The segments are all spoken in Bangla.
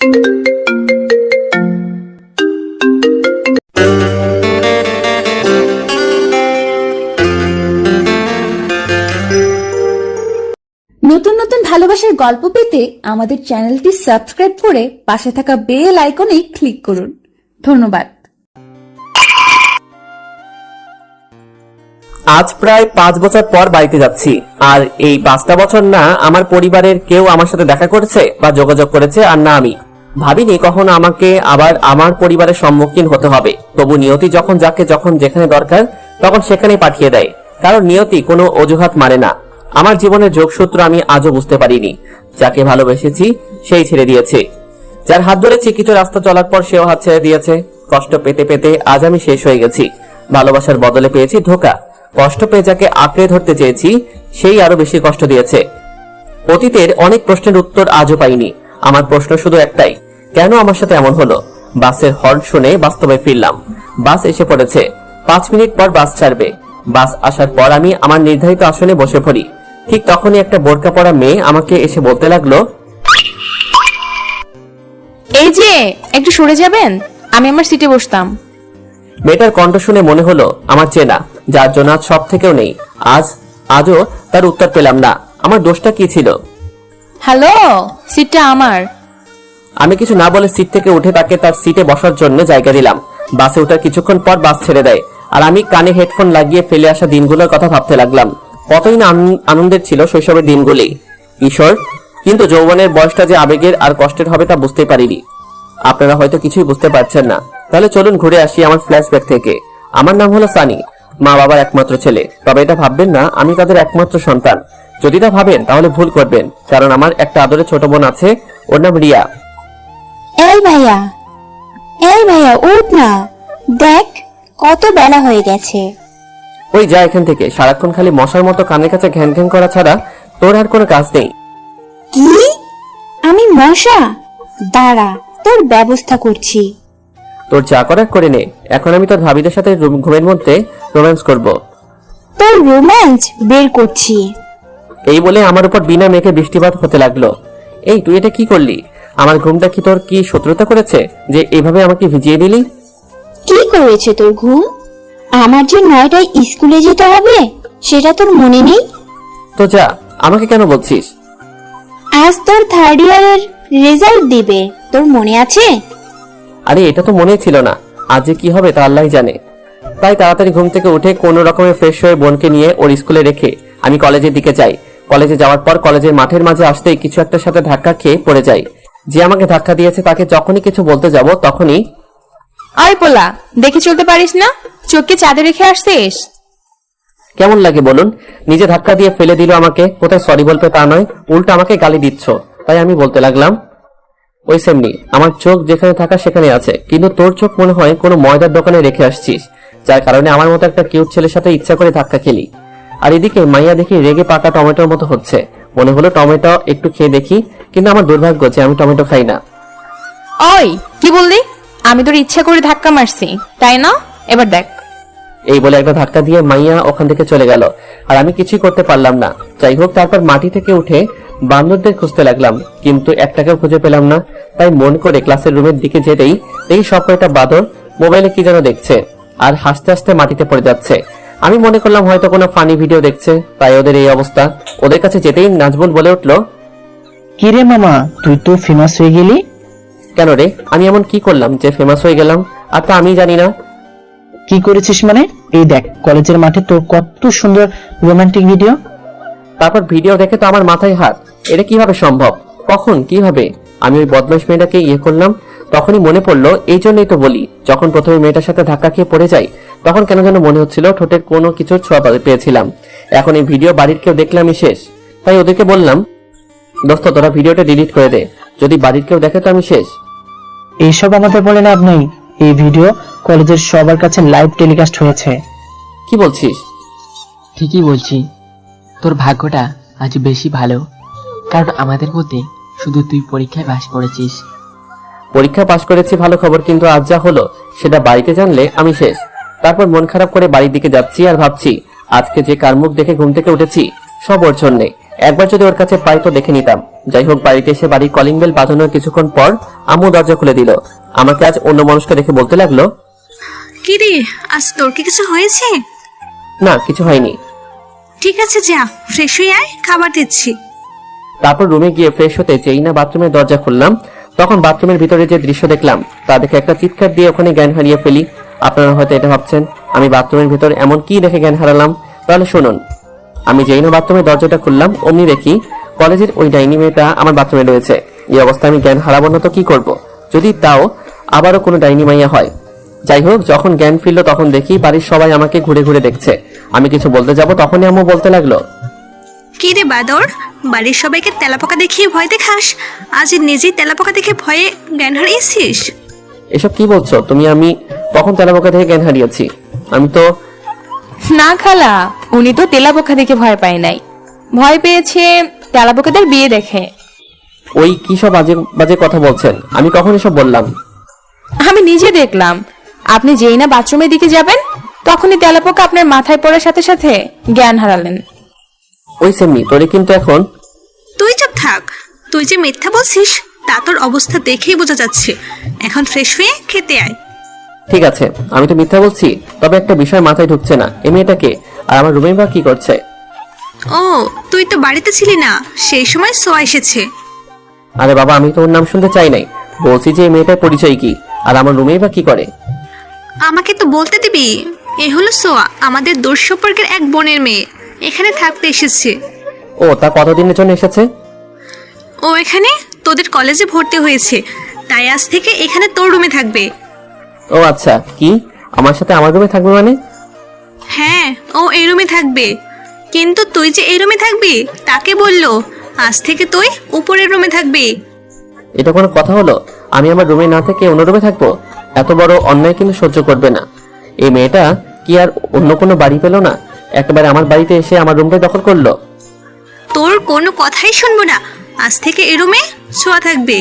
নতুন নতুন ভালোবাসার গল্প পেতে আমাদের চ্যানেলটি সাবস্ক্রাইব করে পাশে থাকা বেল আইকনে ক্লিক করুন। ধন্যবাদ। আজ প্রায় 5 বছর পর বাড়িতে যাচ্ছি, আর এই 5টা বছর না আমার পরিবারের কেউ আমার সাথে দেখা করেছে বা যোগাযোগ করেছে, আর না আমি ভাবিনি কখনো আমাকে আবার আমার পরিবারের সম্মুখীন হতে হবে। তবু নিয়তি যখন যাকে যখন যেখানে দরকার তখন সেখানেই পাঠিয়ে দেয়, কারণ নিয়তি কোনো অজুহাত মানে না। আমার জীবনের যোগসূত্র আমি আজও বুঝতে পারিনি। যাকে ভালোবেসেছি সেই ছেড়ে দিয়েছে, যার হাত ধরেছি কিছু রাস্তা চলার পর সেও হাত ছেড়ে দিয়েছে। কষ্ট পেতে পেতে আজ আমি শেষ হয়ে গেছি। ভালোবাসার বদলে পেয়েছি ধোঁকা। কষ্ট পেয়ে যাকে আঁকড়ে ধরতে চেয়েছি সেই আরো বেশি কষ্ট দিয়েছে। অতীতের অনেক প্রশ্নের উত্তর আজও পাইনি। আমার প্রশ্ন শুধু একটাই, কেন আমার সাথে এমন হলো? বাসের হর্ন শুনে বাস্তবে ফিরলাম। বাস এসে পড়েছে। 5 মিনিট পর বাস ছাড়বে। বাস আসার পর আমি আমার নির্ধারিত আসনে বসে পড়ি। ঠিক তখনই একটা বোরকা পরা মেয়ে আমাকে এসে বলতে লাগলো, এই যে একটু সরে যাবেন, আমি আমার সিটে বসতাম। মেয়েটার কণ্ঠ শুনে মনে হলো আমার চেনা, যার জন্য আজ সব থেকেও নেই। আজও তার উত্তর পেলাম না। আমার দোষটা কি ছিল? হ্যালো, সিটটা আমার। আমি কিছু না বলে সিট থেকে উঠে তাকে তার সিটে বসার জন্য জায়গা দিলাম। বাসে ওঠার কিছুক্ষণ পর বাস ছেড়ে দেয়, আর আমি কানে হেডফোন লাগিয়ে ফেলে আসা দিনগুলোর কথা ভাবতে লাগলাম। কতই না আনন্দের ছিল শৈশবের দিনগুলি, ঈশ্বর! কিন্তু যৌবনের বয়সটা যে আবেগের আর কষ্টের হবে তা বুঝতে পারিনি। আপনারা হয়তো কিছুই বুঝতে পারছেন না। তাহলে চলুন ঘুরে আসি আমার ফ্ল্যাশব্যাক থেকে। আমার নাম হলো সানি, মা বাবার একমাত্র ছেলে। তবে এটা ভাববেন না আমি তাদের একমাত্র সন্তান। যদি তা ভাবেন তাহলে ভুল করবেন, কারণ আমার একটা আদরের ছোট বোন আছে, ওর নাম রিয়া। এই ভাইয়া উঠ না, দেখ কত বেলা হয়ে গেছে। ওই যা এখান থেকে, সারাক্ষণ খালি মশার মতো কানের কাছে ঘ্যান ঘ্যান করা ছাড়া তোর আর কোনো কাজ নেই। কি? আমি মশা? দাঁড়া, তোর ব্যবস্থা করছি। তোর যা করার করে নে। এখন আমি তোর ভাবিদের সাথে ঘুমের মধ্যে রোম্যান্স করব। তোর রোম্যান্স বের করছি। এই বলে আমার উপর বিনা মেঘে বৃষ্টিপাত হতে লাগলো। এই তুই এটা কি করলি? আমার ঘুমটা কি তোর কি শত্রুতা করেছে যে এভাবে আমাকে ভিজিয়ে দিলি? কি করেছে তোর ঘুম? আমার যে 9টায় স্কুলে যেতে হবে সেটা তোর মনে নেই? তো যা, আমাকে কেন বলছিস? আজ তোর 3rd ইয়ারের রেজাল্ট দিবে, তোর মনে আছে? আরে এটা তো মনেই ছিল না। আজ যে কি হবে তা আল্লাহই জানে। তাই তাড়াতাড়ি ঘুম থেকে উঠে কোনো রকমে ফ্রেশ হয়ে বোনকে নিয়ে ওর স্কুলে রেখে আমি কলেজের দিকে যাই। কলেজে যাওয়ার পর কলেজের মাঠের মাঝে আসতেই কিছু একটার সাথে ধাক্কা খেয়ে পড়ে যাই। যে আমাকে ধাক্কা দিয়েছে তাকে যখনই কিছু বলতে যাব তখনই, আয় পোলা, দেখে চলতে পারিস না? চোখকে চাঁদে রেখে আসছিস? কেমন লাগে বলুন? নিজে ধাক্কা দিয়ে ফেলে দিল আমাকে। কোথায় সরি বলবে তা নয়, উল্টো আমাকে গালি দিচ্ছ। তাই আমি বলতে লাগলাম, ওই সেমনি আমার চোখ যেখানে থাকা সেখানে আছে, কিন্তু তোর চোখ মনে হয় কোনো ময়দার দোকানে রেখে আসছিস, যার কারণে আমার মতো একটা কিউট ছেলের সাথে ইচ্ছা করে ধাক্কা খেলি। আর এদিকে মাইয়া দেখি রেগে পাকা টমেটোর মতো হচ্ছে। মনে হলো টমেটো একটু খেয়ে দেখি, কিন্তু আমার দুর্ভাগ্য যে আমি টমেটো খাই না। ওই কি বললি? আমি তোর ইচ্ছা করে ধাক্কা মারছি, তাই না? এবার দেখ। এই বলে একটা ধাক্কা দিয়ে মাইয়া ওখান থেকে চলে গেল, আর আমি কিছুই করতে পারলাম না। যাই হোক, তারপর মাটি থেকে উঠে বান্দরদের খুঁজতে লাগলাম, কিন্তু একটাকেও খুঁজে পেলাম না। তাই মন করে ক্লাসের রুমের দিকে যেতেই এই সব কয়টা বাঁদর মোবাইলে কি যেন দেখছে আর হাসতে হাসতে মাটিতে পড়ে যাচ্ছে। আমি মনে করলাম হয়তো কোনো ফানি ভিডিও দেখছে, তাই ওদের এই অবস্থা। ওদের কাছে যেতেই নাজমুল বলে উঠলো, কিরে মামা, তুই তো ফেমাস হয়ে গেলি। কেন রে, আমি এমন কি করলাম যে ফেমাস হয়ে গেলাম? আর তা আমি জানি না। কি করেছিস মানে? এই দেখ, কলেজের মাঠে তোর কত সুন্দর রোমান্টিক ভিডিও। তারপর ভিডিও দেখে তো আমার মাথায় হাত। এটা কিভাবে সম্ভব? কখন, কিভাবে আমি ওই বদমাইশ মেয়েটাকে করলাম? তখনই মনে পড়লো, এই জন্যই তো বলি, যখন প্রথমে মেয়েটার সাথে ধাক্কা খেয়ে পড়ে যাই তখন কেন যেন মনে হচ্ছিল ঠোঁটের কোনো কিছুর ছোঁয়া পেয়েছিলাম। এখন এই ভিডিও বাড়ির কেউ দেখলে আমি শেষ। তাই ওদেরকে বললাম, দোস্ত তোরা ভিডিওটা ডিলিট করে দে, যদি বাড়ির কেউ দেখে তো আমি শেষ। এইসব আমাদের বলে লাভ নেই, এই ভিডিও কলেজের সবার কাছে লাইভ টেলিকাস্ট হয়েছে। কি বলছিস? ঠিকই বলছি, তোর ভাগ্যটা আজ বেশি ভালো, কারণ আমাদের মধ্যে শুধু তুই পরীক্ষায় পাশ করেছিস। পরীক্ষা পাশ করেছি ভালো খবর, কিন্তু আজ যা হলো সেটা বাড়িতে জানলে আমি শেষ। তারপর মন খারাপ করে বাড়ির দিকে যাচ্ছি আর ভাবছি, আজকে যে কার মুখ দেখে ঘুম থেকে উঠেছি সব ওর জন্যে। একবার যদি ওর কাছে পাই তো দেখে নিতাম। যাই হোক, বাড়িতে এসে বাড়ির কলিং বেল বাজানোর কিছুক্ষণ পর আম্মু দরজা খুলে দিল। আমাকে আজ অন্য মানুষকে দেখে বলতে লাগলো, কি রে, আজ তোর কি কিছু হয়েছে? না কিছু হয়নি। ঠিক আছে, যা ফ্রেশ হয়ে আয়, খাবার দিচ্ছি। তারপর রুমে গিয়ে ফ্রেশ হতে যেই না বাথরুমের দরজা খুললাম, তখন বাথরুমের ভিতরে যে দৃশ্য দেখলাম তা দেখে একটা চিৎকার দিয়ে ওখানে জ্ঞান হারিয়ে ফেলি। আপনারা হয়তো এটা ভাবছেন আমি বাথরুমের ভিতর এমন কি দেখে জ্ঞান হারালাম। তাহলে শুনুন, আমি যেই না বাথরুমের দরজাটা খুললাম অমনি দেখি কলেজের ওই ডাইনি মেয়েটা আমার বাথরুমে রয়েছে। এই অবস্থায় আমি জ্ঞান হারাবো না তো কি করব, যদি তাও আবারও কোনো ডাইনি মাইয়া হয়। যাই হোক, যখন জ্ঞান ফিরলো তখন দেখি বাড়ির সবাই আমাকে ঘুরে ঘুরে দেখছে। আমি কিছু বলতে যাব তখনই আম্মু বলতে লাগলো, কি রে বাদর, বাড়ির সবাইকে তেলাপোকা দেখিয়ে ভয় দেখাস, আজ নিজেই তেলাপোকা দেখে ভয়ে জ্ঞান হারিয়েছিস? এসব কি বলছো তুমি? আমি কখন তেলাপোকা থেকে জ্ঞান হারিয়েছি? আমি তো না খালা, উনি তো তেলাপোকা দেখে ভয় পায় নাই, ভয় পেয়েছে তেলাপোকাদের বিয়ে দেখে। ওই কি সব বাজে বাজে কথা বলছেন? আমি কখন এসব বললাম? আমি নিজে দেখলাম, আপনি যেই না বাথরুমের দিকে যাবেন তখনই তেলাপোকা আপনার মাথায় পড়ার সাথে সাথে জ্ঞান হারালেন। ওই সেমনি তোরে কিন্তু এখন। তুই চুপ থাক, তুই যে মিথ্যা বলছিস তা তোর অবস্থা দেখেই বোঝা যাচ্ছে। এখন ফ্রেশ হয়ে খেতে আয়। ঠিক আছে, আমি তো মিথ্যা বলছি, তবে একটা বিষয় মাথায় ঢুকছে না, এই মেয়েটাকে আর আমার রুমে বা কি করছে? ও, তুই তো বাড়িতে ছিলি না, সেই সময় সোয়া এসেছে। আরে বাবা, আমি তো ওর নাম শুনতে চাই নাই, বলছি যে এই মেয়েটার পরিচয় কি আর আমার রুমেই বা কি করে? আমাকে তো বলতে দিবি। এ হলো সোয়া, আমাদের দূর সম্পর্কের এক বোনের মেয়ে, এখানে থাকতে এসেছে। ও, তা কতদিনের জন্য এসেছে? ও এখানে তোদের কলেজে ভর্তি হয়েছে, তাই আজ থেকে এখানে তোর রুমে থাকবে। ও আচ্ছা, কি আমার সাথে আমার রুমে থাকবে মানে? হ্যাঁ, ও এই রুমে থাকবে, কিন্তু তুই যে এই রুমে থাকবি তাকে বললো আজ থেকে তুই উপরের রুমে থাকবি। এটা কোনো কথা হলো? আমি আমার রুমে না থেকে অন্য রুমে থাকবো? এত বড় অন্যায় কিন্তু সহ্য করবে না। এই মেয়েটা কি আর অন্য কোনো বাড়ি পেল না, একেবারে আমার বাড়িতে এসে আমার রুমটাই দখল করলো। তোর কোনো কথাই শুনবো না, আজ থেকে এই রুমে শোয়া থাকবে।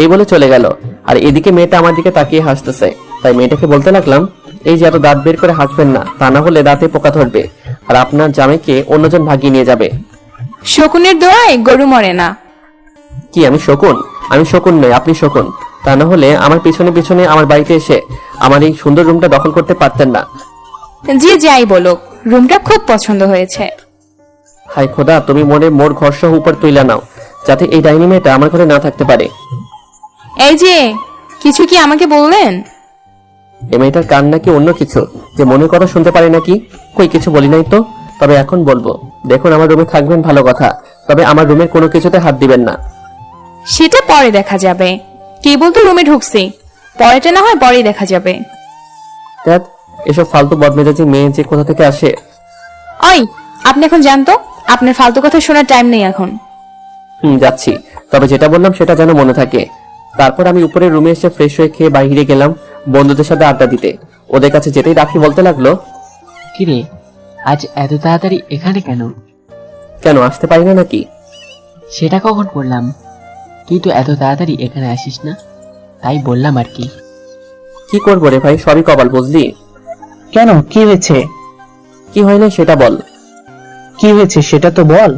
এই বলে চলে গেল। আর এদিকে মেয়েটা আমার দিকে তাকিয়ে হাসতেছে। তাই মেয়েটাকে বলতে লাগলাম, এই যে এত দাঁত বের করে হাসবেন না, তা না হলে দাঁতে পোকা ধরবে আর আপনার জামাইকে অন্যজন ভাগিয়ে নিয়ে যাবে। শকুনের দোয়ায় গরু মরে না। কি আমি শকুন? আমি শকুন নই, আপনি শকুন। তা না হলে আমার পিছনে পিছনে আমার বাড়িতে এসে আমার এই সুন্দর রুমটা দখল করতে পারতেন না। যে যাই বলুক, রুমটা খুব পছন্দ হয়েছে। হাই খোদা, তুমি মোর ঘর সহ উপর তুইলা নাও, যাতে এই ডাইনি মেয়েটা আমার ঘরে না থাকতে পারে। এই যে, কিছু কি আমাকে বললেন? এই মেয়েটার কান নাকি অন্য কিছু, যে মনের কথা শুনতে পারে নাকি? কই কিছু বলি নাই তো, তবে এখন বলবো। দেখুন, আমার রুমে থাকবেন ভালো কথা, তবে আমার রুমের কোনো কিছুতে হাত দিবেন না। সেটা পরে দেখা যাবে, কেবল তো রুমে ঢুকছি, পরেটা না হয় পরেই দেখা যাবে। দেখ, এসব ফালতু বদমেজাজি মেয়ে যে কোথা থেকে আসে। ওই, আপনি এখন জানতো, আপনার ফালতু কথা শোনার টাইম নেই এখন। যাচ্ছি, তবে যেটা বললাম সেটা যেন মনে থাকে। তারপর আমি উপরের রুমে এসে ফ্রেশ হয়ে খেয়ে বাইরে গেলাম বন্ধুদের সাথে আড্ডা দিতে। ওদের কাছে যেতেই রাফি বলতে লাগলো, কিরে, আজ এত তাড়াতাড়ি এখানে কেন? কেন আসতে পারি না নাকি? সেটা কখন করলাম? তুই তো এত তাড়াতাড়ি এখানে আসিস না, তাই বললাম আর কি। কি করবো রে ভাই, সবই কপাল, বুঝলি? কেন, কি হয়েছে? কি হয় না সেটা বল। কি হয়েছে সেটা তো বল।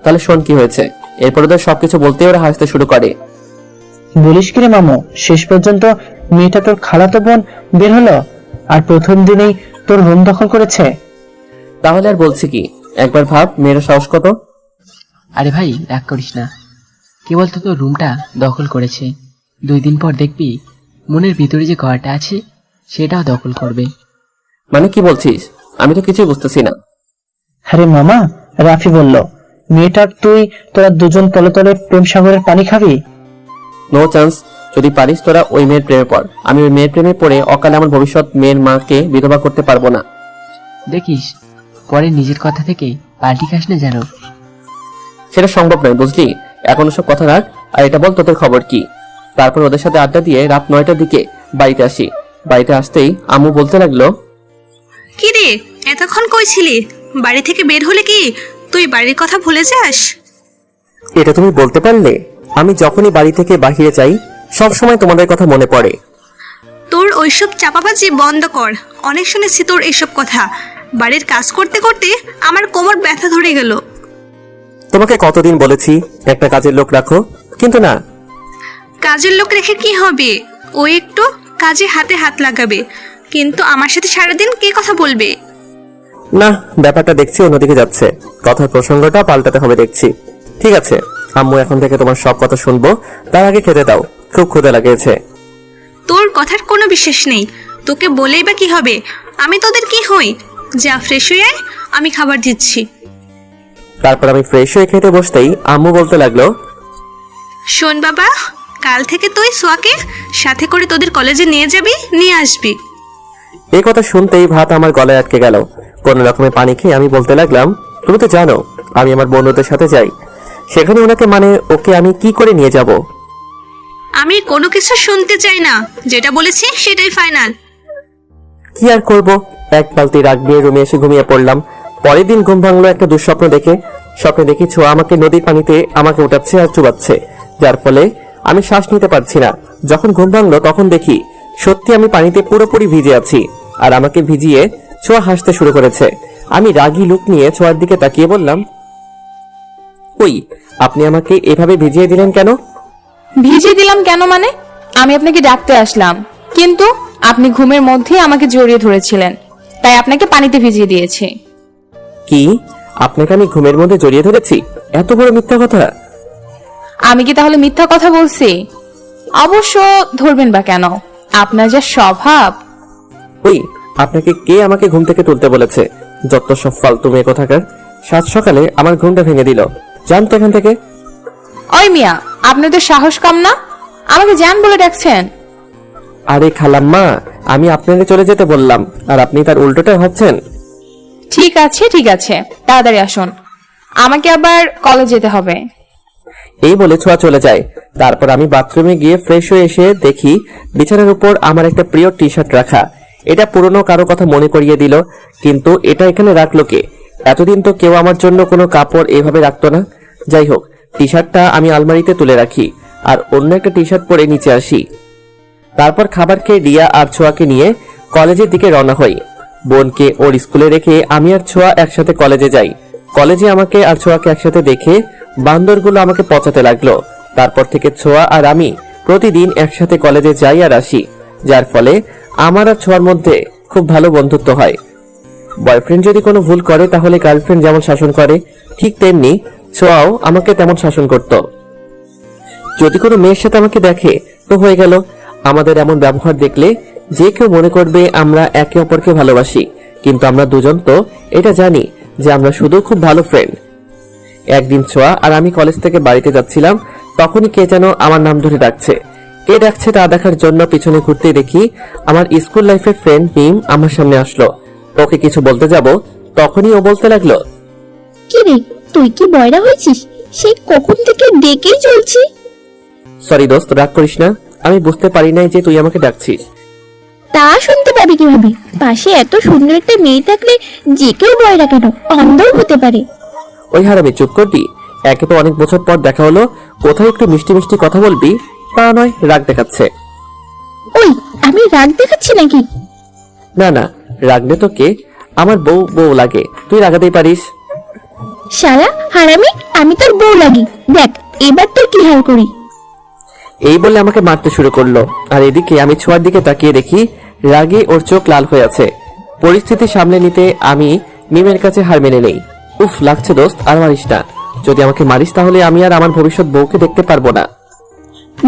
তাহলে শোন কি হয়েছে। এরপর ওদের সবকিছু বলতে ওরা হাসতে শুরু করে। বলিস কি রে মামু, শেষ পর্যন্ত মেয়েটা তোর খালাতো বোন বের হলো আর প্রথম দিনেই তোর রুম দখল করেছে? তাহলে আর বলছি কি, একবার ভাব মেয়েরা সাহস কত। আরে ভাই, রাগ করিস না, কেবল তো তোর রুমটা দখল করেছে, 2 দিন পর দেখবি মনের ভিতরে যে ঘরটা আছে সেটাও দখল করবে। মানে কি বলছিস? আমি তো কিছুই বুঝতেছি না। আরে মামা, রাফি বলল মেয়েটার তুই তোরা দুজন তলে তলে প্রেম সাগরের পানি খাবি। No chance. যদি পারিস তোরা ওই মেয়ের প্রেমে পড়, আমি ওই মেয়ের প্রেমে পড়ে অকালে আমার ভবিষ্যৎ মেয়ের মাকে বিধবা করতে পারবো না। দেখিস পরে নিজের কথা থেকে পাল্টি খাস না যেন। সেটা সম্ভব নয়, বুঝলি? এখন ওসব কথা রাখ, আর এটা বল তোদের খবর কি। তারপর ওদের সাথে আড্ডা দিয়ে রাত 9টার দিকে বাড়িতে আসি। বাড়িতে আসতেই আম্মু বলতে লাগলো, কি রে, এতক্ষণ কই ছিলি? বাড়ি থেকে বের হলে কি তুই বাড়ির কথা ভুলে যাস? এটা তুমি বলতে পারলে? আমি যখনই বাড়ি থেকে বাহিরে যাই সব সময় তোমাদের কথা মনে পড়ে। তোর ওইসব চাপাবাজি বন্ধ কর, অনেক শুনেছি তোর এইসব কথা। বাড়ির কাজ করতে করতে আমার কোমর ব্যথা ধরে গেল। তোমাকে কতদিন বলেছি একটা কাজের লোক রাখো, কিন্তু না। কাজের লোক রেখে কি হবে? ও একটু কাজে হাতে হাত লাগাবে, কিন্তু আমার সাথে সারাদিন কে কথা বলবে? না, ব্যাপারটা দেখছি অন্যদিকে যাচ্ছে। কথার প্রসঙ্গটা পাল্টাতে হবে দেখছি। ঠিক আছে আম্মু, এখন থেকে তোমার সব কথা শুনবো, তার আগে খেতে দাও, খুব ক্ষুধা লাগিয়েছে। তোর কথার কোনো বিশ্বাস নেই। তোকে বলেই বা কি হবে? আমি তোদের কি হই? যা ফ্রেশ হয়ে আয়, আমি খাবার দিচ্ছি। তারপর আমি ফ্রেশ হয়ে খেতে বসতেই আম্মু বলতে লাগলো, শোন বাবা, কাল থেকে তুই সোয়াকে সাথে করে তোদের কলেজে নিয়ে আসবি। এই কথা শুনতেই ভাত আমার গলায় আটকে গেল। কোনো রকমের পানি খেয়ে আমি বলতে লাগলাম, তুমি তো জানো আমি আমার বন্ধুদের সাথে যাই, সেখানে ওনাকে মানে ওকে আমি কি করে নিয়ে যাব? আমি কোনো কিছু শুনতে চাই না, যেটা বলেছি সেটাই ফাইনাল। কি আর করব, এক বালতি রাগ নিয়ে রুমে এসে ঘুমিয়ে পড়লাম। পরের দিন ঘুম ভাঙলো একটা দুঃস্বপ্ন দেখে। স্বপ্নে দেখি ছোঁয়া আমাকে নদীর পানিতে আমাকে উঠাচ্ছে আর চুবাচ্ছে, যার ফলে আমি শ্বাস নিতে পারছি না। যখন ঘুম ভাঙলো তখন দেখি সত্যি আমি পানিতে পুরোপুরি ভিজে আছি, আর আমাকে ভিজিয়ে ছোঁয়া হাসতে শুরু করেছে। আমি রাগী লুক নিয়ে ছোঁয়ার দিকে তাকিয়ে বললাম, ওই আপনি আমাকে এভাবে ভিজিয়ে দিলেন কেন? ভিজিয়ে দিলাম কেন মানে? আমি আপনাকে ডাকতে আসলাম, কিন্তু আপনি ঘুমের মধ্যেই আমাকে জড়িয়ে ধরেছিলেন, তাই আপনাকে পানিতে ভিজিয়ে দিয়েছি। কি, আপনাকে আমি ঘুমের মধ্যে জড়িয়ে ধরেছি? এত বড় মিথ্যা কথা! আমি কি তাহলে মিথ্যা কথা বলছি? অবশ্য ধরবেন বা কেন, আপনার যা স্বভাব। ওই আপনাকে কে আমাকে ঘুম থেকে তুলতে বলেছে? যত সব ফালতু মেয়ে কোথাকার, সাত সকালে আমার ঘুমটা ভেঙে দিল। জান তো এখান থেকে। ওই মিয়া, আপনার তো সাহস কম না, আমাকে জান বলে ডাকছেন? আরে খালাম্মা, আমি আপনাকে চলে যেতে বললাম, আর আপনি তার উল্টোটা ভাবছেন। ঠিক আছে ঠিক আছে, তাড়াতাড়ি আসুন, আমাকে আবার কলেজ যেতে হবে। এই বলে ছোঁয়া চলে যায়। তারপর আমি বাথরুমে গিয়ে ফ্রেশ হয়ে এসে দেখি বিছানার উপর আমার একটা প্রিয় টি শার্ট রাখা। এটা পুরনো কারো কথা মনে করিয়ে দিল, কিন্তু এটা এখানে রাখলো কে? এতদিন তো কেউ আমার জন্য কোনো কাপড় এভাবে রাখতো না। যাই হোক, টি শার্টটা আমি আলমারিতে তুলে রাখি আর অন্য একটা টি শার্ট পরে নিচে আসি। তারপর খাবার খেয়ে রিয়া আর ছোঁয়াকে নিয়ে কলেজের দিকে রওনা হই। বোনকে ওর স্কুলে রেখে আমি আর ছোঁয়া একসাথে কলেজে যাই। কলেজে আমাকে আর ছোঁয়াকে একসাথে দেখে বান্দরগুলো আমাকে পচাতে লাগলো। তারপর থেকে ছোঁয়া আর আমি প্রতিদিন একসাথে কলেজে যাই আর আসি, যার ফলে আমার আর ছোঁয়ার মধ্যে খুব ভালো বন্ধুত্ব হয়। বয়ফ্রেন্ড যদি কোনো ভুল করে তাহলে গার্লফ্রেন্ড যেমন শাসন করে, ঠিক তেমনি ছোঁয়াও আমাকে তেমন শাসন করত। যদি কোনো মেয়ের সাথে আমাকে দেখে তো হয়ে গেল, আমাদের এমন ব্যবহার দেখলে যে কেউ মনে করবে আমরা একে অপরকে ভালোবাসি, কিন্তু আমরা দুজন তো এটা জানি যে আমরা শুধু খুব ভালো ফ্রেন্ড। একদিন ছোঁয়া আর আমি কলেজ থেকে বাড়িতে যাচ্ছিলাম, তখনই কে যেন আমার নাম ধরে ডাকছে। কে ডাকছে তা দেখার জন্য পিছনে ঘুরতে দেখি আমার স্কুল লাইফের ফ্রেন্ড মিম আমার সামনে আসলো। ওকে কিছু বলতে যাব, তখনই ও বলতে লাগলো, কি রে, তুই কি বয়রা হয়েছিস? সেই কখন থেকে ডেকেই চলছি। সরি দোস্ত, রাগ করিস না, আমি বুঝতে পারি নাই যে তুই আমাকে ডাকছিস। তা শুনতে পাবি কিভাবে? পাশে এত সুন্দর একটা মেয়ে থাকলে যে কেউ বয়রা কেন, অন্ধও হতে পারে। ওই হারামি, চুপ করবি? একে তো অনেক বছর পর দেখা হলো, কোথায় একটু মিষ্টি মিষ্টি কথা বলবি, তা নয় রাগ দেখাচ্ছে। ওই, আমি রাগ দেখাচ্ছি নাকি? না না, রাগলে তোকে আমার বউ বউ লাগে, তুই রাগাতেই পারিস। শালা হারামি, আমি তোর বউ লাগি, দেখ এবার তোর কি হাল করি। এই বলে আমাকে মারতে শুরু করলো, আর এদিকে আমি ছোঁয়ার দিকে তাকিয়ে দেখি রাগে ওর চোখ লাল হয়ে আছে। পরিস্থিতি সামলে নিতে আমি মিমের কাছে হার মেনে নেই। উফ লাগছে দোস্ত, আর মারিস না, যদি আমাকে মারিস তাহলে আমি আর আমার ভবিষ্যৎ বউকে দেখতে পারবো না।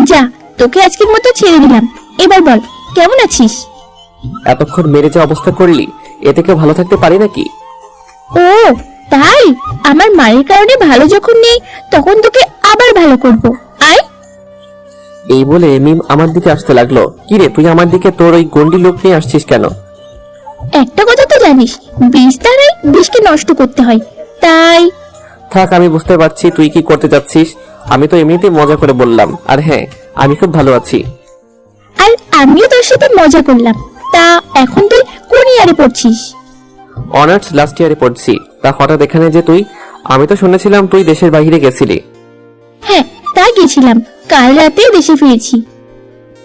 যা, তোকে আজকের মতো ছেড়ে দিলাম, এবার বল কেমন আছিস? এতক্ষণ মেরে যে অবস্থা করলি, এতে কেউ ভালো থাকতে পারে নাকি? ও তাই, আমার মায়ের কারণে ভালো যখন নেই তখন তোকে আবার ভালো করব। আয়। এই বলে মিম আমার দিকে আসতে লাগলো। কিরে, তুই আমার দিকে তোর ওই গন্ডি লোক নিয়ে আসছিস কেন? একটা কথা তো জানিস, বিষ দ্বারাই বিষকে নষ্ট করতে হয়, তাই। থাক, আমি বুঝতে পারছি তুই কি করতে যাচ্ছিস। আমি তো এমনিতেই মজা করে বললাম, আর হ্যাঁ, আমি খুব ভালো আছি। আর আমিও তোর সাথে মজা করলাম। তা এখন তুই কোন ইয়ারে পড়ছিস? অনার্স লাস্ট ইয়ারে পড়ছি। তা হঠাৎ এখানে যে তুই? আমি তো শুনেছিলাম তুই দেশের বাইরে গেছিলি। হ্যাঁ, তা গেছিলাম, কাল রাতে দেশে ফিরেছি।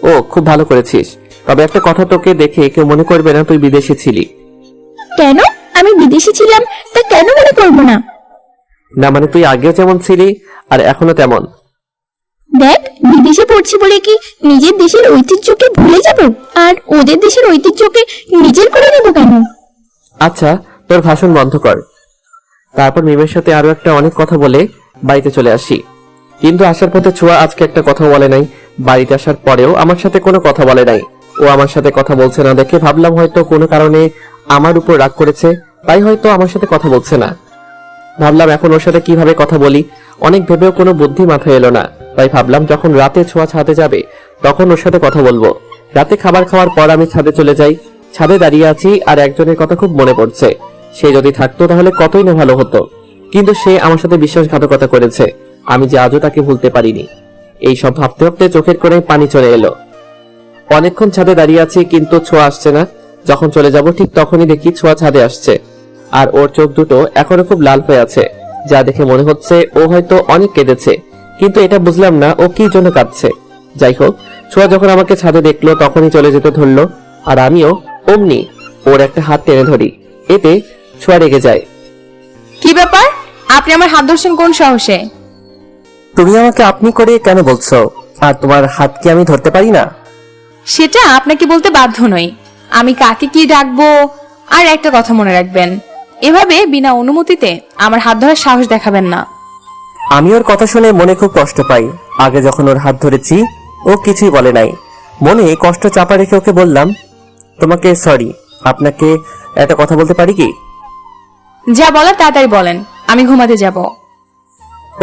ও, খুব ভালো করেছিস। তবে একটা কথা, তোকে দেখে কেউ মনে করবে না তুই বিদেশে ছিলি। কেন? আমি বিদেশে ছিলাম তা কেন মনে করবো না? না মানে তুই আগেও যেমন ছিলি আর এখনো তেমন। দেখ, বিদেশে পড়ছি বলে কি নিজের দেশের ঐতিহ্যকে ভুলে যাব আর ওদের দেশের ঐতিহ্যকে নিজের করে নেব কেন? আচ্ছা, তোর ভাষণ বন্ধ কর। তারপর মিমের সাথে আরো একটা অনেক কথা বলে বাড়িতে চলে আসি। কিন্তু আসার পথে ছোঁয়া আজকে একটা কথা বলে নাই। বাড়িতে আসার পরেও আমার সাথে কোনো কথা বলে নাই। ও আমার সাথে কথা বলছে না দেখে ভাবলাম হয়তো কোনো কারণে আমার উপর রাগ করেছে, তাই হয়তো আমার সাথে কথা বলছে না। ভাবলাম এখন ওর সাথে কিভাবে কথা বলি, অনেক ভেবেও কোনো বুদ্ধি মাথায় এলো না। তাই ভাবলাম যখন রাতে ছোঁয়া ছাদে যাবে তখন ওর সাথে কথা বলবো। রাতে খাবার খাওয়ার পর আমি ছাদে চলে যাই। ছাদে দাঁড়িয়ে আছি আর একজনের কথা খুব মনে পড়ছে। সে যদি থাকতো তাহলে কতই না ভালো হতো, কিন্তু সে আমার সাথে বিশ্বাসঘাতকতা করেছে। আমি যে আজও তাকে ভুলতে পারিনি। এই সব ভাবতে ভাবতে চোখের কোণে পানি চলে এলো। অনেকক্ষণ ছাদে দাঁড়িয়ে আছি কিন্তু ছোঁয়া আসছে না। যখন চলে যাব ঠিক তখনই দেখি ছোঁয়া ছাদে আসছে, আর ওর চোখ দুটো এখনো খুব লাল হয়ে আছে, যা দেখে মনে হচ্ছে ও হয়তো অনেক কেঁদেছে, কিন্তু এটা বুঝলাম না ও কি জন্য কাঁদছে। যাই হোক, ছোঁয়া যখন আমাকে ছাদে দেখলো তখনই চলে যেতে ধরলো, আর আমিও অমনি ওর একটা হাত টেনে ধরি। এতে ছোঁয়া রেগে যায়। কি ব্যাপার, আপনি আমার হাত ধরছেন কোন সাহসে? তুমি আমাকে আপনি করে কেন বলছো? আর তোমার হাত কি আমি ধরতে পারি না? সেটা আপনাকে বলতে বাধ্য নই। আমি কাকে কি ডাকবো, আর একটা কথা মনে রাখবেন, এভাবে বিনা অনুমতিতে আমার হাত ধরার সাহস দেখাবেন না। আমি ওর কথা শুনে মনে খুব কষ্ট পাই। আগে যখন ওর হাত ধরেছি ও কিছুই বলে নাই। মনে কষ্ট চাপা রেখে ওকে বললাম, তোমাকে সরি, আপনাকে একটা কথা বলতে পারি কি? যা বলার তাড়াতাড়ি বলেন, আমি ঘুমাতে যাব।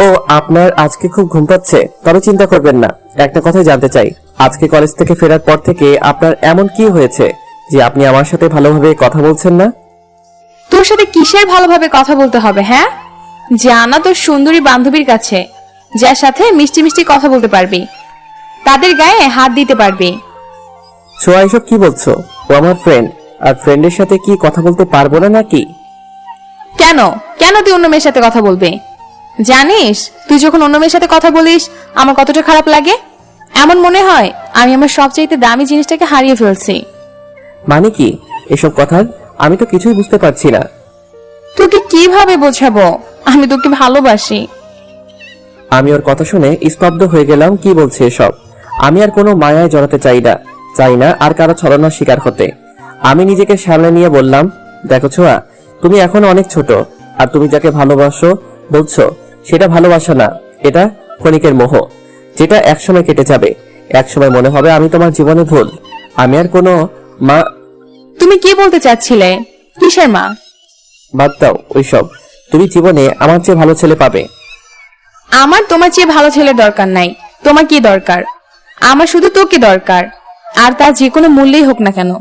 ও আপনার আজকে খুব ঘুম পাচ্ছে? তবে চিন্তা করবেন না, একটা কথাই জানতে চাই, আজকে কলেজ থেকে ফেরার পর থেকে আপনার এমন কি হয়েছে যে আপনি আমার সাথে ভালোভাবে কথা বলছেন না? তোর সাথে কিসের ভালোভাবে কথা বলতে হবে? হ্যাঁ, জানা তোর সুন্দরী বান্ধবীর কাছে, যার সাথে মিষ্টি মিষ্টি কথা বলতে পারবি, তাদের গায়ে হাত দিতে পারবি। ছোঁয়া, এসব কি বলছো? ও আমার ফ্রেন্ড, আর ফ্রেন্ডের সাথে কি কথা বলতে পারবো না নাকি? কেন কেন তুই অন্য মেয়ের সাথে কথা বলবি? জানিস তুই যখন অন্য মেয়ের সাথে কথা বলিস আমার কতটা খারাপ লাগে। এমন মনে হয় আমি আমার সবচাইতে দামি জিনিসটাকে হারিয়ে ফেলছি। মানে কি এসব কথা? আমি তো কিছুই বুঝতে পারছি না। তোকে কিভাবে বোঝাবো আমি তোকে ভালোবাসি? আমি ওর কথা শুনে স্তব্ধ হয়ে গেলাম। কি বলছে এসব? আমি আর কোনো মায়ায় জড়াতে চাই না আর কারো ছলনার শিকার হতে। আমি নিজেকে সামলে নিয়ে বললাম, দেখো ছোঁয়া, তুমি এখন অনেক ছোট, আর তুমি যাকে ভালোবাসো বলছো সেটা ভালোবাসা না, এটা ক্ষণিকের মোহ, যেটা একসময় কেটে যাবে। একসময় মনে হবে আমি তোমার জীবনে ভুল। আমি আর কোনো মা। তুমি কি বলতে চাচ্ছিলে? কিসের মা? বাদ দাও ওইসব। তুমি জীবনে আমার চেয়ে ভালো ছেলে পাবে। আমার তোমার চেয়ে ভালো ছেলের দরকার নাই। তোমার কি দরকার? আমার শুধু তোকে দরকার, আর তা যে কোনো মূল্যেই হোক না কেন।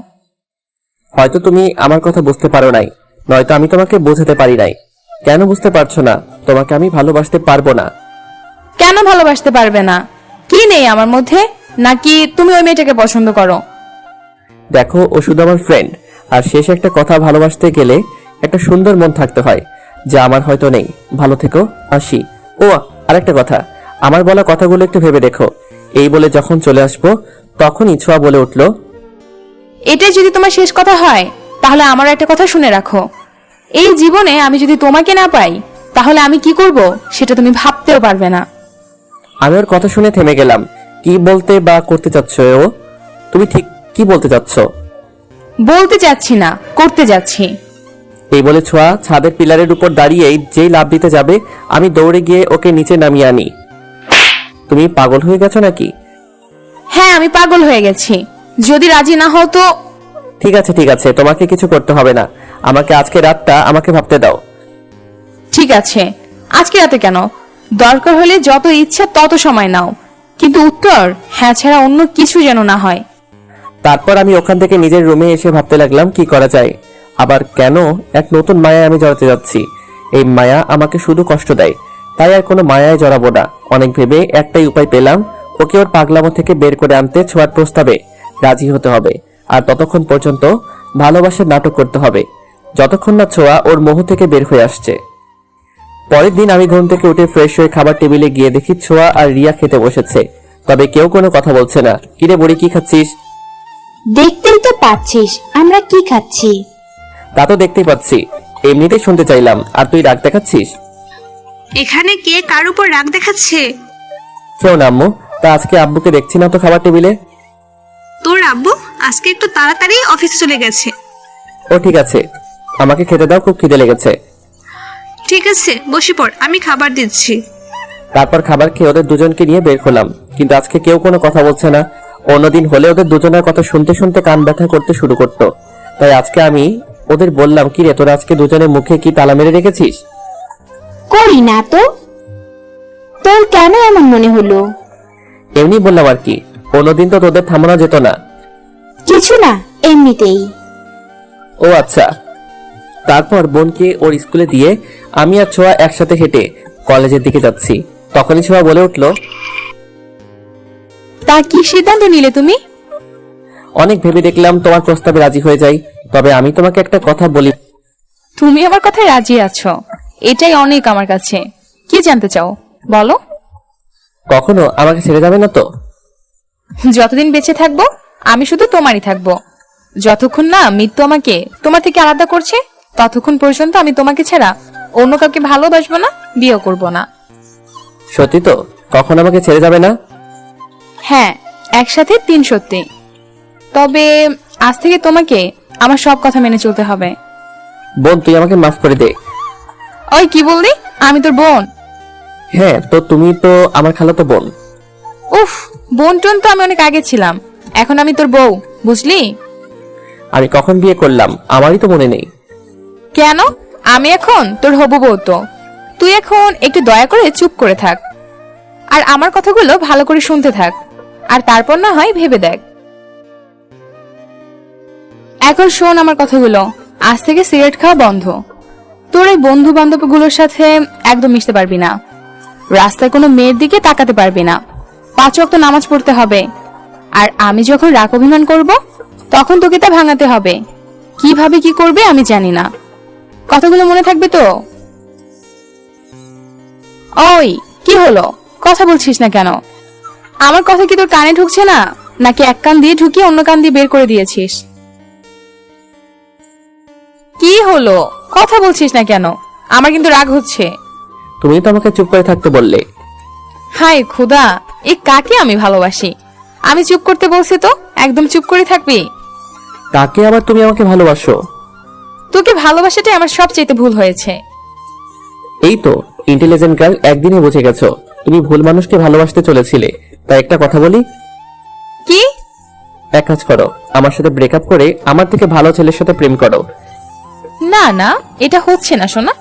হয়তো তুমি আমার কথা বুঝতে পারো নাই, নয়তো আমি তোমাকে বোঝাতে পারি নাই। কেন বুঝতে পারছো না? তোমাকে আমি ভালোবাসতে পারবো না। কেন ভালোবাসতে পারবে না? কি নেই আমার মধ্যে? নাকি তুমি ওই মেয়েটাকে পছন্দ করো? দেখো, ও শুধু আমার ফ্রেন্ড, আর শেষ একটা কথা, ভালোবাসতে গেলে একটা সুন্দর মন থাকতে হয়, যা আমার হয়তো নেই। ভালো থেকো, আসি। ও আরেকটা কথা, আমার বলা কথাগুলো একটু ভেবে দেখো। এই বলে যখন চলে আসবো তখনই ছোঁয়া বলে উঠলো, এটাই যদি তোমার শেষ কথা হয় তাহলে আমার একটা কথা শুনে রাখো, এই জীবনে আমি যদি তোমাকে না পাই তাহলে আমি কি করব সেটা তুমি ভাবতেও পারবে না। আমি ওর কথা শুনে থেমে গেলাম। কি বলতে বা করতে চাচ্ছ ও? তুমি ঠিক কি বলতে চাচ্ছ? বলতে চাচ্ছি না, করতে যাচ্ছি। এই বলে ছোঁয়া ছাদের পিলারের উপর দাঁড়িয়েই যেই লাফ দিতে যাবে, আমি দৌড়ে গিয়ে ওকে নিচে নামিয়ে আনি। তুমি পাগল হয়ে গেছো নাকি? হ্যাঁ, আমি পাগল হয়ে গেছি। যদি রাজি না হও তো। ঠিক আছে, তোমাকে কিছু করতে হবে না। আমাকে আজকে রাতটা আমাকে ভাবতে দাও। ঠিক আছে, আজকে রাতে কেন? দরকার হলে যত ইচ্ছা তত সময় নাও, কিন্তু উত্তর হ্যাঁ ছাড়া অন্য কিছু যেন না হয়। তারপর আমি ওখান থেকে নিজের রুমে এসে ভাবতে লাগলাম কি করা যায়। আবার কেন এক নতুন মায়ায় আমি জড়াতে যাচ্ছি? এই মায়া আমাকে শুধু কষ্ট দেয়, তাই আর কোনো মায়ায় জড়াবো না। অনেক ভেবে একটাই উপায় পেলাম, ওকে ওর পাগলামো থেকে বের করে আনতে ছোঁয়ার প্রস্তাবে রাজি হতে হবে। আর ততক্ষণ পর্যন্ত ভালোবাসার নাটক করতে হবে, যতক্ষণ না ছোঁয়া ওর মোহ থেকে বের হয়ে আসছে। পরের দিন আমি ঘুম থেকে উঠে ফ্রেশ হয়ে খাবার টেবিলে গিয়ে দেখি ছোঁয়া আর রিয়া খেতে বসেছে, তবে কেউ কোনো কথা বলছে না। কিরে বুড়ি, কি খাচ্ছিস? দেখতেই তো পাচ্ছিস আমরা কি খাচ্ছি। তা তো দেখতেই পাচ্ছি, এমনিতেই শুনতে চাইলাম, আর তুই রাগ দেখাচ্ছিস। এখানে কে কার উপর রাগ দেখাচ্ছে? কেউ না আম্মু। তা আজকে আব্বুকে দেখছি না তো খাবার টেবিলে। তোর আব্বু আজকে একটু তাড়াতাড়ি অফিসে চলে গেছে। ও ঠিক আছে, আমাকে খেতে দাও, খুব খিদে লেগেছে। ঠিক আছে বসে পড়, আমি খাবার দিচ্ছি। তারপর খাবার খেয়ে ওদের দুজনকে নিয়ে বের হলাম, কিন্তু আজকে কেউ কোনো কথা বলছে না। অন্যদিন হলে ওদের দুজনের কথা শুনতে শুনতে কান ব্যথা করতে শুরু করতো। তাই আজকে আমি ওদের বললাম, কি রে তোরা আজকে দুজনের মুখে কি তালা মেরে রেখেছিস? করি না তো। তোর কেন এমন মনে হলো? এমনি বললাম আর কি, অন্যদিন তো তোদের থামানো যেত না। কিছু না, এমনিতেই। ও আচ্ছা। তারপর বোনকে ওর স্কুলে দিয়ে আমি আর ছোঁয়া একসাথে হেঁটে কলেজের দিকে যাচ্ছি। তখনই ছোঁয়া বলে উঠলো, তা কি সিদ্ধান্ত নিলে তুমি? অনেক ভেবে দেখলাম তোমার প্রস্তাবে রাজি হয়ে যাই। তবে আমি তোমাকে একটা কথা বলি। তুমি আমার কথায় রাজি আছো, এটাই অনেক আমার কাছে। কি জানতে চাও বলো। কখনো আমাকে ছেড়ে যাবে না তো? যতদিন বেঁচে থাকবো আমি শুধু তোমারই থাকবো। যতক্ষণ না মৃত্যু আমাকে তোমার থেকে আলাদা করছে, ততক্ষণ পর্যন্ত আমি তোমাকে ছাড়া অন্য কাউকে ভালোবাসবো না, বিয়ে করব না। সত্যি তো? কখনো আমাকে ছেড়ে যাবে না? হ্যাঁ, একসাথে 3 সত্যি। তবে আজ থেকে তোমাকে আমার সব কথা মেনে চলতে হবে। বোন, তুই আমাকে মাফ করে দে। ওই কি বললি? আমি তোর বোন? হ্যাঁ, তো তুমি তো আমার খালাতো বোন। উফ, বোন টোন তো আমি অনেক আগে ছিলাম, এখন আমি তোর বউ, বুঝলি? আমি কখন বিয়ে করলাম আমারই তো মনে নেই। কেন? আমি এখন তোর হবু বউ তো। তুই এখন একটু দয়া করে চুপ করে থাক, আর আমার কথাগুলো ভালো করে শুনতে থাক, আর তারপর না হয় ভেবে দেখ। এখন শোন আমার কথাগুলো, আজ থেকে সিগারেট খাওয়া বন্ধ। তোর এই বন্ধু বান্ধবগুলোর সাথে একদম মিশতে পারবি না, রাস্তায় কোনো মেয়ের দিকে তাকাতে পারবি না, 5 ওয়াক্ত নামাজ পড়তে হবে। আর আমি যখন রাগ অভিমান করব, তখন তোকে তা ভাঙাতে হবে। কিভাবে কি করবে আমি জানি না। কথাগুলো মনে থাকবে তো? ওই কি হলো, কথা বলছিস না কেন? আমার কথা কি তোর কানে ঢুকছে না, নাকি এক কান দিয়ে ঢুকিয়ে অন্য কান দিয়ে বের করে দিয়েছিস? কি হলো, কথা বলছিস না কেন? আমার কিন্তু রাগ হচ্ছে। তুমি তো আমাকে চুপ করে থাকতে বললে। হায় খুদা, এই কাকে আমি ভালোবাসি? আমি চুপ করতে বলছি তো একদম চুপ করে থাকবি। কাকে আবার তুমি আমাকে ভালোবাসো? তোকে ভালোবাসাটাই আমার সবচেয়ে ভুল হয়েছে। এই তো ইন্টেলিজেন্ট গার্ল, একদিনে বুঝে গেছো তুমি ভুল মানুষকে ভালোবাসতে চলেছিলে। তাই একটা কথা বলি, কি? এক কাজ করো, আমার সাথে ব্রেকআপ করে আমার থেকে ভালো ছেলের সাথে প্রেম করো। না না, এটা হচ্ছে না সোনা।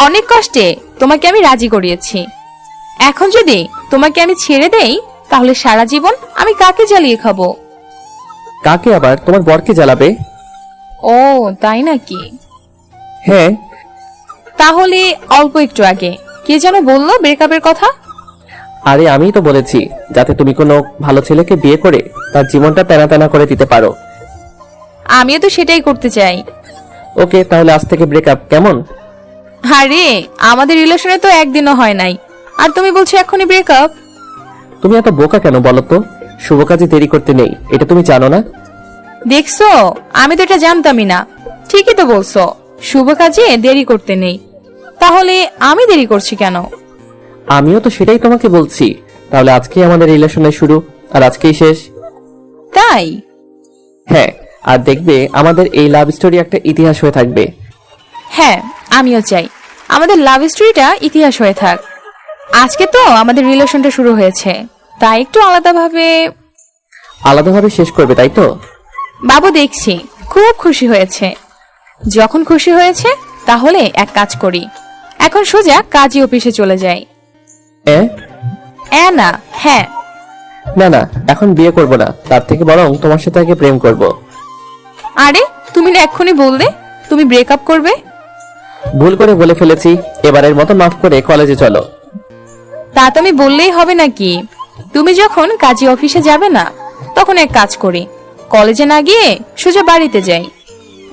অনেক কষ্টে তোমাকে আমি রাজি করিয়েছি। এখন যদি তোমাকে আমি ছেড়ে দেই, তাহলে সারা জীবন আমি কাকে জ্বালিয়ে খাবো? কাকে আবার? তোমার বরকে জ্বালাবে। ও তাই নাকি? হ্যাঁ। তাহলে অল্প একটু আগে কে যেন বললো ব্রেকআপের কথা? আরে আমিই তো বলেছি, যাতে তুমি কোনো ভালো ছেলেকে বিয়ে করে তার জীবনটা তেনা তেনা করে দিতে পারো। আমিও তো সেটাই করতে চাই। ওকে, তাহলে আজ থেকে ব্রেকআপ, কেমন? আরে আমাদের রিলেশনে তো একদিনও হয় নাই, আর তুমি বলছো এখনই ব্রেকআপ? তুমি এত বোকা কেন বলো তো? শুভ কাজে দেরি করতে নেই, এটা তুমি জানো না? দেখছো, আমি তো এটা জানতামই না। ঠিকই তো বলছো, শুভ কাজে দেরি করতে নেই। তাহলে আমি দেরি করছি কেন? আমিও তো সেটাই তোমাকে বলছি। তাহলে আজকেই আমাদের রিলেশনের শুরু, আর আজকেই শেষ। তাই? হ্যাঁ, আর দেখবে আমাদের এই লাভ স্টোরি একটা ইতিহাস হয়ে থাকবে। হ্যাঁ, আমিও চাই আমাদের লাভ স্টোরিটা ইতিহাস হয়ে থাক। আজকে তো আমাদের রিলেশনটা শুরু হয়েছে, তাই একটু আলাদাভাবে শেষ করবে, তাই তো? বাবু দেখছি খুব খুশি হয়েছে। যখন খুশি হয়েছে তাহলে এক কাজ করি, এখন সোজা কাজী অফিসে চলে যাই। না, হ্যাঁ। না না, এখন বিয়ে করব না, তার থেকে বরং তোমার সাথে আগে প্রেম করব। আরে তুমি না এক্ষুনি বললে তুমি ব্রেকআপ করবে? ভুল করে বলে ফেলেছি, এবারের মতো মাফ করে কলেজে চলো। তা তুমি বললেই হবে নাকি? তুমি যখন কাজী অফিসে যাবে না, তখন এক কাজ করি, কলেজে না গিয়ে সোজা বাড়িতে যাই।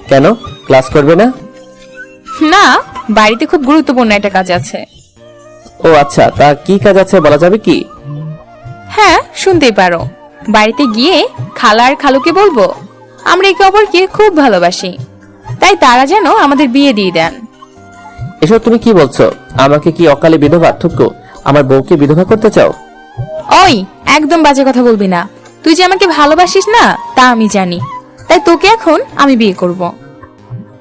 কেন, ক্লাস করবে না? না, বাড়িতে খুব গুরুত্বপূর্ণ একটা কাজ আছে। ও আচ্ছা, তা কি কাজ আছে বলা যাবে কি? হ্যাঁ, শুনতেই পারো। বাড়িতে গিয়ে খালা আর খালুকে বলবো আমরা একে অপরকে খুব ভালোবাসি, তাই তারা যেন আমাদের বিয়ে দিয়ে দেন। এসব তুমি কি বলছো? আমাকে কি অকালে বিধবা থুকু আমার বউকে বিধবা করতে চাও? ওই একদম বাজে কথা বলবি না। তুই যে আমাকে ভালোবাসিস না তা আমি জানি, তাই তোকে এখন আমি বিয়ে করব।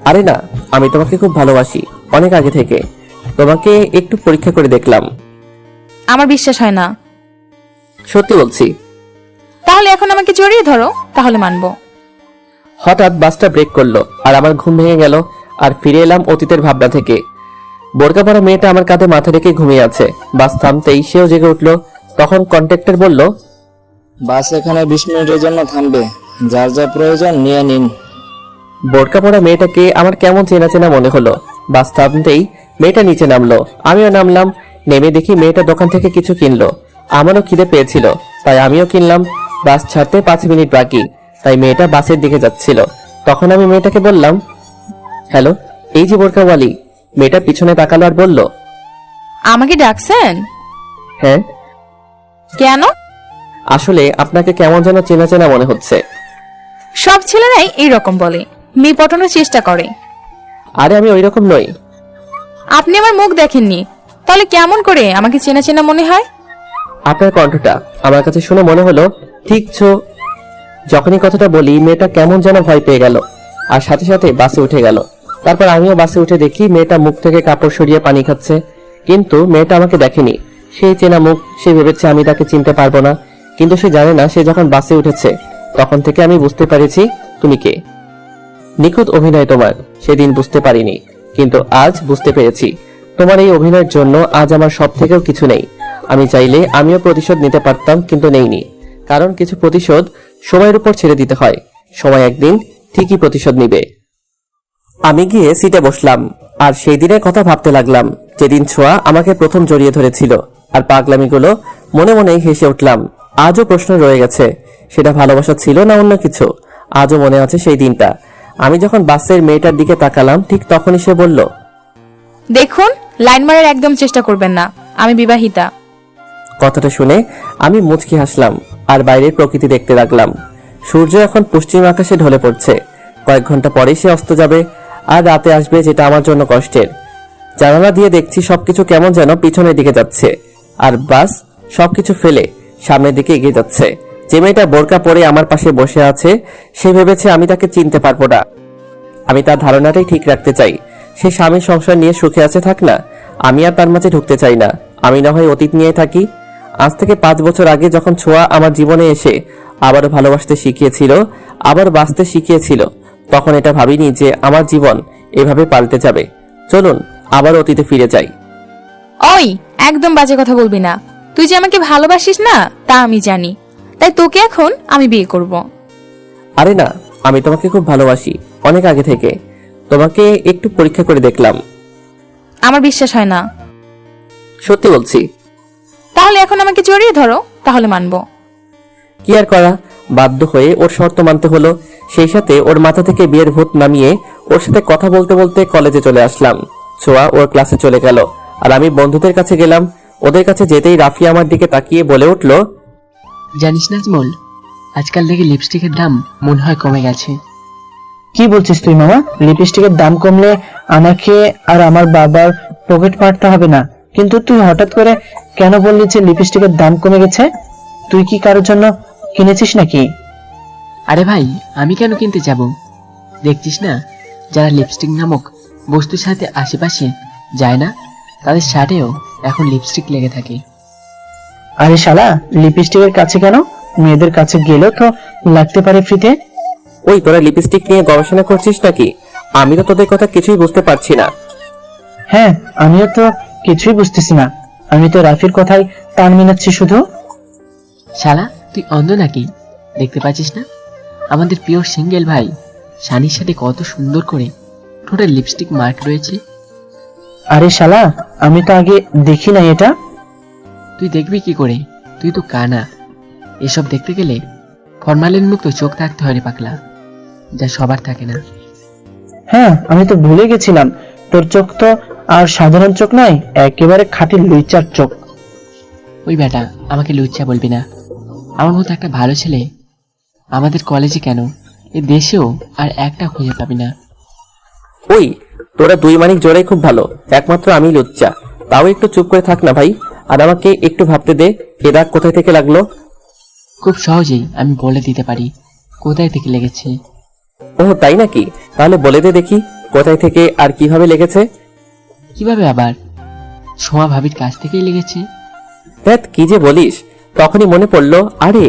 আরে না, আমি তোমাকে খুব ভালোবাসি অনেক আগে থেকে। তোমাকে একটু পরীক্ষা করে দেখলাম। আমার বিশ্বাস হয় না। সত্যি বলছি। তাহলে এখন আমাকে জড়িয়ে ধরো, তাহলে মানবো। হঠাৎ বাসটা ব্রেক করলো আর আমার ঘুম ভেঙে গেল। আর ফিরে এলাম অতীতের ভাবনা থেকে। বোরকা পরা মেয়েটা আমার কাঁধে মাথা রেখে ঘুমিয়ে আছে। বাস থামতেই সেও জেগে উঠলো। তখন কন্ট্রাক্টর বলল, বাস এখানে 20 মিনিটের জন্য থামবে, যার যা প্রয়োজন নিয়ে নিন। বোরকা পরা মেয়েটাকে আমার কেমন চেনা চেনা মনে হলো। বাস থামতেই মেয়েটা নিচে নামলো, আমিও নামলাম। নেমে দেখি মেয়েটা দোকান থেকে কিছু কিনলো। আমারও খিদে পেয়েছিল, তাই আমিও কিনলাম। বাস ছাড়তে 5 মিনিট বাকি, তাই মেয়েটা বাসের দিকে যাচ্ছিল। তখন আমি মেয়েটাকে বললাম, হ্যালো, এই যে বোরকাওয়ালি। মেয়েটা পিছনে তাকালো আর বলল, আমাকে ডাকছেন? হ্যাঁ। কেন? আসলে আপনাকে কেমন যেন চেনা চেনা মনে হচ্ছে। সব ছেলেরাই এইরকম বলে, মেয়ে পটানোর চেষ্টা করে। আরে আমি ওই রকম নই। আপনি আমার মুখ দেখেননি, তাহলে কেমন করে আমাকে চেনা চেনা মনে হয়? আপনার কণ্ঠটা আমার কাছে শুনে মনে হলো ঠিক ছো। যখনই কথাটা বলি মেয়েটা কেমন যেন ভয় পেয়ে গেল আর সাথে সাথে বাসে উঠে গেল। তারপর আমিও বাসে উঠে দেখি মেয়েটা মুখ থেকে কাপড় সরিয়ে পানি খাচ্ছে। কিন্তু মেয়েটা আমাকে দেখেনি। সেই চেনা মুখ, সে ভেবেছে আমি তাকে চিনতে পারবো না। কিন্তু সে জানে না সে যখন বাসে উঠেছে তখন থেকে আমি বুঝতে পেরেছি তুমি কে। নিখুঁত অভিনয় তোমার, সেদিন বুঝতে পারিনি, কিন্তু আজ বুঝতে পেরেছি। তোমার এই অভিনয়ের জন্য আজ আমার সব থেকেও কিছু নেই। আমি চাইলে আমিও প্রতিশোধ নিতে পারতাম, কিন্তু নেইনি। কারণ কিছু প্রতিশোধ সময়ের উপর ছেড়ে দিতে হয়। সময় একদিন ঠিকই প্রতিশোধ নিবে। আমি গিয়ে সিটে বসলাম আর সেই দিনের কথা ভাবতে লাগলাম, যেদিন ছোঁয়া আমাকে প্রথম জড়িয়ে ধরেছিল। আর পাগলামিগুলো মনে মনেই হেসে উঠলাম। আজও প্রশ্ন রয়ে গেছে, সেটা ভালোবাসা ছিল না অন্য কিছু। আজও মনে আছে সেই দিনটা। আমি যখন বাসের মেয়েটার দিকে তাকালাম ঠিক তখনই সে বলল, দেখুন, লাইন মারার একদম চেষ্টা করবেন না, আমি বিবাহিতা। কথাটা শুনে আমি মুচকি হাসলাম আর বাইরের প্রকৃতি দেখতে লাগলাম। সূর্য এখন পশ্চিম আকাশে ঢলে পড়ছে। কয়েক ঘন্টা পরেই সে অস্ত যাবে আর রাতে আসবে, যেটা আমার জন্য কষ্টের। জানালা দিয়ে দেখছি সবকিছু কেমন যেন পিছনের দিকে যাচ্ছে আর বাস সবকিছু ফেলে সামনের দিকে এগিয়ে যাচ্ছে। যে মেয়েটা বোরকা পরে আমার পাশে বসে আছে সে ভেবেছে আমি তাকে চিনতে পারবো না। আমি তার ধারণাটাই ঠিক রাখতে চাই। সে স্বামী সংসার নিয়ে সুখে আছে, থাক না। আমি আর তার মাঝে ঢুকতে চাই না। আমি না হয় অতীত নিয়ে থাকি। আজ থেকে 5 বছর আগে যখন ছোঁয়া আমার জীবনে এসে আবারও ভালোবাসতে শিখিয়েছিল, আবার বাঁচতে শিখিয়েছিল, তখন এটা ভাবিনি যে আমার জীবন এভাবে পাল্টে যাবে। চলুন আবার অতীতে ফিরে যাই। ওই একদম বাজে কথা বলবি না। তুই যে আমাকে ভালোবাসিস না তা আমি জানি, তাই তোকে এখন আমি বিয়ে করব। আরে না, আমি তোমাকে খুব ভালোবাসি অনেক আগে থেকে। তোমাকে একটু পরীক্ষা করে দেখলাম। আমার বিশ্বাস হয় না। সত্যি বলছি। তাহলে এখন আমাকে জড়িয়ে ধরো, তাহলে মানবো। কি আর করা, বাধ্য হয়ে ওর শর্ত মানতে হলো। সেই সাথে ওর মাথা থেকে বিয়ের ভূত নামিয়ে ওর সাথে কথা বলতে বলতে কলেজে চলে আসলাম। ছোঁয়া ওর ক্লাসে চলে গেল আর আমি বন্ধুদের কাছে গেলাম। ওদের কাছে যেতেই রাফি আমার দিকে তাকিয়ে বলে উঠল, জানিস নাজমুল, আজকাল দেখি লিপস্টিকের দাম মনে হয় কমে গেছে। কি বলছিস তুই মামা? লিপস্টিকের দাম কমলে আমাকে আর আমার বাবার পকেট মারতে হবে না, কিন্তু তুই হঠাৎ করে কেন বললি যে লিপস্টিকের দাম কমে গেছে? তুই কি কারোর জন্য কিনেছিস নাকি? আরে ভাই, আমি কেন কিনতে যাব? দেখছিস না, যারা লিপস্টিক নামক বস্তুর সাথে আশেপাশে যায় না, তাদের শার্টেও এখন লিপস্টিক লেগে থাকে। আরে শালা, লিপস্টিকের কাছে কেন? মেয়েদের কাছে গেলেও তো লাগতে পারে ফ্রিতে। ওই তোরা লিপস্টিক নিয়ে গবেষণা করছিস নাকি? আমি তো তোদের কথা কিছুই বুঝতে পারছি না। হ্যাঁ, আমিও তো কিছুই বুঝতেছি না। আমি তো রাফির কথাই টান মিলাচ্ছি শুধু। শালা, তুই অন্ধ নাকি? দেখতে পাচ্ছিস না আমাদের প্রিয় সিঙ্গেল ভাই শানির সাথে কত সুন্দর করে ঠোঁটের লিপস্টিক মার্ক রয়েছে? আরে শালা, আমি তো আগে দেখি না এটা। তুই দেখবি কি করে? তুই তো কানা। এসব দেখতে গেলে ফরমালিন মুক্ত চোখ থাকতে হয় রে পাগলা, যা সবার থাকে না। হ্যাঁ, আমি তো ভুলে গেছিলাম, তোর চোখ তো আর সাধারণ চোখ নয়, একেবারে খাঁটি লুইচার চোখ। ওই বেটা, আমাকে লুচ্চা বলবি না। আমার মতো একটা ভালো ছেলে আমাদের কলেজে কেন, এ দেশেও আর একটা খুঁজে পাবি না। ওই তোরা দুই মানিক জোড়াই খুব ভালো, একমাত্র আমি লুচ্চা। তাও একটু চুপ করে থাক না ভাই, আর আমাকে একটু ভাবতে দে, এ দাগ কোথায় থেকে লাগলো। খুব সহজেই আমি বলে দিতে পারি কোথায় থেকে লেগেছে। ও তাই নাকি? তাহলে বলে দে দেখি কোথায় থেকে আর কিভাবে লেগেছে। কিভাবে আবার? ছোঁয়া ভাবির কাছ থেকেই লেগেছে। ধ্যাৎ, কি যে বলিস! তখনই মনে পড়লো, আরে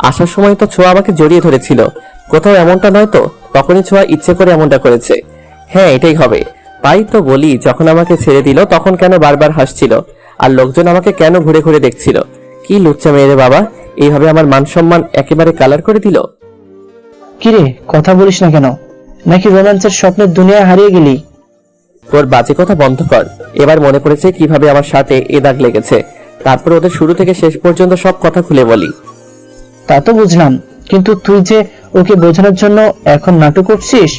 আসার সময় তো ছোঁয়া আমাকে জড়িয়ে ধরেছিল। কোথাও এমনটা নয় তো? তখনই ছোঁয়া ইচ্ছে করে এমনটা করেছে। হ্যাঁ, এটাই হবে। তাই তো বলি, যখন আমাকে ছেড়ে দিল তখন কেন বারবার হাসছিল, আর লোকজন আমাকে কেন ঘুরে ঘুরে দেখছিল। কি লুচ্চা মেয়ে রে বাবা, এইভাবে আমার মান সম্মান একেবারে কালার করে দিল। কিরে, কথা বলিস না কেন? নাকি রোম্যান্সের স্বপ্নের দুনিয়ায় হারিয়ে গেলি? তোর বাজে কথা বন্ধ কর। এবার মনে পড়েছে কিভাবে আমার সাথে এ দাগ লেগেছে। তারপর ওদের শুরু থেকে শেষ পর্যন্ত সব কথা খুলে বলি। তা তো বুঝলাম, কিন্তু তুই যে ওকে বোঝানোর জন্য এখন নাটক করছিস,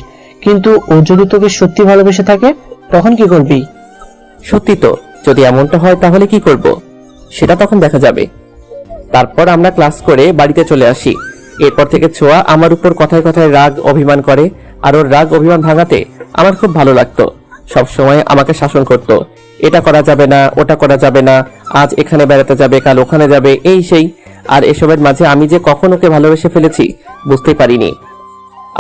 কিন্তু ও যদি তোকে সত্যি ভালোবেসে থাকে তখন কি করবি? সত্যি তো, যদি এমনটা হয় তাহলে কি করব সেটা তখন দেখা যাবে। তারপর আমরা ক্লাস করে বাড়িতে চলে আসি। এরপর থেকে ছোঁয়া আমার উপর কথায় কথায় রাগ অভিমান করে, আর ওর রাগ অভিমান ভাঙাতে আমার খুব ভালো লাগতো। সব সময় আমাকে শাসন করত, এটা করা যাবে না, ওটা করা যাবে না, আজ এখানে বেড়াতে যাবে, কাল ওখানে যাবে, এই সেই। আর এসবের মাঝে আমি যে কখন ওকে ভালোবেসে ফেলেছি বুঝতেই পারিনি।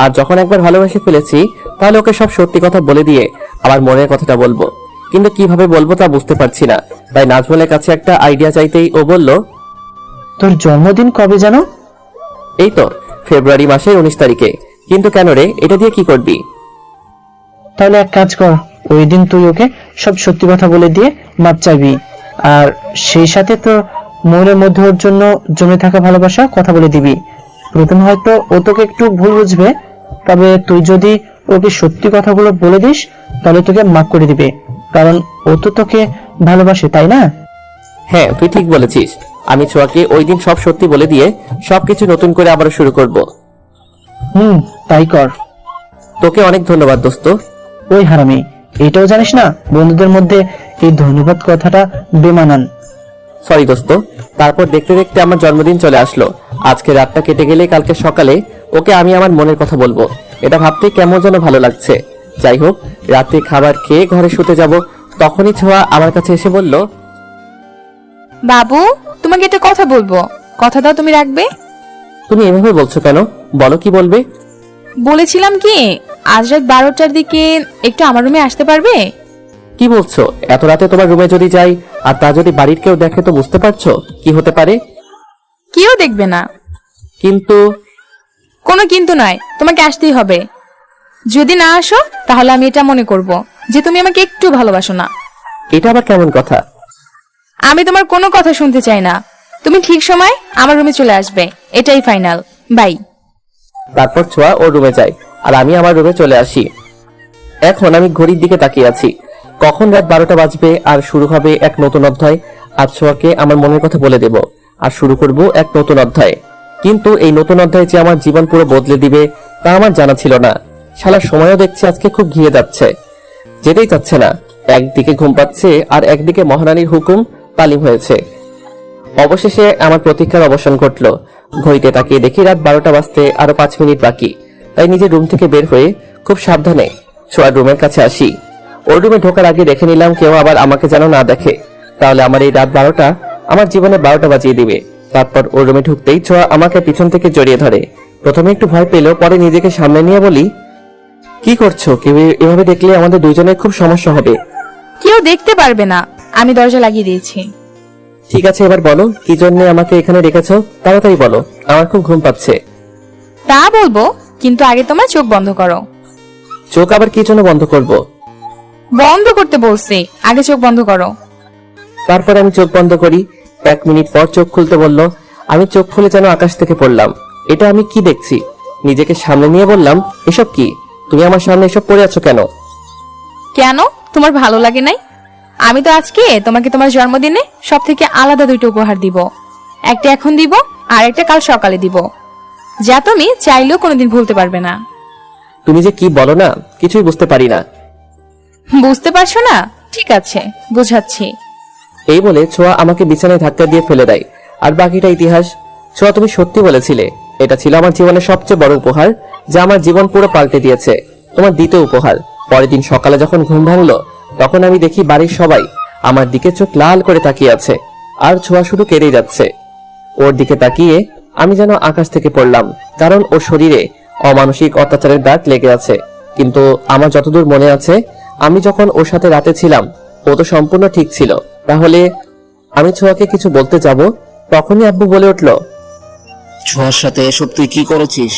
আর যখন একবার ভালোবেসে ফেলেছি তাহলে ওকে সব সত্যি কথা বলে দিয়ে আমার মনের কথাটা বলবো, কিন্তু কিভাবে বলবো তা বুঝতে পারছি না। তাই নাজমুলের কাছে একটা আইডিয়া চাইতেই ও বলল, তোর জন্মদিন কবে জানো? এই তো ফেব্রুয়ারি মাসের 19 তারিখে। কিন্তু কেন রে, এটা দিয়ে কি করবি? তাহলে এক কাজ কর, ওই দিন তুই ওকে সব সত্যি কথা বলে দিয়ে মাপ চাইবি, আর সেই সাথে তোর মনের মধ্যে ওর জন্য জমে থাকা ভালোবাসা কথা বলে দিবি। প্রথমে হয়তো ও তোকে একটু ভুল বুঝবে, তবে তুই যদি ওকে সত্যি কথাগুলো বলে দিস তাহলে তোকে মাফ করে দিবে, কারণ ও তো তোকে ভালোবাসে, তাই না? হ্যাঁ, তুই ঠিক বলেছিস। আমি ছোঁয়াকে ওই দিন সব সত্যি বলে দিয়ে সবকিছু নতুন করে আবার শুরু করব। তাই কর। তোকে অনেক ধন্যবাদ দোস্ত। ওই হারামি, এটাও জানিস না বন্ধুদের মধ্যে এই ধন্যবাদ কথাটা বেমানান। সরি দোস্ত। তারপর দেখতে দেখতে আমার জন্মদিন চলে আসলো। আজকে রাতটা কেটে গেলে কালকে সকালে ওকে আমি আমার মনের কথা বলবো। এটা ভাবতে কেমন যেন ভালো লাগছে। যাই হোক, রাতে খাবার খেয়ে ঘরে শুতে যাব, তখনই ছোঁয়া আমার কাছে এসে বলল, বাবু, তোমাকে একটা কথা বলবো, কথা দাও তুমি রাখবে? তুমি এভাবে বলছো কেন? বলো, কি বলবে? বলেছিলাম কি, আজ রাত 12টার দিকে একটু আমার রুমে আসতে পারবে? কি বলছো? এত রাতে তোমার রুমে যদি যাই আর তা যদি বাড়ির কেউ দেখে তো বুঝতে পারছো কি হতে পারে। কেউ দেখবে না। কিন্তু কোনো কিন্তু নয়, তোমাকে আসতেই হবে। যদি না আসো তাহলে আমি এটা মনে করব যে তুমি আমাকে একটু ভালোবাসো না। এটা আবার কেমন কথা? আমি তোমার কোনো কথা শুনতে চাই না। তুমি ঠিক সময় আমার রুমে চলে আসবে, এটাই ফাইনাল। বাই। তারপর ছোঁয়া ওর রুমে যায় আর আমি আমার রুমে চলে আসি। এখন আমি ঘড়ির দিকে তাকিয়ে আছি, কখন রাত 12টা বাজবে আর শুরু হবে এক নতুন অধ্যায়। আজ ছোঁয়াকে আমার মনের কথা বলে দেব আর শুরু করব এক নতুন অধ্যায়। কিন্তু এই নতুন অধ্যায় যে আমার জীবন পুরো বদলে দিবে তা আমার জানা ছিল না। শালা সময়ও দেখছে আজকে খুব ঘিরে যাচ্ছে, যেতেই চাচ্ছে না। একদিকে ঘুম পাচ্ছে আর একদিকে মহারানীর হুকুম তালিম হয়েছে। অবশেষে আমার প্রতীক্ষার অবসান ঘটল। ঘড়িতে তাকিয়ে দেখি রাত 12টা বাজতে আরো 5 মিনিট বাকি। তাই নিজের রুম থেকে বের হয়ে খুব সাবধানে ছোঁয়ার রুমের কাছে আসি। ওর রুমে ঢোকার আগে দেখে নিলাম কেউ আবার আমাকে যেন না দেখে, তাহলে আমার এই রাত 12টা আমার জীবনে 12টা বাজিয়ে দিবে। তারপর ওর রুমে ঢুকতেই ছোঁয়া আমাকে পিছন থেকে জড়িয়ে ধরে। প্রথমে একটু ভয় পেল, পরে নিজেকে সামনে নিয়ে বলি, কি করছো? কেউ এভাবে দেখলে আমাদের দুইজনের খুব সমস্যা হবে। কেউ দেখতে পারবে না, আমি দরজা লাগিয়ে দিয়েছি। ঠিক আছে, এবার বলো কি জন্য আমাকে এখানে রেখেছো, তাড়াতাড়ি বলো, আমার খুব ঘুম পাচ্ছে। তা বলবো, কিন্তু আগে তোমার চোখ বন্ধ করো। চোখ আবার কি জন্য বন্ধ করব? বন্ধ করতে বলছি, আগে চোখ বন্ধ করো। তারপর আমি চোখ বন্ধ করি। 1 মিনিট পর চোখ খুলতে বলল। আমি চোখ খুলে যেন আকাশ থেকে পড়লাম। এটা আমি কি দেখছি? নিজেকে সামনে নিয়ে বললাম, এসব কি? তুমি আমার সামনে এসব পড়ে আছো কেন? কেন, তোমার ভালো লাগে নাই? আমি তো আজকে তোমাকে তোমার জন্মদিনে সব থেকে আলাদা 2টা উপহার দিব। একটা এখন দিব আর একটা কাল সকালে দিব, যা তুমি চাইলেও কোনোদিন ভুলতে পারবে না। তুমি যে কি বলো না, কিছুই বুঝতে পারি না। বুঝতে পারছো না? ঠিক আছে, বুঝাচ্ছি। এই বলে ছোঁয়া আমাকে বিছানায় ধাক্কা দিয়ে ফেলে দেয়। আর বাকিটা ইতিহাস। ছোঁয়া, তুমি সত্যি বলেছিলে, এটা ছিল আমার জীবনের সবচেয়ে বড় উপহার, যা আমার জীবন পুরো পাল্টে দিয়েছে। তোমার দ্বিতীয় উপহার, পরের দিন সকালে যখন ঘুম ভাঙলো তখন আমি দেখি বাড়ির সবাই আমার দিকে চোখ লাল করে তাকিয়ে আছে, আর ছোঁয়া শুধু কেঁদেই যাচ্ছে। ওর দিকে তাকিয়ে আমি যেন আকাশ থেকে পড়লাম, কারণ ওর শরীরে অমানসিক অত্যাচারের দাগ লেগে আছে। কিন্তু আমার যতদূর মনে আছে, আমি যখন ওর সাথে রাতে ছিলাম ও তো সম্পূর্ণ ঠিক ছিল। তাহলে আমি ছোঁয়াকে কিছু বলতে যাব, তখনই আব্বু বলে উঠল, ছোঁয়ার সাথে এসব তুই কি করেছিস?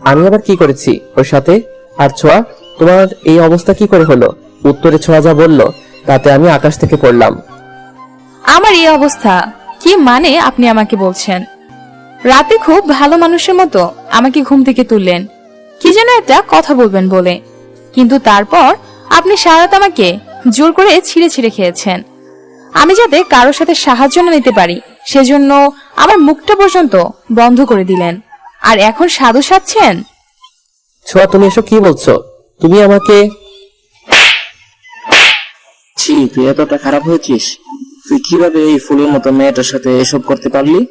আমি আবার কি করেছি ওর সাথে? আর ছোঁয়া, তোমার এই অবস্থা কি করে হলো? উত্তরে ছোঁয়া যা বলল তাতে আমি আকাশ থেকে পড়লাম। আমার এই অবস্থা কি মানে আপনি আমাকে বলছেন? রাতে খুব ভালো মানুষের মতো আমাকে ঘুম থেকে তুললেন, কি যেন একটা কথা বলবেন বলে, কিন্তু তারপর আপনি সারাত আমাকে জোর করে ছিঁড়ে ছিঁড়ে খেয়েছেন। আমি যাতে কারোর সাথে সাহায্য না নিতে পারি সেজন্য আমার মুখটা পর্যন্ত বন্ধ করে দিলেন, আর এখন সাধু সাধছেন। ছোঁয়া, তুমি এসব কি বলছো? তুমি আমাকে... ছি, তুই এতটা খারাপ হয়েছিস? তুই কিভাবে এই ফুলের মতো মেয়েটার সাথে এসব করতে পারলি?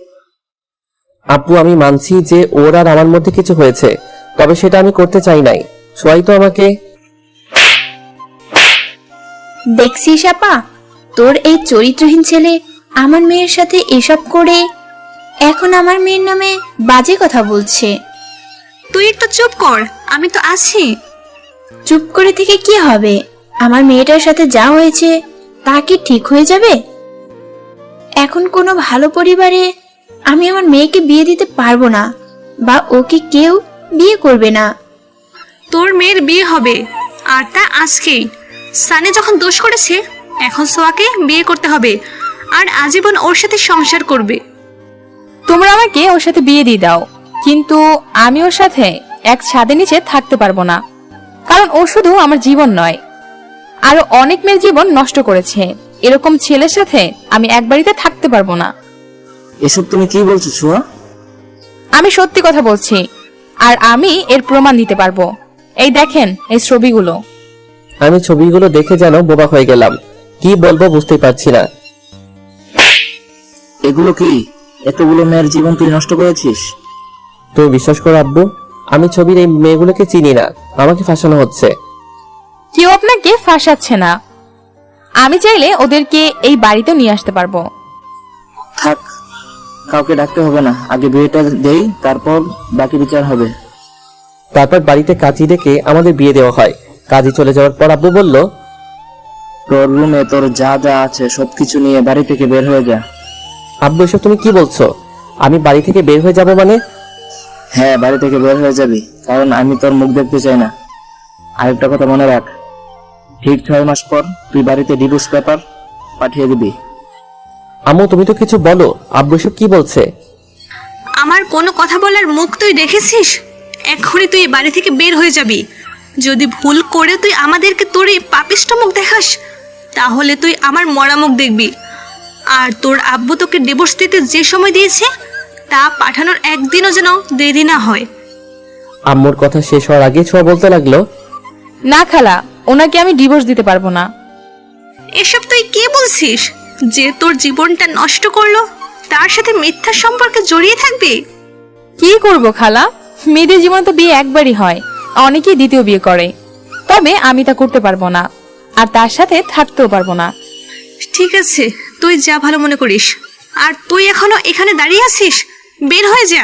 আব্বু, আমি মানছি যে ওর আর আমার মধ্যে কিছু হয়েছে, তবে সেটা আমি করতে চাই নাই। ছোঁয়াই তো আমাকে... দেখছিস আপা, তোর এই চরিত্রহীন ছেলে আমার মেয়ের সাথে এসব করে এখন আমার মেয়ের নামে বাজে কথা বলছে। তুই একটু চুপ কর, আমি তো আছি। চুপ করে থেকে কি হবে? আমার মেয়েটার সাথে যা হয়েছে তা কি ঠিক হয়ে যাবে? এখন কোনো ভালো পরিবারে আমি আমার মেয়েকে বিয়ে দিতে পারবো না, বা ওকে কেউ বিয়ে করবে না। তোর মেয়ের বিয়ে হবে, আর তা আজকেই। সানি যখন দোষ করেছে, এখন সোয়াকে বিয়ে করতে হবে আর আজীবন ওর সাথে সংসার করবে। তোমরা আমাকে ওর সাথে বিয়ে দিয়ে দাও, কিন্তু আমি ওর সাথে এক ছাদের নিচে থাকতে পারবো না, কারণ ও শুধু আমার জীবন নয়, আরো অনেক মেয়ের জীবন নষ্ট করেছে। এরকম ছেলের সাথে আমি এক বাড়িতে থাকতে পারবো না। এসব তুমি কি বলছো ছোঁয়া? আমি সত্যি কথা বলছি, আর আমি এর প্রমাণ দিতে পারবো। এই দেখেন এই ছবিগুলো। আমি ছবিগুলো দেখে যেন বোবা হয়ে গেলাম, কি বলবো বুঝতেই পারছি না। এগুলো কি? এতগুলো মেয়ের জীবন তুই নষ্ট করেছিস? তুমি বিশ্বাস করো আব্বু, আমি ছবির এই মেয়েগুলোকে চিনি না, আমাকে ফাঁসানো হচ্ছে। কেউ আপনাকে ফাঁসাচ্ছে না। আমি চাইলে ওদেরকে এই বাড়িতেও নিয়ে আসতে পারবো। থাক, কাউকে ডাকতে হবে না, আগে বিয়েটা দেই, তারপর বাকি বিচার হবে। তারপর বাড়িতে কাজী ডেকে আমাদের বিয়ে দেওয়া হয়। কাজী চলে যাওয়ার পর আব্বু বলল, তোর রুমে তোর যা যা আছে সবকিছু নিয়ে বাড়ি থেকে বের হয়ে যা। আব্বু, এসব তুমি কি বলছো? আমি বাড়ি থেকে বের হয়ে যাব মানে? হ্যাঁ, বাড়ি থেকে বের হয়ে যাবি, কারণ আমি তোর মুখ দেখতে চাই না। আরেকটা কথা মনে রাখ, ঠিক 6 মাস পর তুই বাড়িতে ডিভোর্স পেপার পাঠিয়ে দিবি। আম্মু, তুমি তো কিছু বলো। আব্বু এসব কি বলছে? আমার কোনো কথা বলার মুখ তুই দেখেছিস? এক্ষুনি তুই এই বাড়ি থেকে বের হয়ে যাবি। যদি ভুল করে তুই আমাদেরকে তোর এই পাপিষ্ঠ মুখ দেখাস, তাহলে তুই আমার মরা মুখ দেখবি। আর তোর আব্বু তোকে ডিভোর্স দিতে যে সময় দিয়েছে তা পাঠানোর একদিনও যেন দেরি না হয়। আম্মুর কথা শেষ হওয়ার আগে ছোঁয়া বলতে লাগলো, না খালা, ওনাকে আমি ডিভোর্স দিতে পারবো না। এসব তুই কি বলছিস? যে তোর জীবনটা নষ্ট করলো তার সাথে মিথ্যা সম্পর্কে জড়িয়ে থাকবি? কি করব খালা, মেয়েদের জীবনে তো বিয়ে একবারই হয়, অনেকেই দ্বিতীয় বিয়ে করে, তবে আমি তা করতে পারবো না, আর তার সাথে থাকতেও পারবো না। ঠিক আছে, তুই যা ভালো মনে করিস। আর তুই এখনো এখানে দাঁড়িয়ে আছিস? বের হয়ে যা।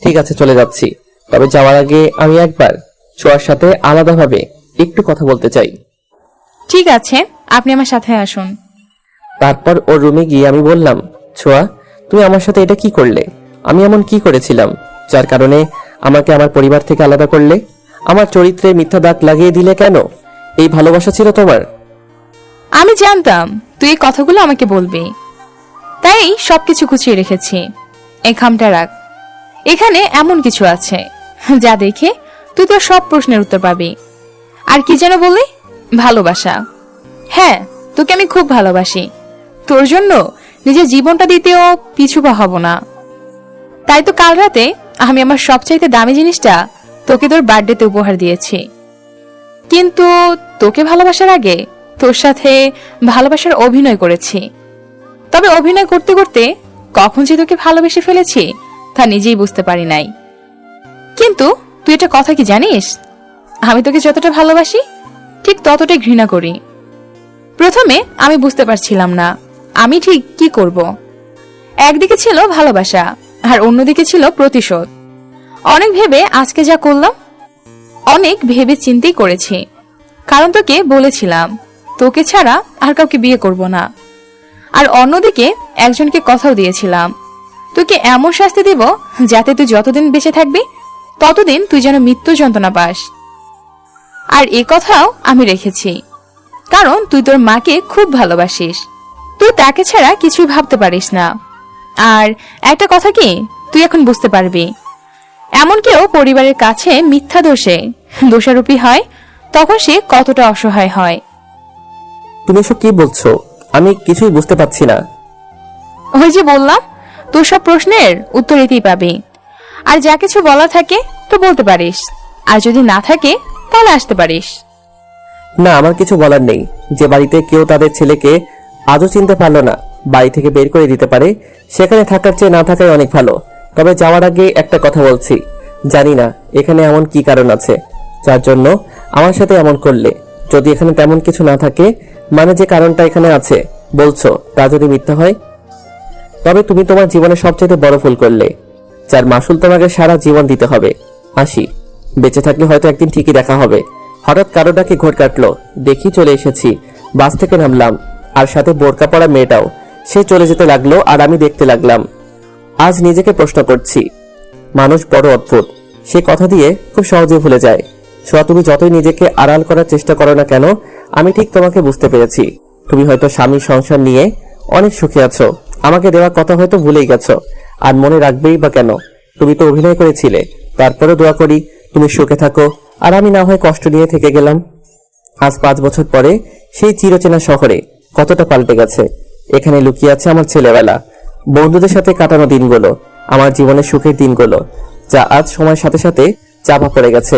ঠিক আছে, চলে যাচ্ছি। তবে যাওয়ার আগে আমি একবার ছোঁয়ার সাথে আলাদাভাবে একটু কথা বলতে চাই। ঠিক আছে, আপনি আমার সাথে আসুন। তারপর ওর রুমে গিয়ে আমি বললাম, ছোঁয়া, তুমি আমার সাথে এটা কি করলে? আমি এমন কি করেছিলাম যার কারণে আমাকে আমার পরিবার থেকে আলাদা করলে? আমার চরিত্রে মিথ্যা দাগ লাগিয়ে দিলে কেন? এই ভালোবাসা ছিল তোমার? আমি জানতাম তুই এই কথাগুলো আমাকে বলবি, তাই সবকিছু গুছিয়ে রেখেছি। এই খামটা রাখ, এখানে এমন কিছু আছে যা দেখে তুই তোর সব প্রশ্নের উত্তর পাবি। আর কি যেন বললি? ভালোবাসা। হ্যাঁ, তোকে আমি খুব ভালোবাসি, তোর জন্য নিজের জীবনটা দিতেও পিছুপা হব না। তাই তো কাল রাতে আমি আমার সবচাইতে দামি জিনিসটা তোকে তোর বার্থডেতে উপহার দিয়েছি। কিন্তু তোকে ভালোবাসার আগে তোর সাথে ভালোবাসার অভিনয় করেছি, তবে অভিনয় করতে করতে কখন যে তোকে ভালোবেসে ফেলেছি তা নিজেই বুঝতে পারি নাই। কিন্তু তুই একটা কথা কি জানিস? আমি তোকে যতটা ভালোবাসি ঠিক ততটাই ঘৃণা করি। প্রথমে আমি বুঝতে পারছিলাম না আমি ঠিক কি করব। একদিকে ছিল ভালোবাসা আর অন্যদিকে ছিল প্রতিশোধ। অনেক ভেবে আজকে যা করলাম, অনেক ভেবে চিন্তেই করেছি। কারণ তোকে বলেছিলাম তোকে ছাড়া আর কাউকে বিয়ে করব না। আর অন্যদিকে একজনকে কথাও দিয়েছিলাম তোকে এমন শাস্তি দেব যাতে তুই যতদিন বেঁচে থাকবি ততদিন তুই যেন মৃত্যু যন্ত্রণা পাস। আর এ কথাও আমি রেখেছি, কারণ তুই তোর মাকে খুব ভালোবাসিস। তুই তাকে ছাড়া কিছুই ভাবতে পারিস না। আর একটা কথা কি, তুই এখন বুঝতে পারবি এমন কেউ পরিবারের কাছে মিথ্যা দোষে দোষারোপী হয় তখন সে কতটা অসহায় হয়। তুমি এসব কি বলছো? আমি কিছুই বুঝতে পারছি না। ওই যে বললাম, তোর সব প্রশ্নের উত্তর এতেই পাবি। আর যা কিছু বলা থাকে তো বলতে পারিস, আর যদি না থাকে তাহলে আসতে পারিস। না, আমার কিছু বলার নেই। যে বাড়িতে কেউ তাদের ছেলেকে আজও চিনতে পারলো না, বাড়ি থেকে বের করে দিতে পারে, সেখানে থাকার চেয়ে না থাকাই অনেক ভালো। তবে যাওয়ার আগে একটা কথা বলছি, জানি না এখানে এমন কি কারণ আছে যার জন্য আমার সাথে এমন করলে। যদি এখানে তেমন কিছু না থাকে, মানে যে কারণটা এখানে আছে বলছো তা যদি মিথ্যা হয়, তবে তুমি তোমার জীবনে সবচেয়ে বড় ভুল করলে, যার মাসুল তোমাকে সারা জীবন দিতে হবে। আসি, বেঁচে থাকলে হয়তো একদিন ঠিকই দেখা হবে। হঠাৎ কারো ডাকে ঘোর কাটলো, দেখি চলে এসেছি। বাস থেকে নামলাম, আর সাথে বোরকা পরা মেয়েটাও। সে চলে যেতে লাগলো আর আমি দেখতে লাগলাম। আজ নিজেকে প্রশ্ন করছি, মানুষ বড় অদ্ভুত। সে কথা দিয়ে খুব সহজে ভুলে যায়। ছোঁয়া, তুমি যতই নিজেকে আড়াল করার চেষ্টা করো না কেন, আমি ঠিক তোমাকে বুঝতে পেরেছি। তুমি হয়তো স্বামী সংসার নিয়ে অনেক সুখী আছো, আমাকে দেওয়া কথা হয়তো ভুলেই গেছো। আর মনে রাখবেই বা কেন? তুমি তো অভিনয় করেছিলে। তারপরে দোয়া করি তুমি সুখে থাকো, আর আমি না হয় কষ্ট নিয়ে থেকে গেলাম। আজ 5 বছর পরে সেই চিরচেনা শহরে কতটা পাল্টে গেছে। এখানে লুকিয়ে আছে আমার ছেলেবেলা, বন্ধুদের সাথে কাটানো দিনগুলো, আমার জীবনের সুখের দিনগুলো, যা আজ সময়ের সাথে সাথে চাপা পড়ে গেছে।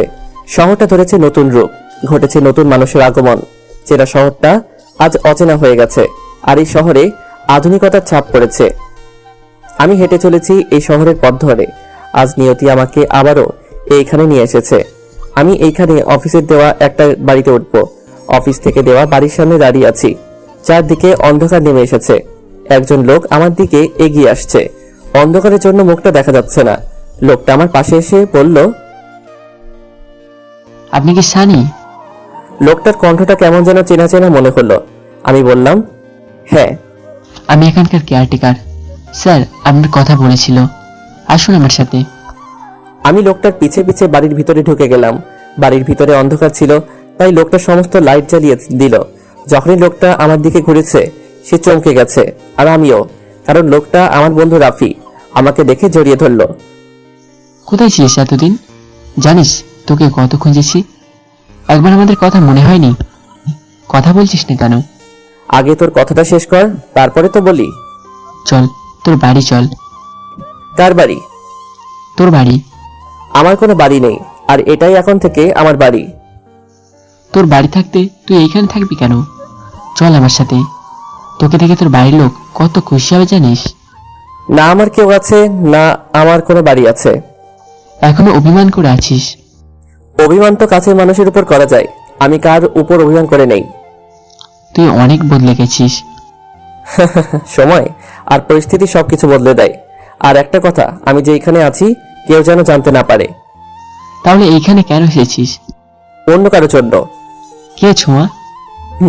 শহরটা ধরেছে নতুন রূপ, ঘটেছে নতুন মানুষের আগমন। চেনা শহরটা আজ অচেনা হয়ে গেছে, আর এই শহরে আধুনিকতার ছাপ পড়েছে। আমি হেঁটে চলেছি এই শহরের পথ ধরে। আজ নিয়তি আমাকে আবারও এইখানে নিয়ে এসেছে। আমি এইখানে অফিসের দেওয়া একটা বাড়িতে উঠবো। অফিস থেকে দেওয়া বাড়ির সামনে দাঁড়িয়ে আছি। চারদিকে অন্ধকার নেমে এসেছে। একজন লোক আমার দিকে এগিয়ে আসছে। অন্ধকারের জন্য মুখটা দেখা যাচ্ছে না। লোকটা আমার পাশে এসে বলল, আপনি কি সানি? লোকটার কণ্ঠটা কেমন যেন চেনা চেনা মনে হলো। আমি বললাম, হ্যাঁ। আমি এখানকার কেয়ারটেকার। স্যার আপনার কথা বলেছিল, আসুন আমার সাথে। আমি লোকটার পিছে পিছে বাড়ির ভিতরে ঢুকে গেলাম। বাড়ির ভিতরে অন্ধকার ছিল, তাই লোকটা সমস্ত লাইট জ্বালিয়ে দিল। যখনই লোকটা আমার দিকে ঘুরেছে, সে চমকে গেছে, আর আমিও, কারণ লোকটা আমার বন্ধু রাফি। আমাকে দেখে জড়িয়ে ধরলো। কোথায় ছিলিস এতদিন? জানিস তোকে কত খুঁজেছি, একবার আমাদের কথা মনে হয়নি? কথা বলছিস না কেন? আগে তোর কথাটা শেষ কর, তারপরে তো বলি। চল তোর বাড়ি চল। কার বাড়ি? তোর বাড়ি। আমার কোনো বাড়ি নেই, আর এটাই এখন থেকে আমার বাড়ি। তোর বাড়ি থাকতে তুই এইখানে থাকবি কেন? চল আমার সাথে, তোকে দেখে তোর বাড়ির লোক কত খুশি হবে জানিস? না আমার কেউ আছে, না আমার কোনো বাড়ি আছে। এখনো অভিমান করে আছিস? অভিমান তো কাছের মানুষের উপর করা যায়, আমি কার উপর অভিমান করে নেই। তুই অনেক বদলে গেছিস। সময় আর পরিস্থিতি সবকিছু বদলে দেয়। আর একটা কথা, আমি যে এখানে আছি কেউ যেন জানতে না পারে। তাহলে এইখানে কেন এসেছিস? অন্য কারো জন্য। কে ছোঁয়া?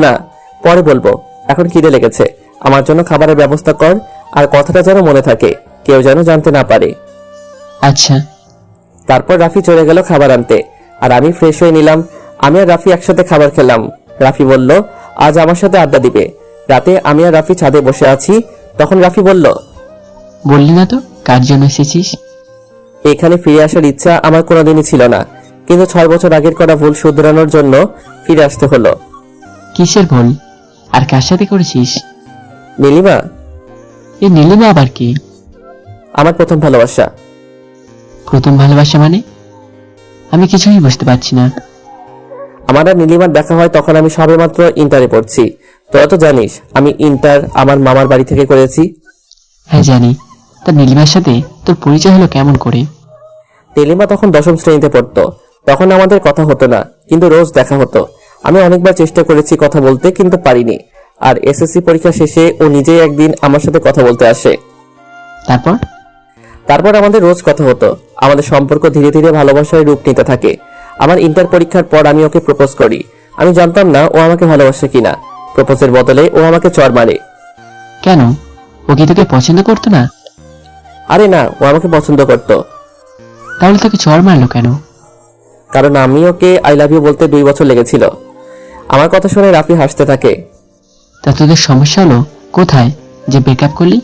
না, পরে বলবো, এখন খিদে লেগেছে। আমার জন্য খাবারের ব্যবস্থা কর, আর কথাটা যেন মনে থাকে, কেউ যেন জানতে না পারে। আচ্ছা। তারপর রাফি চলে গেল খাবার আনতে, আর আমি ফ্রেশ হয়ে নিলাম। আমি আর রাফি একসাথে খাবার খেলাম। রাফি বলল আজ আমার সাথে আড্ডা দিবে। রাতে আমি আর রাফি ছাদে বসে আছি, তখন রাফি বলল, বললি না তো কার জন্য এসেছিস? এখানে ফিরে আসার ইচ্ছা আমার কোনোদিনই ছিল না, কিন্তু 6 বছর আগের করা ভুল শুধরানোর জন্য ফিরে আসতে হলো। কিসের ভুল? আর কার সাথে করেছিস? নীলিমা। এই নীলিমা আবার কি? আমার প্রথম ভালোবাসা। প্রথম ভালোবাসা মানে? আমি কিছুই বুঝতে পারছি না। আমার আর নীলিমার দেখা হয় তখন আমি সবেমাত্র ইন্টারে পড়ছি। তোরা তো জানিস আমি ইন্টার আমার মামার বাড়ি থেকে করেছি। হ্যাঁ জানি। তা নীলিমার সাথে তোর পরিচয় হলো কেমন করে? নীলিমা তখন 10ম শ্রেণীতে পড়তো। তখন আমাদের কথা হতো না, কিন্তু রোজ দেখা হতো। আমি অনেকবার চেষ্টা করেছি কথা বলতে, কিন্তু পারিনি। আর এসএসসি পরীক্ষা শেষে ও নিজেই একদিন আমার সাথে কথা বলতে আসে। তারপর? তারপর আমাদের রোজ কথা হতো। আমাদের সম্পর্ক ধীরে ধীরে ভালোবাসায় রূপ নিতে থাকে। আমার ইন্টার পরীক্ষার পর আমি ওকে প্রপোজ করি। আমি জানতাম না ও আমাকে ভালোবাসে কিনা। প্রপোজের বদলে ও আমাকে চড় মারে। কেন? ও কি তোকে পছন্দ করতো না? আরে না, ও আমাকে পছন্দ করত। তাহলে তোকে চড় মারলো কেন? কারণ আমি ওকে আই লাভ ইউ বলতে 2 বছর লেগেছিল। আমার কথা শুনে রাফি হাসতে থাকে। তা তোদের সমস্যা হলো কোথায় যে ব্রেকআপ করলি?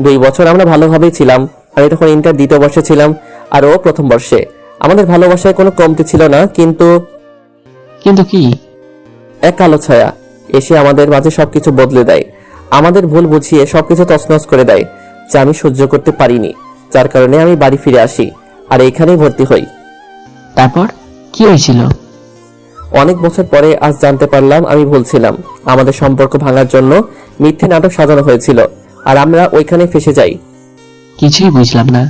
2 বছর আমরা ভালোভাবেই ছিলাম। আমি তখন ইন্টার 2য় বর্ষে ছিলাম আর ও 1ম বর্ষে। আমাদের ভালোবাসায় কোনো কমতি ছিল না, কিন্তু কিন্তু কি? এক কালো ছায়া এসে আমাদের মাঝে সবকিছু বদলে দেয়। আমাদের ভুল বুঝিয়ে সবকিছু তছনছ করে দেয়, যা আমি সহ্য করতে পারিনি। যার কারণে আমি বাড়ি ফিরে আসি আর এইখানেই ভর্তি হই। তারপর কি হয়েছিল? অনেক বছর পরে আজ জানতে পারলাম আমি ভুল ছিলাম। আমাদের সম্পর্ক ভাঙার জন্য মিথ্যে নাটক সাজানো হয়েছিল আর আমরা ওইখানে ফেসে যাই। কিছুই বুঝলাম না।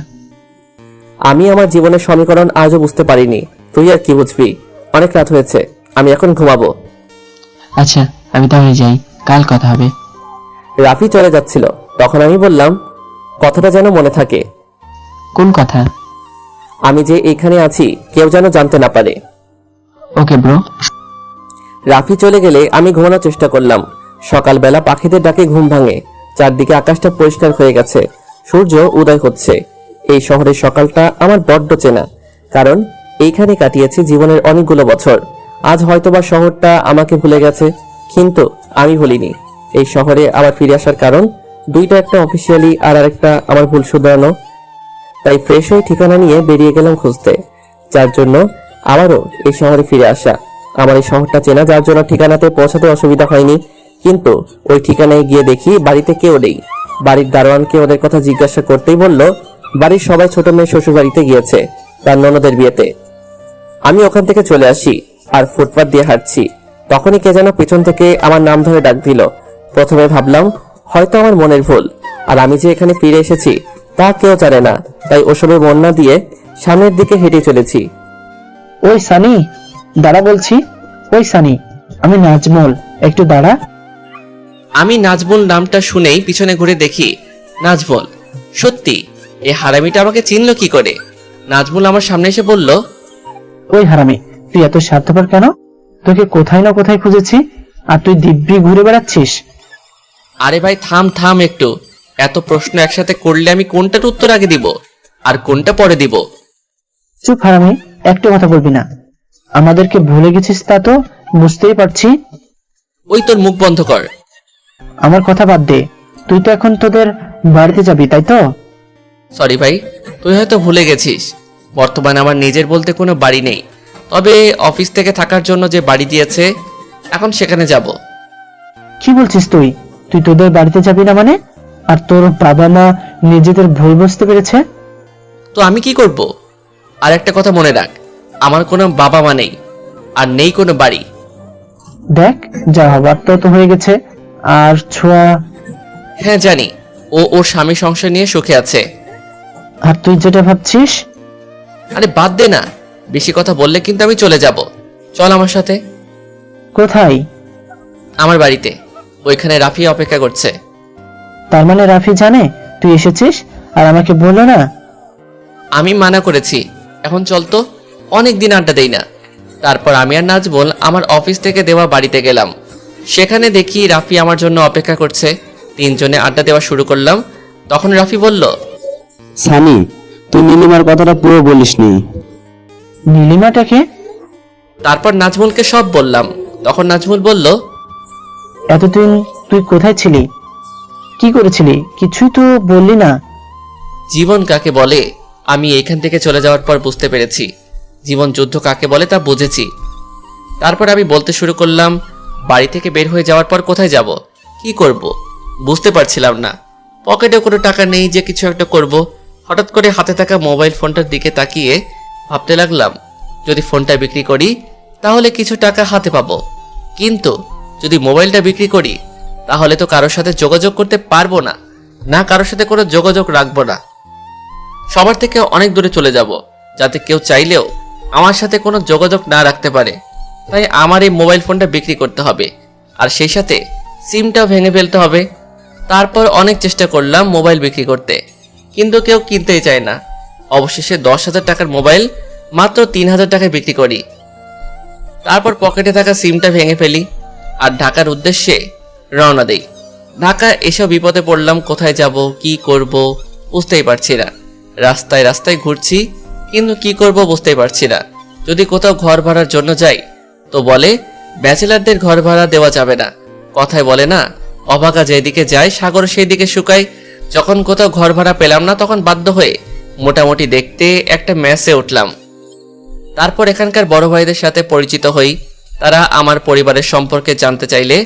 আমি আমার জীবনের সমীকরণ আজও বুঝতে পারিনি। তুই আর কি বুঝবি? অনেক রাত হয়েছে, আমি এখন ঘুমাবো। আচ্ছা, আমি তাহলে যাই, কাল কথা হবে। রাফি চলে যাচ্ছিল, তখন আমি বললাম, কথাটা যেন মনে থাকে। কোন কথা? আমি যে এইখানে আছি কেউ যেন জানতে না পারে। Okay bro. রাফি চলে গেলে আমি ঘুমানোর চেষ্টা করলাম। সকালবেলা পাখিদের ডাকে ঘুম ভাঙে। চারদিকে আকাশটা পরিষ্কার হয়ে গেছে, সূর্য উদয় হচ্ছে। এই শহরের সকালটা আমার বড্ড চেনা, কারণ এইখানে কাটিয়েছি জীবনের অনেকগুলো বছর। আজ হয়তোবা শহরটা আমাকে ভুলে গেছে, কিন্তু আমি ভুলিনি। এই শহরে আবার ফিরে আসার কারণ দুইটা, একটা অফিসিয়ালি আর আরেকটা আমার ভুল শুধরানো। তাই ফ্রেশ হয়ে ঠিকানা নিয়ে বেরিয়ে গেলাম খুঁজতে, যার জন্য আবারও এই শহরে ফিরে আসা। আমার এই শহরটা চেনা, যার জন্য ঠিকানাতে পৌঁছাতে অসুবিধা হয়নি। কিন্তু ওই ঠিকানায় গিয়ে দেখি বাড়িতে কেউ নেই। বাড়ির দারোয়ানকে ওদের কথা জিজ্ঞাসা করতেই বলল, বাড়ির সবাই ছোট মেয়ে শ্বশুর বাড়িতে গিয়েছে তার ননদের বিয়েতে। আমি ওখান থেকে চলে আসি আর ফুটপাত দিয়ে হাঁটছি। তখনই কে যেন পিছন থেকে আমার নাম ধরে ডাক দিল। প্রথমে ভাবলাম হয়তো আমার মনের ভুল, আর আমি যে এখানে ফিরে এসেছি তা কেউ জানে না। তাই ওসবে মন না দিয়ে সামনের দিকে হেঁটে চলেছি। ওই সানি, দাঁড়া বলছি। ওই সানি, আমি নাজমল, একটু দাঁড়া। আমি নাজমুল নামটা শুনেই পিছনে ঘুরে দেখি নাজমুল। সত্যি এই হারামিটা আমাকে চিনল কি করে? নাজমুল আমার সামনে এসে বলল, ওই হারামি, তুই এত স্বার্থপর কেন? তোকে কোথায় না কোথায় খুঁজেছি, আর তুই দিব্যি ঘুরে বেড়াচ্ছিস। আরে ভাই থাম থাম একটু। এত প্রশ্ন একসাথে করলে আমি কোনটার উত্তর আগে দিব আর কোনটা পরে দিব? চুপ হারামি, একটু কথা বলবি না। আমাদেরকে ভুলে গেছিস তা তো বুঝতেই পারছি। ওই তোর মুখ বন্ধ কর। আমার কথা বাদ দে, তুই তো এখন তোদের বাড়িতে যাবি, তাই তো? সরি ভাই, তুই হয়তো ভুলে গেছিস, বর্তমানে আমার নিজের বলতে কোনো বাড়ি নেই। তবে অফিস থেকে থাকার জন্য যে বাড়ি দিয়েছে, এখন সেখানে যাব। কি বলছিস তুই? তুই তোদের বাড়িতে যাবি না মানে? আর তোর বাবা মা নিজেদের ভুল বুঝতে পেরেছে? তো আমি কি করব? আর একটা কথা মনে রাখ, আমার কোনো বাবা মা নেই আর নেই কোনো বাড়ি। দেখ, যা হবার তো হয়ে গেছে। আর ছোঁয়া? হ্যাঁ জানি, ও ওর স্বামী সংসার নিয়ে সুখে আছে। আর তুই যেটা ভাবছিস? আরে বাদ দে না, বেশি কথা বললে কিন্তু আমি চলে যাব। চল আমার সাথে। কোথায়? আমার বাড়িতে, ওইখানে রাফি অপেক্ষা করছে। তার মানে রাফি জানে তুই এসেছিস আর আমাকে বললো না? আমি মানা করেছি, এখন চল তো, অনেক দিন আড্ডা দেই না। তারপর আমি আর নাজমুল আমার অফিস থেকে দেওয়া বাড়িতে গেলাম। সেখানে দেখি রাফি আমার জন্য অপেক্ষা করছে। তিনজনে আড্ডা দেওয়া শুরু করলাম। তখন রাফি বলল, সানি, তুই নীলিমার কথাটা পুরো বলিসনি। নীলিমাটাকে? তারপর নাজমুলকে সব বললাম। তখন নাজমুল বলল, এতদিন তুই কোথায় ছিলি? কি করেছিলি? কিছুই তো বললি না। জীবন কাকে বলে আমি এখান থেকে চলে যাওয়ার পর বুঝতে পেরেছি। জীবন যুদ্ধ কাকে বলে তা বুঝেছি। তারপর আমি বলতে শুরু করলাম, বাড়ি থেকে বের হয়ে যাওয়ার পর কোথায় যাব, কি করব বুঝতে পারছিলাম না। পকেটে কোনো টাকা নেই যে কিছু একটা করব। হঠাৎ করে হাতে থাকা মোবাইল ফোনটার দিকে তাকিয়ে ভাবতে লাগলাম, যদি ফোনটা বিক্রি করি তাহলে কিছু টাকা হাতে পাবো, কিন্তু যদি মোবাইলটা বিক্রি করি তাহলে তো কারোর সাথে যোগাযোগ করতে পারবো না, না কারোর সাথে কোনো যোগাযোগ রাখবো না। সবার থেকে অনেক দূরে চলে যাব, যাতে কেউ চাইলেও আমার সাথে কোনো যোগাযোগ না রাখতে পারে। তাই আমার এই মোবাইল ফোনটা বিক্রি করতে হবে, আর সেই সাথে সিমটাও ভেঙে ফেলতে হবে। তারপর অনেক চেষ্টা করলাম মোবাইল বিক্রি করতে, কিন্তু কেউ কিনতেই চায় না। অবশেষে 10,000 টাকার মোবাইল মাত্র 3,000 টাকায় বিক্রি করি। তারপর পকেটে থাকা সিমটা ভেঙে ফেলি আর ঢাকার উদ্দেশ্যে রওনা দেই। ঢাকা এসব বিপদে পড়লাম, কোথায় যাব কি করব বুঝতেই পারছি না। রাস্তায় রাস্তায় ঘুরছি, কিন্তু কি করব বুঝতেই পারছি না। যদি কোথাও ঘর ভাড়ার জন্য যাই তো বলে ব্যাচেলারদের ঘর ভাড়া দেওয়া যাবে না। কথায় বলে না, অভাগা যেদিকে যায় সাগর সেই দিকে শুকায়। যখন কোথাও ঘর ভাড়া পেলাম না তখন বাধ্য হয়ে মোটামুটি দেখতে একটা মেসে উঠলাম। তারপর এখানকার বড় ভাইদের সাথে পরিচিত হই। তারা আমার পরিবারের সম্পর্কে জানতে চাইলে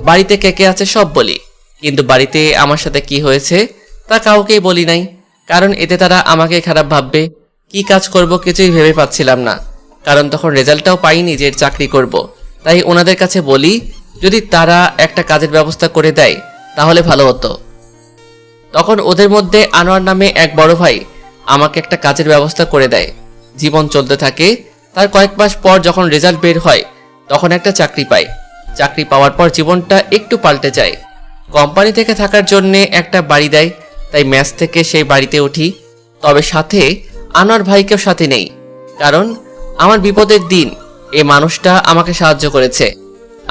বাড়িতে কে কে আছে সব বলি, কিন্তু বাড়িতে আমার সাথে কি হয়েছে তা কাউকেই বলি নাই, কারণ এতে তারা আমাকে খারাপ ভাববে। কি কাজ করব কিছুই ভেবে পাচ্ছিলাম না, কারণ তখন রেজাল্টটাও পাইনি যে চাকরি করব। তাই ওনাদের কাছে বলি যদি তারা একটা কাজের ব্যবস্থা করে দেয় তাহলে ভালো হতো। তখন ওদের মধ্যে আনোয়ার নামে এক বড় ভাই আমাকে একটা কাজের ব্যবস্থা করে দেয়। জীবন চলতে থাকে। তার কয়েক মাস পর যখন রেজাল্ট বের হয় তখন একটা চাকরি পাই। চাকরি পাওয়ার পর জীবনটা একটু পাল্টে যায়। কোম্পানি থেকে থাকার জন্য একটা বাড়ি দেয়, তাই ম্যাচ থেকে সেই বাড়িতে উঠি। তবে সাথে আনোয়ার ভাইকেও সাথে নেই, কারণ আমার বিপদের দিন এই মানুষটা আমাকে সাহায্য করেছে।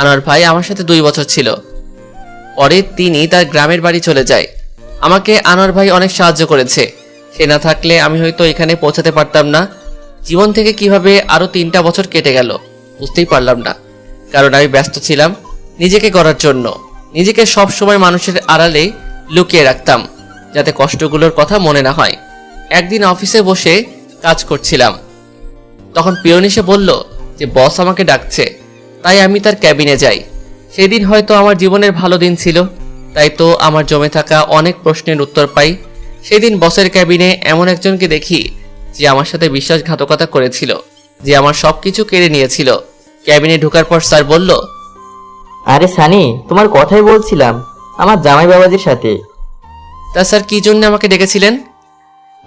আনোয়ার ভাই আমার সাথে 2 বছর ছিল, পরে তিনি তার গ্রামের বাড়ি চলে যায়। আমাকে আনোয়ার ভাই অনেক সাহায্য করেছে, সে না থাকলে আমি হয়তো এখানে পৌঁছাতে পারতাম না। জীবন থেকে কিভাবে আরো 3টা বছর কেটে গেল বুঝতেই পারলাম না, কারণ আমি ব্যস্ত ছিলাম নিজেকে গড়ার জন্য। নিজেকে সব সময় মানুষের আড়ালে লুকিয়ে রাখতাম, যাতে কষ্টগুলোর কথা মনে না হয়। একদিন অফিসে বসে কাজ করছিলাম, তখন পিয়ন এসে বলল যে বস আমাকে ডাকছে, তাই আমি তার ক্যাবিনে যাই। সেদিন হয়তো আমার জীবনের ভালো দিন ছিল, তাই তো আমার জমে থাকা অনেক প্রশ্নের উত্তর পাই। সেদিন বসের ক্যাবিনে এমন একজনকে দেখি যে আমার সাথে বিশ্বাসঘাতকতা করেছিল, যে আমার সবকিছু কেড়ে নিয়েছিল। ক্যাবিনে ঢোকার পর স্যার বলল, আরে সানি, তোমার কথাই বলছিলাম, আমার জামাই বাবাজির সাথে। তা স্যার কি জন্য আমাকে ডেকেছিলেন?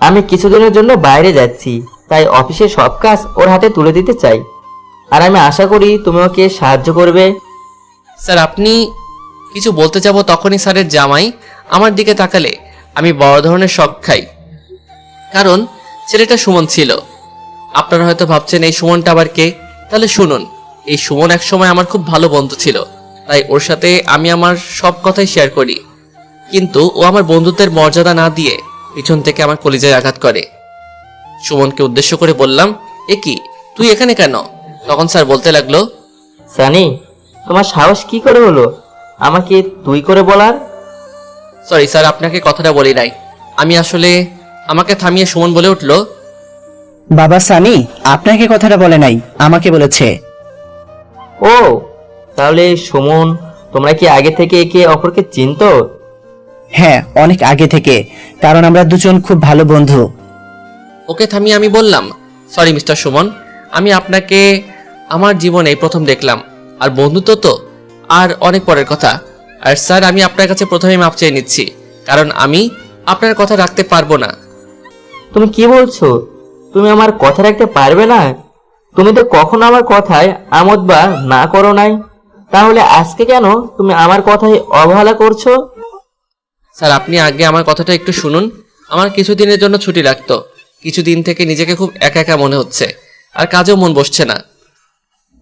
আমি কিছুদিনের জন্য বাইরে যাচ্ছি, তাই অফিসের সব কাজ ওর হাতে তুলে দিতে চাই, আর আমি আশা করি তুমি ওকে সাহায্য করবে। স্যার আপনি কিছু বলতে যাব তখনই স্যারের জামাই আমার দিকে তাকালে আমি বড় ধরনের শক খাই, কারণ ছেলেটা সুমন ছিল। আপনারা হয়তো ভাবছেন এই সুমনটা আবার কে, তাহলে শুনুন। এই সুমন একসময় আমার খুব ভালো বন্ধু ছিল, তাই ওর সাথে আমি আমার সব কথাই শেয়ার করি। কিন্তু ও আমার বন্ধুত্বের মর্যাদা না দিয়ে পিছন থেকে আমার কলিজায় আঘাত করে। সুমনকে উদ্দেশ্য করে বললাম, এ কি, তুই এখানে কেন? তখন স্যার বলতে লাগলো, সানি, তোমার সাহস কি করে হলো আমাকে তুই করে বলার? সরি স্যার, আপনাকে কথাটা বলি নাই। আমি আসলে, আমাকে থামিয়ে সুমন বলে উঠল, বাবা সানি আপনাকে কথাটা বলে নাই, আমাকে বলেছে। ও, তাহলে সুমন, তোমরা কি আগে থেকে একে অপরকে চিনতো? হ্যাঁ, অনেক আগে থেকে, কারণ আমরা দুজন খুব ভালো বন্ধু। ওকে থামিয়ে আমি বললাম, সরি মিস্টার সুমন, আমি আপনাকে আমার জীবনে প্রথম দেখলাম, আর বন্ধুত্ব তো আর অনেক পরের কথা। আর স্যার আমি আপনার কাছে প্রথমেই মাপ চেয়ে নিচ্ছি, কারণ আমি আপনার কথা রাখতে পারবো না। তুমি কি বলছো? তুমি আমার কথা রাখতে পারবে না? তুমি তো কখনো আমার কথায় আমোদ বা না করো নাই, তাহলে আজকে কেন তুমি আমার কথায় অবহেলা করছো? স্যার আপনি আগে আমার কথাটা একটু শুনুন। আমার কিছুদিনের জন্য ছুটি লাগতো, কিছুদিন থেকে নিজেকে খুব একা একা মনে হচ্ছে, আর কাজেও মন বসছে না।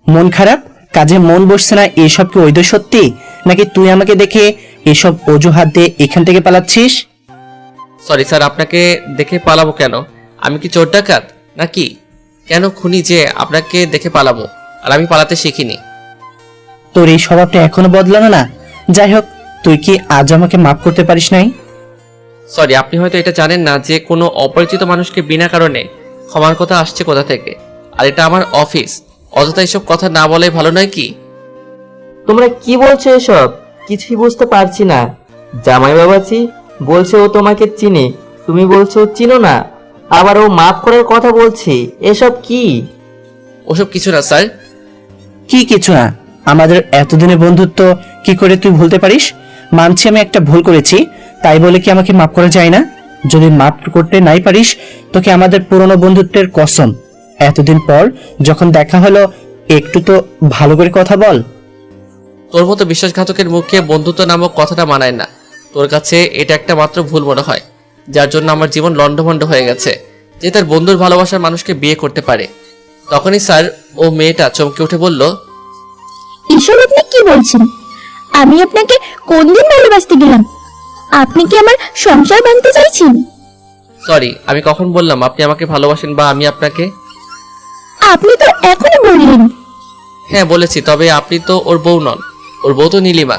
মন খারাপ, কাজে মন বসছে না, এসব কি ওইদ সত্যি, নাকি তুই আমাকে দেখে এসব অজুহাত দিয়ে এখান থেকে পালাচ্ছিস? সরি স্যার, আপনাকে দেখে পালাবো কেন? আমি কি চোর ডাকাত নাকি? কেন খুনি যে আপনাকে দেখে পালাবো? আর আমি পালাতে শিখিনি। তোর এই স্বভাবটা এখনো বদলানো না। যাই হোক, তুই কি আজ আমাকে মাফ করতে পারিস নাই? সরি, আপনি হয়তো এটা জানেন না যে কোনো অপরিচিত মানুষকে বিনা কারণে ক্ষমার কথা আসছে কোথা থেকে। আর এটা আমার অফিস, অযথা এসব কথা না বলাই ভালো নয় কি? তোমরা কি বলছো এসব? কিছুই বুঝতে পারছি না। জামাই বাবাজি বলছে ও তোমাকে চিনে, তুমি বলছো চিনো না, আবার ও মাফ করার কথা বলছে, এসব কি? ওসব কিছু না স্যার। কি কিছু না? আমাদের এতদিনের বন্ধুত্ব কি করে তুই ভুলতে পারিস? মানছি আমি একটা ভুল করেছি, তাই বলে কি আমাকে মাফ করা যায় না? যদি মাফ করতে নাই পারিস, তোকে আমাদের পুরনো বন্ধুত্বের কসম, এতদিন পর যখন দেখা হলো একটু তো ভালো করে কথা বল। তোর মতো বিশ্বাসঘাতকের মুখে বন্ধুত্ব নামক কথাটা মানায় না। তোর কাছে এটা একটা মাত্র ভুল মনে হয়, যার জন্য আমার জীবন লন্ডভন্ড হয়ে গেছে। যে তার বন্ধুর ভালোবাসার মানুষকে বিয়ে করতে পারে। তখনই স্যার ও মেয়েটা চমকে উঠে বলল, এসব আপনি কি বলছেন? আমি আপনাকে কোন দিন ভালোবাসতে গেলাম? আপনি কি আমার সংসার ভাঙতে চাইছেন? সরি, আমি কখন বললাম আপনি আমাকে ভালোবাসেন বা আমি আপনাকে? আপনি তো এখনই বললেন। হ্যাঁ বলেছি, তবে আপনি তো ওর বউ নন, ওর বউ তো নীলিমা।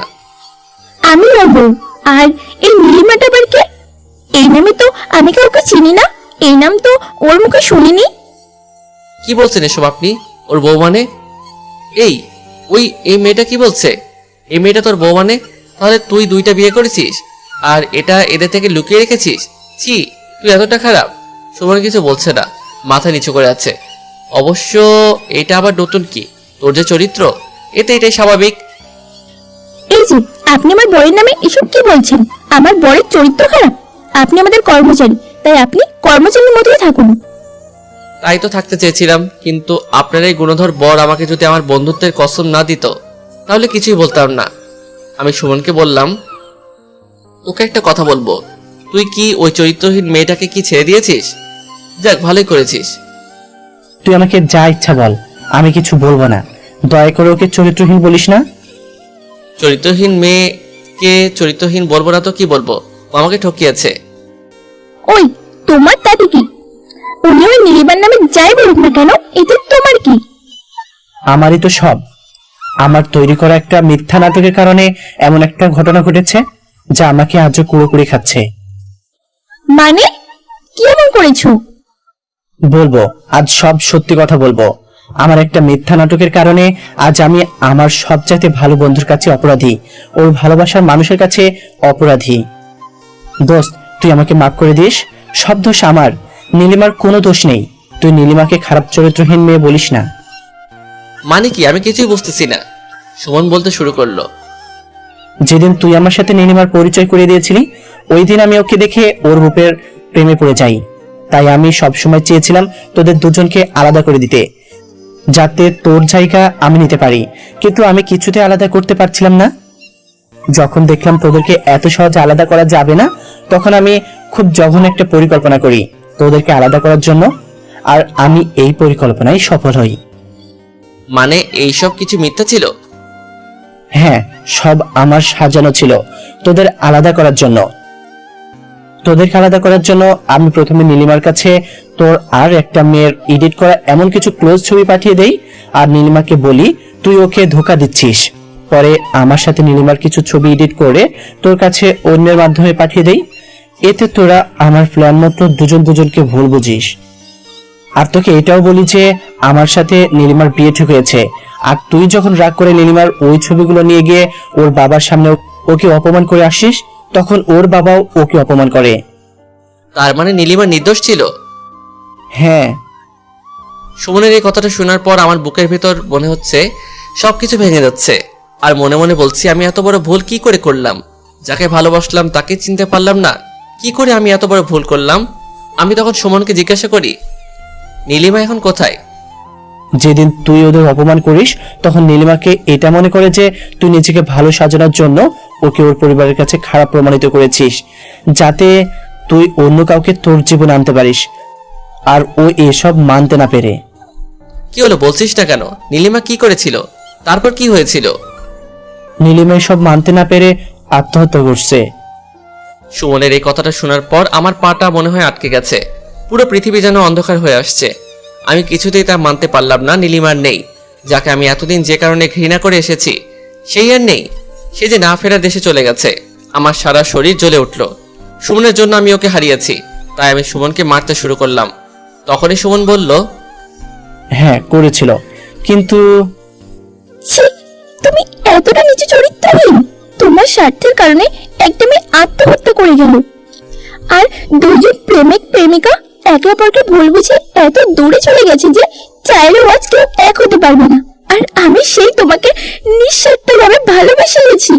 আমি ওর বউ। আর এই নীলিমাটা আবার কে? এই নামে তো আমি কাউকে চিনি না। এই নাম তো ওর মুখে শুনিনি। কি বলছেন এসব আপনি? ওর বউ মানে? এই মেয়েটা কি বলছে? এই মেয়েটা তোর বউ মানে? তাহলে তুই 2টা বিয়ে করেছিস আর এটা এদের থেকে লুকিয়ে রেখেছিস? ছি, তুই এতটা খারাপ। সুমন কিছু বলছে না, মাথা নিচু করে আছে। অবশ্য এটা আবার নতুন কি? তোর যে চরিত্র, এটাই স্বাভাবিক। এই যে আপনি আমার বরের নামে এসব কি বলছেন? আমার বরের চরিত্র খারাপ? আপনি আমাদের কর্মচারী, তাই আপনি কর্মচারীর মতোই থাকুন। তাই তো থাকতে চেয়েছিলাম, কিন্তু আপনার এই গুণধর বর আমাকে যদি আমার বন্ধুত্বের কসম না দিত তাহলে কিছুই বলতাম না। আমি সুমনকে বললাম, ওকে একটা কথা বলবো, তুই কি ওই চরিত্রহীন মেয়েটাকে কি ছেড়ে দিয়েছিস? যাক, ভালোই করেছিস। তুই আমাকে যা ইচ্ছা বল, আমি কিছু বলবো না। দয়া করে ওকে চরিত্রহীন বলিস না। চরিত্রহীন মেয়েকে চরিত্রহীন বলবো না তো কি বলবো? ও আমাকে ঠকিয়েছে। ওই তোমার তাতে কি? উনি ওই নীলিমার নামে যাই বলুক না কেন, এতে তোমার কি? আমারই তো সব। আমার তৈরি করা একটা মিথ্যা নাটকের কারণে এমন একটা ঘটনা ঘটেছে যা আমাকে আজও কুড়োকুড়ি খাচ্ছে। মানে কি এমন করেছো? বলবো, আজ সব সত্যি কথা বলবো। আমার একটা মিথ্যা নাটকের কারণে আজ আমি আমার সবচাইতে ভালো বন্ধুর কাছে অপরাধী, ওর ভালোবাসার মানুষের কাছে অপরাধী। দোস্ত, তুই আমাকে মাফ করে দিস। সব দোষ আমার, নীলিমার কোনো দোষ নেই। তুই নীলিমাকে খারাপ চরিত্রহীন মেয়ে বলিস না। মানে কি? আমি কিছুই বুঝতেছি না। সুমন বলতে শুরু করলো, যেদিন তুই আমার সাথে নীলিমার পরিচয় করিয়ে দিয়েছিলি, ওই দিন আমি ওকে দেখে ওর রূপের প্রেমে পড়ে যাই। তাই আমি সবসময় চেয়েছিলাম তোদের দুজনকে আলাদা করে দিতে, যাতে তোর জায়গা আমি নিতে পারি। কিন্তু আমি কিছুতে আলাদা করতে পারছিলাম না। যখন দেখলাম তোদেরকে এত সহজে আলাদা করা যাবে না, তখন আমি খুব জঘন্য একটা পরিকল্পনা করি তোদেরকে আলাদা করার জন্য। আর আমি এই পরিকল্পনায় সফল হই। মানে এইসব কিছু মিথ্যা ছিল? হ্যাঁ, সব আমার সাজানো ছিল তোদের আলাদা করার জন্য। তোদেরকে আলাদা করার জন্য আমি প্রথমে নীলিমার কাছে তোর আর একটা মেয়ের এডিট করা এমন কিছু ক্লোজ ছবি পাঠিয়ে দেই, আর নীলিমাকে বলি তুই ওকে ধোকা দিচ্ছিস। পরে আমার সাথে নীলিমার কিছু ছবি এডিট করে তোর কাছে অন্যের মাধ্যমে পাঠিয়ে দেই। এতে তোরা আমার প্ল্যান মতো দুজনকে ভুল বুঝিস। আর তোকে এটাও বলি যে আমার সাথে নীলিমার বিয়ে ঠিক হয়েছে। আর তুই যখন রাগ করে নীলিমার ওই ছবিগুলো নিয়ে গিয়ে ওর বাবার সামনে ওকে অপমান করে আসিস, তখন ওর বাবাও ওকে অপমান করে। তার মানে নীলিমা নির্দোষ ছিল? হ্যাঁ। সুমনের এই কথাটা শোনার পর আমার বুকের ভেতর মনে হচ্ছে সবকিছু ভেঙে যাচ্ছে। আর মনে মনে বলছি, আমি এত বড় ভুল কি করে করলাম? যাকে ভালোবাসলাম তাকে চিনতে পারলাম না। কি করে আমি এত বড় ভুল করলাম? আমি তখন সুমনকে জিজ্ঞাসা করি, নীলিমা এখন কোথায়? যেদিন তুই ওদের অপমান করিস, তখন নীলিমাকে এটা মনে করে যে তুই নিজেকে ভালো সাজানোর জন্য ওকে ওর পরিবারের কাছে খারাপ প্রমাণিত করেছিস, যাতে তুই অন্য কাউকে তোর জীবনে আনতে পারিস। আর ও এসব মানতে না পেরে। কি হলো, বলছিস না কেন? নীলিমা কি করেছিল? তারপর কি হয়েছিল? নীলিমা এসব মানতে না পেরে আত্মহত্যা করছে। সুমনের এই কথাটা শোনার পর আমার পাটা মনে হয় আটকে গেছে। পুরো পৃথিবী যেন অন্ধকার হয়ে আসছে। আমি কিছুতেই তা মানতে পারলাম না। নীলিমার নেই, যাকে আমি এতদিন যে কারণে ঘৃণা করে এসেছি, সেই আর নেই। সে যে না ফেরার দেশে চলে গেছে। আমার সারা শরীর জ্বলে উঠল। সুমনের জন্য আমি ওকে হারিয়েছি, তাই আমি সুমনকে মারতে শুরু করলাম। তখনই সুমন বলল, হ্যাঁ করেছিল, কিন্তু ছি, তুমি এতটা নিচু চরিত্রহীন। তোমার স্বার্থের কারণে একটা মেয়ে আত্মহত্যা করে গেল, আর দুজন প্রেমিক প্রেমিকা একে অপরকে ভুল বুঝে এত দূরে চলে গেছে যে চাইলেও আজ কেউ এক হতে পারবে না। আর আমি সেই তোমাকে নিঃস্বার্থভাবে ভালোবেসে গেছি।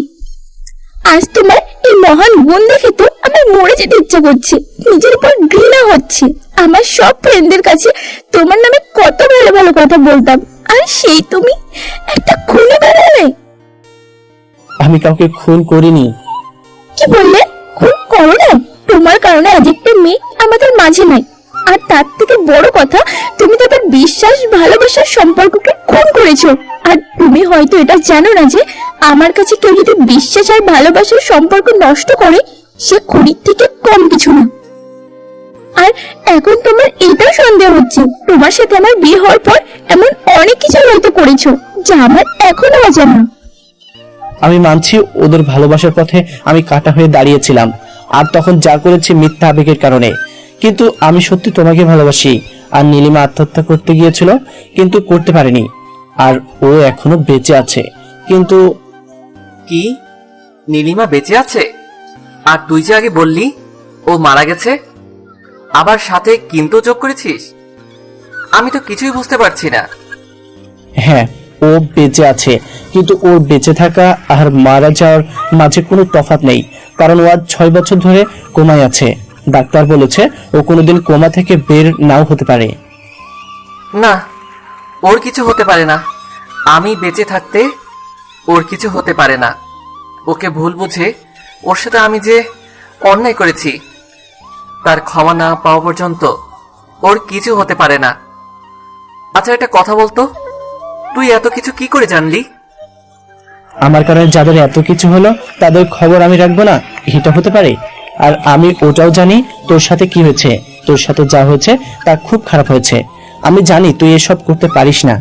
আজ তোমার এই মহান গুণ দেখে তো আমার মরে যেতে ইচ্ছা করছে। নিজের উপর ঘৃণা হচ্ছে। আমার সব ফ্রেন্ডদের কাছে তোমার নামে কত ভালো ভালো কথা বলতাম, আর সেই তুমি একটা খুলে বেড়ালে। আমি কাউকে খুন করিনি। কি বললে? খুন করো না? তোমার কারণে আজ একটা মেয়ে আমাদের মাঝে নাই, আর তার থেকে বড় কথা, তুমি তাদের বিশ্বাস ভালোবাসার সম্পর্ককে খুন করেছো। আর তুমি হয়তো এটা জানো না যে আমার কাছে কেউ যদি বিশ্বাস আর ভালোবাসার সম্পর্ক নষ্ট করে, সে খুনির থেকে কম কিছু না। আর এখন তোমার এটাও সন্দেহ হচ্ছে তোমার সাথে আমার বিয়ে হওয়ার পর এমন অনেক কিছু হয়তো করেছো যা আমার এখনো অজানা। আমি মানছি ওদের ভালোবাসার পথে আমি কাটা হয়ে দাঁড়িয়েছিলাম, আর তখন যা করেছি মিথ্যা আবেগের কারণে। কিন্তু আমি সত্যি তোমাকে ভালোবাসি। আর নীলিমা আত্মহত্যা করতে গিয়েছিল, কিন্তু করতে পারেনি, আর ও এখনো বেঁচে আছে। কিন্তু কি নীলিমা বেঁচে আছে? আর তুই যে আগে বললি ও মারা গেছে, আবার সাথে কিন্তু যোগ করেছিস? আমি তো কিছুই বুঝতে পারছি না। হ্যাঁ, ও বেঁচে আছে, কিন্তু ওর বেঁচে থাকা আর মারা যাওয়ার মাঝে কোনো তফাৎ নেই, কারণ ও আজ 6 বছর ধরে কোমায় আছে। ডাক্তার বলেছে ও কোনোদিন কোমা থেকে বের নাও হতে পারে। না, ওর কিছু হতে পারে না। আমি বেঁচে থাকতে ওর কিছু হতে পারে না। ওকে ভুল বুঝে ওর সাথে আমি যে অন্যায় করেছি, তার ক্ষমা না পাওয়া পর্যন্ত ওর কিছু হতে পারে না। আচ্ছা, একটা কথা বলতো, তুই এত কিছু কি করে জানলি? আমার কারণে যাদের এত কিছু হলো তাদের খবর আমি রাখবো না, এটা হতে পারে? আর আমি ওটাও জানি তোর সাথে কি হয়েছে। তোর সাথে যা হয়েছে তা খুব খারাপ হয়েছে। আমি জানি তুই এসব করতে পারিস না।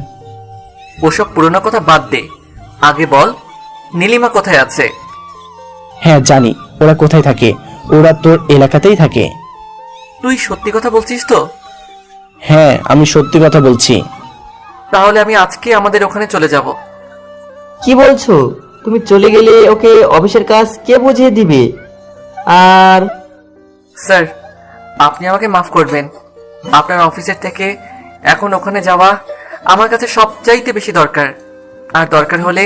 ওসব পুরনো কথা বাদ দে, আগে বল নীলিমা কোথায় আছে? হ্যাঁ জানি, ওরা কোথায় থাকে। ওরা তোর এলাকাতেই থাকে। তুই সত্যি কথা বলছিস তো? হ্যাঁ, আমি সত্যি কথা বলছি। তাহলে আমি আজকে আমাদের ওখানে চলে যাব। কি বলছো? তুমি চলে গেলে ওকে অফিসের কাজ কে বুঝিয়ে দিবে? আর স্যার, আপনি আমাকে মাফ করবেন। আপনার অফিসের থেকে এখন ওখানে যাওয়া আমার কাছে সবচাইতে বেশি দরকার। আর দরকার হলে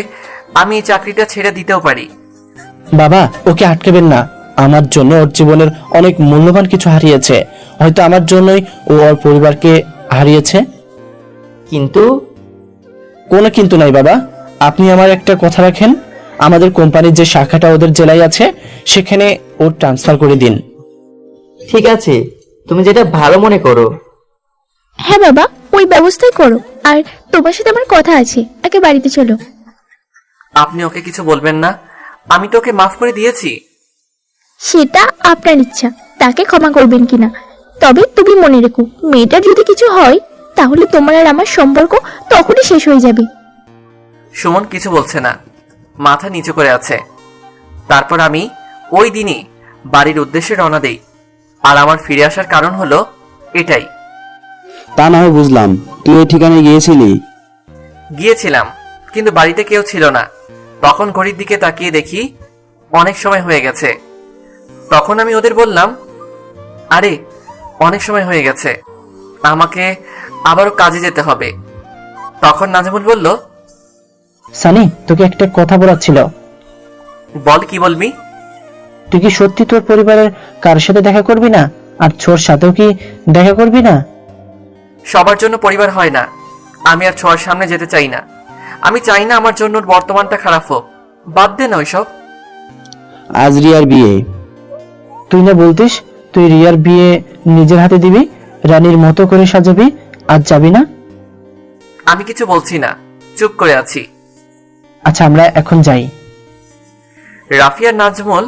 আমি এই চাকরিটা ছেড়ে দিতেও পারি। বাবা, ওকে আটকাবেন না। আমার জন্য ওর জীবনের অনেক মূল্যবান কিছু হারিয়েছে। হয়তো আমার জন্যই ও ওর পরিবারকে হারিয়েছে। কিন্তু কোনো কিন্তু নাই বাবা। আপনি আমার একটা কথা রাখেন, আমাদের কোম্পানির যে শাখাটা ওদের জেলায় আছে সেখানে ওর ট্রান্সফার করে দিন। ঠিক আছে, তুমি যেটা ভালো মনে করো। হ্যাঁ বাবা, ওই ব্যবস্থাই করো। আর তোমার সাথে আমার কথা আছে, আগে বাড়িতে চলো। আপনি ওকে কিছু বলবেন না? আমি তো ওকে মাফ করে দিয়েছি। সেটা আপনার ইচ্ছা, তাকে ক্ষমা করবেন কিনা। তবে তুমি মনে রেখো, মেয়েটার যদি কিছু হয় তাহলে তোমার আর আমার সম্পর্ক তখনই শেষ হয়ে যাবে। সুমন কিছু বলছে না, মাথা নিচু করে আছে। তারপর আমি ওই দিনই বাড়ির উদ্দেশ্যে রওনা দেই। আর আমার ফিরে আসার কারণ হলো এটাই। তা না হয় বুঝলাম, তুই ওই ঠিকানায় গিয়েছিলি। গিয়েছিলাম, কিন্তু বাড়িতে কেউ ছিল না। তখন ঘড়ির দিকে তাকিয়ে দেখি অনেক সময় হয়ে গেছে। তখন আমি ওদের বললাম, আরে অনেক সময় হয়ে গেছে, আমাকে আবারও কাজে যেতে হবে। তখন নাজমুল বলল, সানি, তোকে একটা কথা বলার ছিল। বল, কি বলবি? তুই কি সত্যি তোর পরিবারের কার সাথে দেখা করবি না? আর ছোর সাথেও কি দেখা করবি না? সবার জন্য পরিবার হয় না। আমি আর ছোঁয়ার সামনে যেতে চাই না। আমি চাই না আমার জন্য ওর বর্তমানটা খারাপ হোক। বাদ দে না ওইসব। আজ রিয়ার বিয়ে। তুই না বলতিস তুই রিয়ার বিয়ে নিজের হাতে দিবি, রানীর মতো করে সাজাবি, আজ যাবি না? আমি কিছু বলছি না, চুপ করে আছি। আচ্ছা, আমরা এখন যাই। রাফিয়া নাজমুল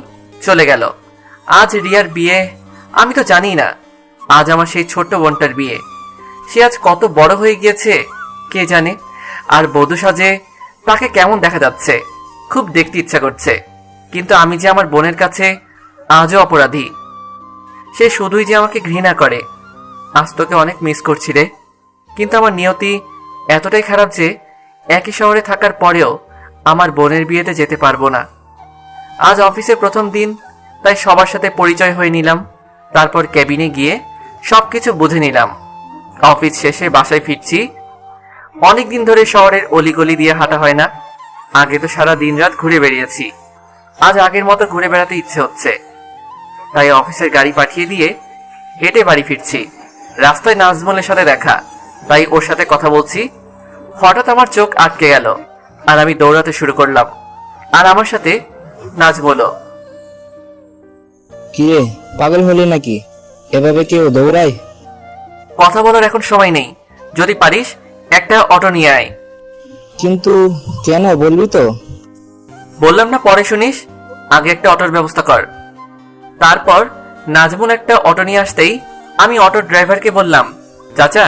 চলে গেল। আজ রিয়ার বিয়ে। আমি তো জানি না আজ আমার সেই ছোট্ট বোনটার বিয়ে। সে আজ কত বড় হয়ে গিয়েছে কে জানে। আর বধূ সাজে তাকে কেমন দেখা যাচ্ছে, খুব দেখতে ইচ্ছা করছে। কিন্তু আমি যে আমার বোনের কাছে আজও অপরাধী। সে শুধুই যে আমাকে ঘৃণা করে। আজ তোকে অনেক মিস করছি রে। কিন্তু আমার নিয়তি এতটাই খারাপ যে একই শহরে থাকার পরেও আমার বোনের বিয়েতে যেতে পারবো না। আজ অফিসের প্রথম দিন, তাই সবার সাথে পরিচয় হয়ে নিলাম। তারপর কেবিনে গিয়ে সবকিছু বুঝে নিলাম। অফিস শেষে বাসায় ফিরছি। অনেকদিন ধরে শহরের অলিগলি দিয়ে হাঁটা হয় না। আগে তো সারা দিন রাত ঘুরে বেরিয়েছি, আজ আগের মতো ঘুরে বেড়াতে ইচ্ছে হচ্ছে। তাই অফিসের গাড়ি পাঠিয়ে দিয়ে হেঁটে বাড়ি ফিরছি। রাস্তায় নাজমুলের সাথে দেখা। তাই ওর সাথে কথা বলছি। হঠাৎ আমার চোখ আটকে গেল আর আমি দৌড়াতে শুরু করলাম। আর আমার সাথে নাচ বলো। কি রে, পাগল হলি নাকি? এভাবে কেউ দৌড়ায়? কথা বলার এখন সময় নেই, যদি পারিস একটা অটো নিয়ে আয়। কিন্তু কেন, বলবি তো? বললাম না পরে শুনিস, আগে একটা অটোর ব্যবস্থা কর। তারপর নাজমুল একটা অটো নিয়ে আসতেই আমি অটোর ড্রাইভারকে বললাম, চাচা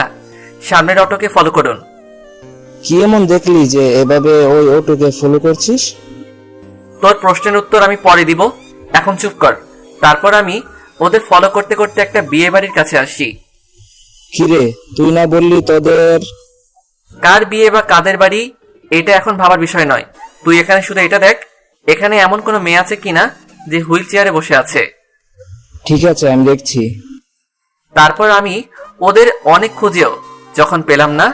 সামনের অটোকে ফলো করুন। কি এমন দেখলি যে এভাবে ওই অটোকে ফলো করছিস? তোর প্রশ্নের উত্তর আমি পরে দিব, এখন চুপ কর। তারপর আমি ওদের ফলো করতে করতে একটা বিয়ে বাড়ির কাছে আসি। কি রে, তুই না বললি তোদের? কার বিয়ে বা কাদের বাড়ি এটা এখন ভাবার বিষয় নয়। তুই এখানে শুধু এটা দেখ, এখানে এমন কোনো মেয়ে আছে কিনা যে হুইল চেয়ারে বসে আছে। ঠিক আছে, আমি দেখছি। তারপর আমি ওদের অনেক খুঁজেও যখন পেলাম না,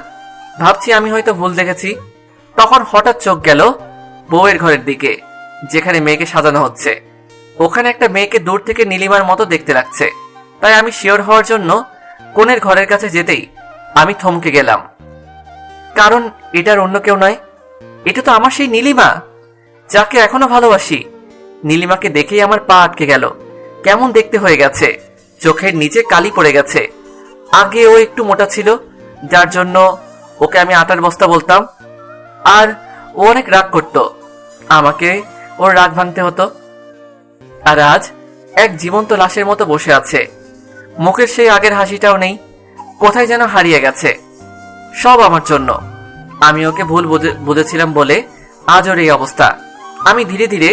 ভাবছি আমি হয়তো ভুল দেখেছি, তখন হঠাৎ চোখ গেল বউয়ের ঘরের দিকে, যেখানে মেয়েকে সাজানো হচ্ছে। ওখানে একটা মেয়েকে দূর থেকে নীলিমার মতো দেখতে লাগছে। তাই আমি শিওর হওয়ার জন্য কোণের ঘরের কাছে যেতেই আমি থমকে গেলাম, কারণ এটার অন্য কেউ নয়, এটা তো আমার সেই নীলিমা যাকে এখনো ভালোবাসি। নীলিমাকে দেখেই আমার পা আটকে গেল। কেমন দেখতে হয়ে গেছে, চোখের নিচে কালি পড়ে গেছে। আগে ও একটু মোটা ছিল, যার জন্য ওকে আমি আটার বস্তা বলতাম, আর ও অনেক রাগ করত, আমাকে ওর রাগ ভাঙতে হতো। আর আজ এক জীবন্ত লাশের মতো বসে আছে, মুখের সেই আগের হাসিটাও নেই, কোথায় যেন হারিয়ে গেছে। সব আমার জন্য। আমি ওকে ভুল বুঝেছিলাম বলে আজ ওর এই অবস্থা। আমি ধীরে ধীরে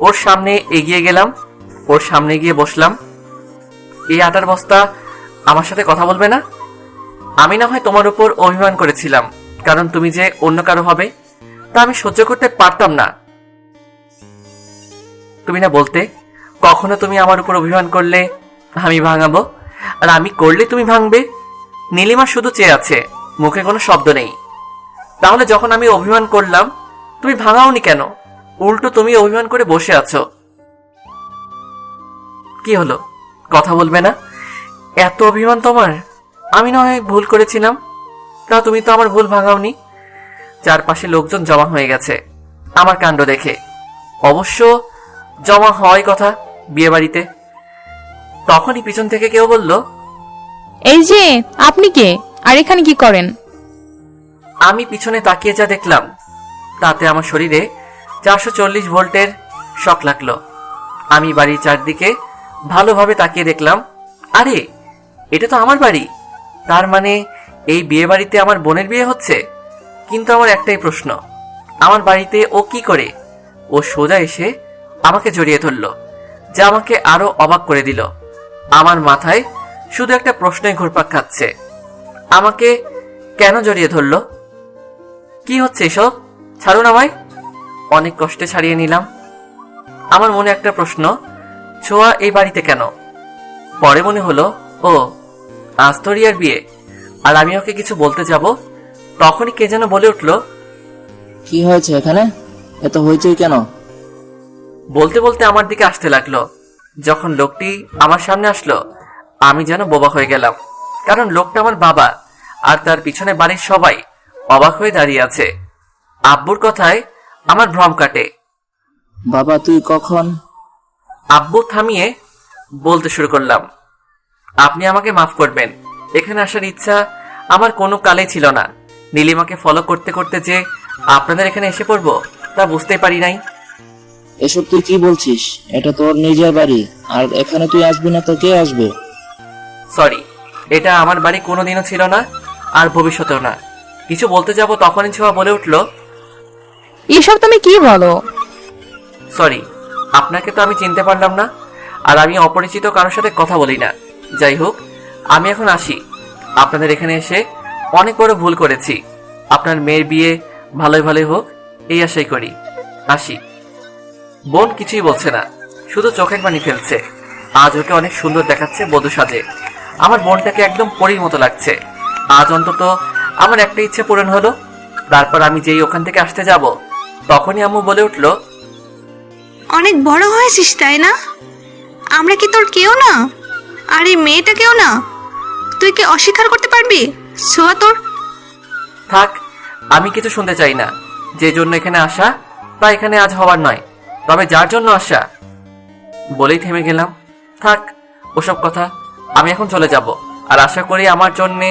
ওর সামনে এগিয়ে গেলাম, ওর সামনে গিয়ে বসলাম। এই আটার বস্তা আমার সাথে কথা বলবে না? আমি না হয় তোমার উপর অভিমান করেছিলাম, কারণ তুমি যে অন্য কারো হবে তা আমি সহ্য করতে পারতাম না। তুমি না বলতে কখনো তুমি আমার উপর অভিমান করলে আমি ভাঙাবো, আর আমি করলে তুমি ভাঙবে। নীলিমা শুধু চেয়ে আছে, মুখে কোনো শব্দ নেই। তাহলে যখন আমি অভিমান করলাম তুমি ভাঙাওনি কেন? উল্টো তুমি অভিমান করে বসে আছো। কি হলো, কথা বলবে না? এত অভিমান তোমার? আমি না হয় ভুল করেছিলাম, তা তুমি তো আমার ভুল ভাঙাওনি। চারপাশে লোকজন জমা হয়ে গেছে আমার কাণ্ড দেখে। অবশ্য জমা হওয়াই কথা বিয়ে বাড়িতে। তখনই পিছন থেকে কেউ বলল, এই যে আপনি কে, আর এখানে কি করেন? আমি পিছনে তাকিয়ে যা দেখলাম তাতে আমার শরীরে 440 ভোল্টের শক লাগলো। আমি বাড়ির চারদিকে ভালোভাবে তাকিয়ে দেখলাম, আরে এটা তো আমার বাড়ি। তার মানে এই বিয়ে বাড়িতে আমার বোনের বিয়ে হচ্ছে। কিন্তু আমার একটাই প্রশ্ন, আমার বাড়িতে ও কি করে? ও সোজা এসে আমাকে জড়িয়ে ধরল, যা আমাকে আরো অবাক করে দিল। আমার মাথায় শুধু একটা প্রশ্নই ঘুরপাক খাচ্ছে, আমাকে কেন জড়িয়ে ধরল? কি হচ্ছে এসব? ছাড়ুন আমায়। অনেক কষ্টে ছাড়িয়ে নিলাম। আমার মনে একটা প্রশ্ন, ছোঁয়া এই বাড়িতে কেন? পরে মনে হলো, ও আজ তো রিয়ার বিয়ে, আর আমি ওকে কিছু বলতে যাব, তখনই কে যেন বলে উঠল, কি হয়েছে এখানে, এত হইচই কেন? বলতে বলতে আমার দিকে আসতে লাগলো। যখন লোকটি আমার সামনে আসলো আমি যেন বোবা হয়ে গেলাম, কারণ লোকটা আমার বাবা, আর তার পিছনে বাড়ির সবাই অবাক হয়ে দাঁড়িয়ে আছে। আব্বুর কথায় আমার ভ্রম কাটে। বাবা, তুই কখন? আব্বু থামিয়ে বলতে শুরু করলাম, আপনি আমাকে মাফ করবেন, এখানে আসার ইচ্ছা আমার কোনো কালেই ছিল না। নীলিমাকে ফলো করতে করতে যে আপনাদের এখানে এসে পড়বো তা বুঝতেই পারি নাই। এসব তুই কি বলছিস? এটা তোর নিজের বাড়ি, আর এখানে তুই আসবি না তো কে আসবে? সরি, এটা আমার বাড়ি কোনোদিনও ছিল না, আর ভবিষ্যতেও না। কিছু বলতে যাব তখনই ছোঁয়া বলে উঠল, এসব তুমি কি বলো? সরি, আপনাকে তো আমি চিনতে পারলাম না, আর আমি অপরিচিত কারোর সাথে কথা বলি না। যাই হোক, আমি এখন আসি। আপনাদের এখানে এসে অনেক বড় ভুল করেছি। আপনার মেয়ের বিয়ে ভালোই ভালোই হোক এই আশাই করি। আসি। বোন কিছুই বলছে না, শুধু চোখের পানি ফেলছে। আজ ওকে অনেক সুন্দর দেখাচ্ছে বধূ সাজে। আমার বোনটাকে একদম পরীর মতো লাগছে। আজ অন্তত আমার একটা ইচ্ছে পূরণ হলো। তারপর আমি যেই ওখান থেকে আসতে যাব তখনই আম্মু বলে উঠল, অনেক বড় হয়েছিস তাই না? আমরা কি তোর কেউ না? আর এই মেয়েটা কেউ না? তুই কি অস্বীকার করতে পারবি ছোঁয়া তোর থাক, আমি কিছু শুনতে চাই না। যে জন্য এখানে আসা তা এখানে আজ হওয়ার নয়, তবে যার জন্য আসা। বলেই থেমে গেলাম। থাক ওসব কথা, আমি এখন চলে যাব। আর আশা করি আমার জন্যে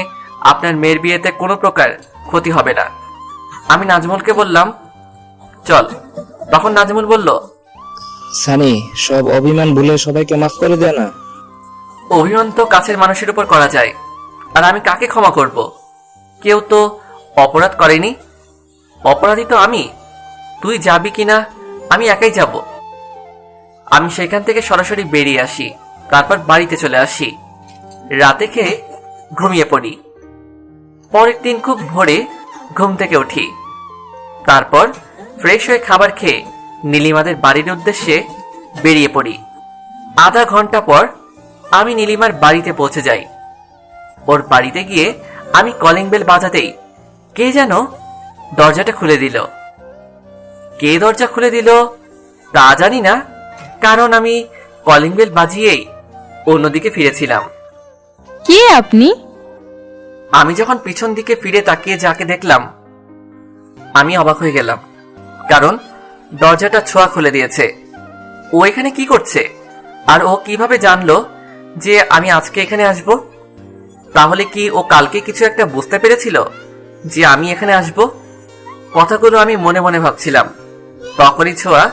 আপনার মেয়ের বিয়েতে কোনো প্রকার ক্ষতি হবে না। আমি নাজমুলকে বললাম, চল। তখন নাজমুল বলল, সানি, সব অভিমান ভুলে সবাইকে মাফ করে দে না। অভিমান তো কাছের মানুষের উপর করা যায়, আর আমি কাকে ক্ষমা করব? কেউ তো অপরাধ করেনি। অপরাধী তো আমি। তুই যাবি কিনা আমি একাই যাব। আমি সেখান থেকে সরাসরি বেরিয়ে আসি, তারপর বাড়িতে চলে আসি। রাতে খেয়ে ঘুমিয়ে পড়ি। পরের দিন খুব ভোরে ঘুম থেকে উঠি। তারপর ফ্রেশ হয়ে খাবার খেয়ে নীলিমাদের বাড়ির উদ্দেশ্যে বেরিয়ে পড়ি। আধা ঘন্টা পর আমি নীলিমার বাড়িতে পৌঁছে যাই। ওর বাড়িতে গিয়ে আমি কলিং বেল বাজাতেই কে যেন দরজাটা খুলে দিল। কে দরজা খুলে দিল তা জানি না, কারণ আমি কলিং বেল বাজিয়েই অন্যদিকে ফিরেছিলাম। কে আপনি? আমি যখন পিছন দিকে ফিরে তাকিয়ে যাকে দেখলাম, আমি অবাক হয়ে গেলাম, কারণ দরজাটা ছোঁয়া খুলে দিয়েছে। ও এখানে কি করছে? আর ও কিভাবে জানলো যে আমি আজকে এখানে আসব? তাহলে কি ও কালকে কিছু একটা বুঝতে পেরেছিল যে আমি এখানে আসব? কথাগুলো আমি মনে মনে ভাবছিলাম। তখনই ছোঁয়া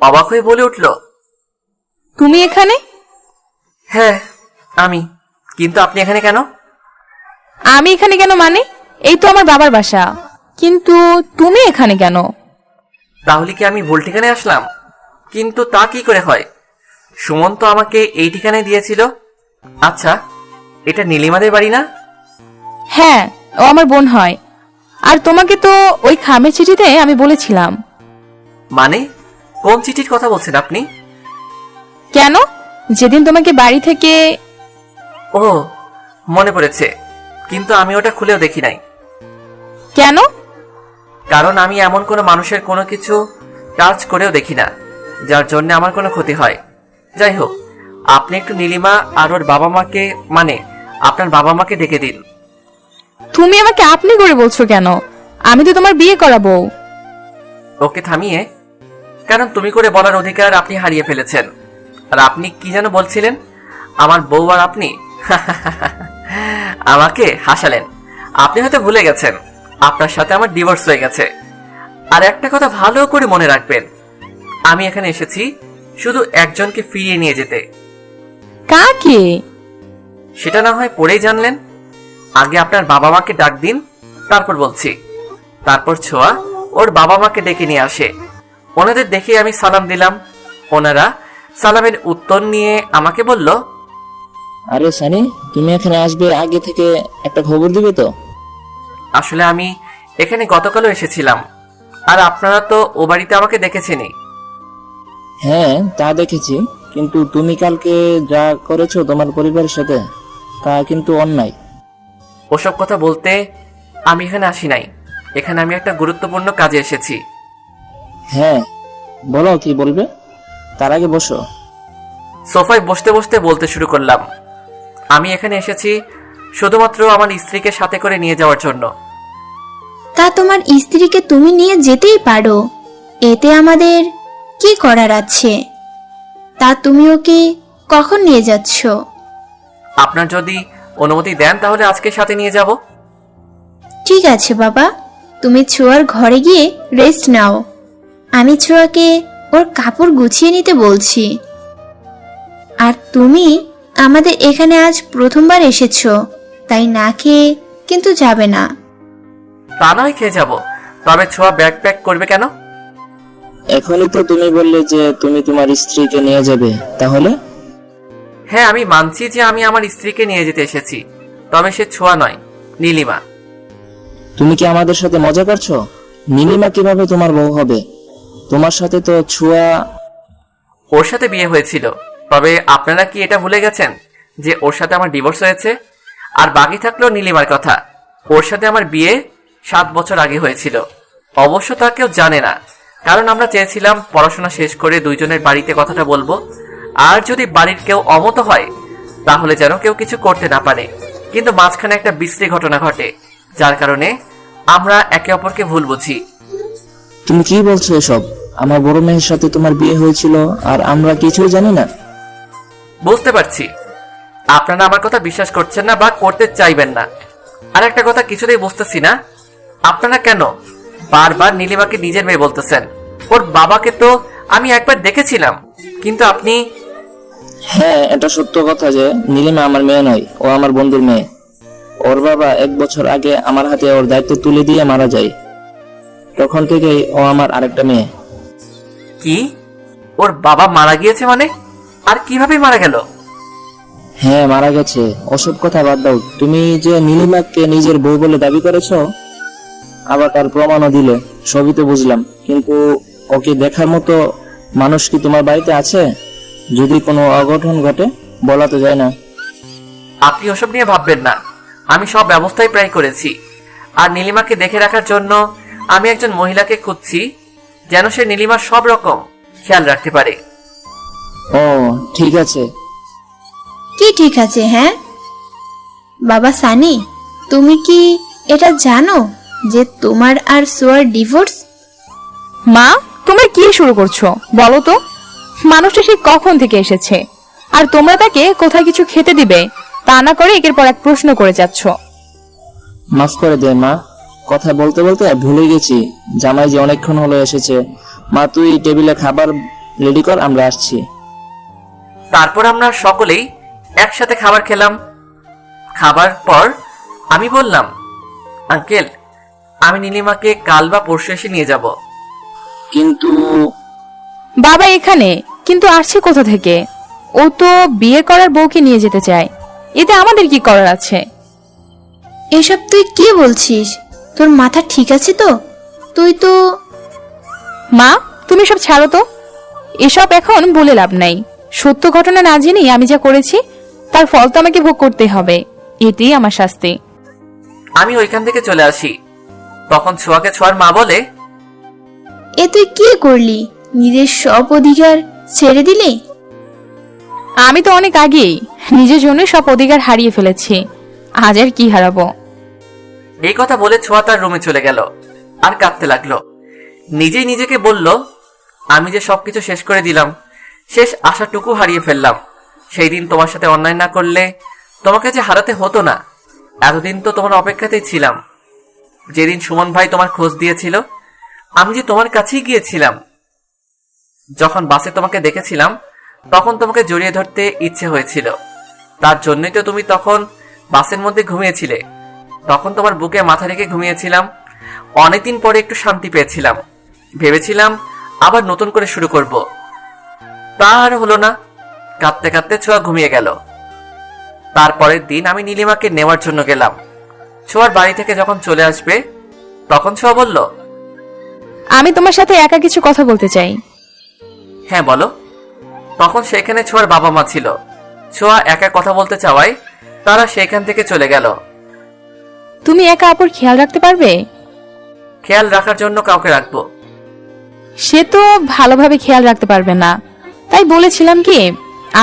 অবাক হয়ে বলে উঠল, তুমি এখানে? হ্যাঁ আমি। কিন্তু আপনি এখানে কেন? আমি এখানে কেন মানে? এই তো আমার বাবার বাসা। কিন্তু তুমি এখানে কেন? তাহলে কি আমি ভুল ঠিকানায় আসলাম? কিন্তু তা কি করে হয়? সুমন তো আমাকে এই ঠিকানায় দিয়েছিল। আচ্ছা, এটা নীলিমাদের বাড়ি না? হ্যাঁ, ও আমার বোন হয়। আর তোমাকে তো ওই খামের চিঠিতে আমি বলেছিলাম। মানে কোন চিঠির কথা বলছেন আপনি? কেন? যেদিন তোমাকে বাড়ি থেকে... ও, মনে পড়েছে, কিন্তু আমি ওটা খুলেও দেখি নাই। কেন? কারণ আমি এমন কোনো মানুষের কোনো কিছু টাচ করেও দেখি না যার জন্য আমার কোনো ক্ষতি হয়। যাই হোক, আপনি একটু নীলিমা আর ওর বাবা মাকে, মানে আপনার বাবা মাকে ডেকে দিন। তুমি আমাকে আপনি করে বলছো কেন? আমি তো তোমার বিয়ে করাবো। ওকে থামিয়ে, কারণ তুমি করে বলার অধিকার আপনি হারিয়ে ফেলেছেন। আর আপনি কি যেন বলছিলেন? আমার বউ আর আপনি? আমাকে হাসালেন। আপনি হয়তো ভুলে গেছেন আপনার সাথে আমার ডিভোর্স হয়ে গেছে। আর একটা কথা ভালো করে মনে রাখবেন, আমি এখানে এসেছি শুধু একজনকে ফিরিয়ে নিয়ে যেতে। কাকে? সেটা না হয় পরেই জানলেন। আগে আপনার বাবা মাকে ডাক দিন, তারপর বলছি। তারপর ছোঁয়া ওর বাবা মাকে ডেকে নিয়ে আসে। ওনাদের দেখে আমি সালাম দিলাম। ওনারা সালামের উত্তর নিয়ে আমাকে বলল, আরে সানি, তুমি এখানে আসবে আগে থেকে একটা খবর দিবে তো? আসলে আমি এখানে গতকালও এসেছিলাম, আর আপনারা তো ও বাড়িতে আমাকে দেখেছেনই। হ্যাঁ, তা দেখেছি, কিন্তু তুমি কালকে যা করেছো তোমার পরিবারের সাথে, তা কিন্তু অন্যায়। ওসব কথা বলতে আমি এখানে আসি নাই। এখানে আমি একটা গুরুত্বপূর্ণ কাজে এসেছি। হ্যাঁ, বলো কি বলবে, তার আগে বসো। সোফায় বসতে বসতে বলতে শুরু করলাম, আমি এখানে এসেছি শুধুমাত্র আমার স্ত্রীকে সাথে করে নিয়ে যাওয়ার জন্য। তা তোমার স্ত্রীকে তুমি নিয়ে যেতেই পারো, এতে আমাদের কি করার আছে? তা তুমি ওকে কখন নিয়ে যাচ্ছ? আপনার যদি অনুমতি দেন তাহলে আজকে সাথে নিয়ে যাব। ঠিক আছে বাবা, তুমি ছোঁয়ার ঘরে গিয়ে রেস্ট নাও। আমি ছোঁয়াকে ওর কাপড় গুছিয়ে নিতে বলছি। আর তুমি আমাদের এখানে আজ প্রথমবার এসেছো, তাই না খেয়ে কিন্তু যাবে না। তা নয় খেয়ে যাব, তবে ছোঁয়া ব্যাগ প্যাক করবে কেন? এখনই তো তুমি বললে যে তুমি তোমার স্ত্রীকে নিয়ে যাবে, তাহলে? হ্যাঁ, আমি মানছি যে আমি আমার স্ত্রীকে নিয়ে যেতে এসেছি, তবে সে ছোঁয়া নয়, নীলিমা। তুমি কি আমাদের সাথে মজা করছো? নীলিমা কিভাবে তোমার বউ হবে? তোমার সাথে তো ছোঁয়া। ওর সাথে বিয়ে হয়েছিল, তবে আপনারা কি এটা ভুলে গেছেন যে ওর সাথে আমার ডিভোর্স হয়েছে? আর বাকি থাকলো নীলিমার কথা। ওর সাথে আমার বিয়ে 7 বছর আগে হয়েছিল। অবশ্য তা কেউ জানে না, কারণ আমরা চেয়েছিলাম পড়াশোনা শেষ করে দুইজনের বাড়িতে কথাটা বলবো। আর যদি বাড়ির কেউ অমত হয় তাহলে যেন কেউ কিছু করতে না পারে। কিন্তু মাঝখানে একটা বিশ্রী ঘটনা ঘটে, যার কারণে আমরা একে অপরকে ভুল বুঝি। তুমি কি বলছো এসব? আমার বড় মেয়ের সাথে তোমার বিয়ে হয়েছিল আর আমরা কিছুই জানি না? বুঝতে পারছি আপনারা আমার কথা বিশ্বাস করছেন না বা করতে চাইবেন না। আর একটা কথা কিছুতেই বুঝতেছি না, আপনারা কেন বারবার নীলিমাকে নিজের মেয়ে বলতেছেন? ওর বাবাকে তো আমি একবার দেখেছিলাম, কিন্তু আপনি। হ্যাঁ, এটা সত্য কথা যে নীলিমা আমার মেয়ে নয়, ও আমার বন্ধুর মেয়ে। ওর বাবা 1 বছর আগে আমার হাতে ওর দায়িত্ব তুলে দিয়ে মারা যায়। তখন থেকেই ও আমার আরেকটা মেয়ে। কি? ওর বাবা মারা গিয়েছে মানে? আর কিভাবে মারা গেল? হ্যাঁ, মারা গেছে। ওসব কথা বাদ দাও। তুমি যে নীলিমাকে নিজের বউ বলে দাবি করেছো, আবার তার প্রমাণও দিলে, সবই তো বুঝলাম, কিন্তু ওকে দেখার মতো মানুষ কি তোমার বাড়িতে আছে? যদি কোনো অঘটন ঘটে, বলা তো যায় না। আপনি ওসব নিয়ে ভাববেন না, আমি সব ব্যবস্থাই প্রায় করেছি। আর নীলিমাকে দেখে রাখার জন্য আমি একজন মহিলাকে খুঁজছি, যেন সে নীলিমার সব রকম খেয়াল রাখতে পারে। ও ঠিক আছে। কি ঠিক আছে? হ্যাঁ বাবা সানি, তুমি কি এটা জানো যে তোমার আর সোয়ার ডিভোর্স? মা, তোমরা কি শুরু করছো বলো তো? মানুষটা সে কখন থেকে এসেছে, আর তোমরা তাকে কোথায় কিছু খেতে দিবে তা না করে একের পর এক প্রশ্ন করে যাচ্ছ। মাফ করে দে মা, কথা বলতে বলতে ভুলে গেছি। জামাই যে অনেকক্ষণ হলো এসেছে। মা, তুই টেবিলে খাবার রেডি কর, আমরা আসছি। তারপর আমরা সকলেই একসাথে খাবার খেলাম। খাবার পর আমি বললাম, আঙ্কেল, আমি নীলিমাকে কাল বা পরশু এসে নিয়ে যাব। কিন্তু বাবা এখানে কিন্তু আসছে কোথা থেকে? ও তো বিয়ে করার বউকে নিয়ে যেতে চায়, এতে আমাদের কি করার আছে? এসব তুই কি বলছিস? তোর মাথা ঠিক আছে তো? তুই তো মা, তুমি সব ছাড়ো তো, এসব এখন বলে লাভ নাই। সত্য ঘটনা না জেনেই আমি যা করেছি তার ফল তো আমাকে ভোগ করতে হবে, এটাই আমার শাস্তি। আমি ওইখান থেকে চলে আসি। তখন ছোঁয়াকে ছোঁয়ার মা বলে, এ তুই কি করলি? নিজের সব অধিকার ছেড়ে দিলি? আমি তো অনেক আগেই নিজের জন্য সব অধিকার হারিয়ে ফেলেছি, আজ আর কি হারাবো? এই কথা বলে ছোঁয়া তার রুমে চলে গেল আর কাঁদতে লাগলো। নিজেই নিজেকে বলল, আমি যে সবকিছু শেষ করে দিলাম, শেষ আশাটুকু হারিয়ে ফেললাম। সেই দিন তোমার সাথে অন্যায় না করলে তোমাকে যে হারাতে হতো না। এতদিন তো তোমার অপেক্ষাতেই ছিলাম। যেদিন সুমন ভাই তোমার খোঁজ দিয়েছিল, আমি যে তোমার কাছেই গিয়েছিলাম। যখন বাসে তোমাকে দেখেছিলাম, তখন তোমাকে জড়িয়ে ধরতে ইচ্ছে হয়েছিল। তার জন্যই তো তুমি তখন বাসের মধ্যে ঘুমিয়েছিলে। তখন তোমার বুকে মাথা রেখে ঘুমিয়েছিলাম। অনেকদিন পরে একটু শান্তি পেয়েছিলাম। ভেবেছিলাম আবার নতুন করে শুরু করব, তা আর হলো না। কাঁদতে কাঁদতে ছোঁয়া ঘুমিয়ে গেল। তারপরের দিন আমি নীলিমাকে নেওয়ার জন্য গেলাম। ছোঁয়ার বাড়ি থেকে যখন চলে আসবে, তখন ছোঁয়া বলল, আমি তোমার সাথে একা কিছু কথা বলতে চাই। হ্যাঁ বলো। তখন সেখানে ছোঁয়ার বাবা মা ছিল। ছোঁয়া একা কথা বলতে চাওয়ায় তারা সেখান থেকে চলে গেল। তুমি একা আপুর খেয়াল রাখতে পারবে? খেয়াল রাখার জন্য কাউকে রাখবো। সে তো ভালোভাবে খেয়াল রাখতে পারবে না, তাই বলেছিলাম কি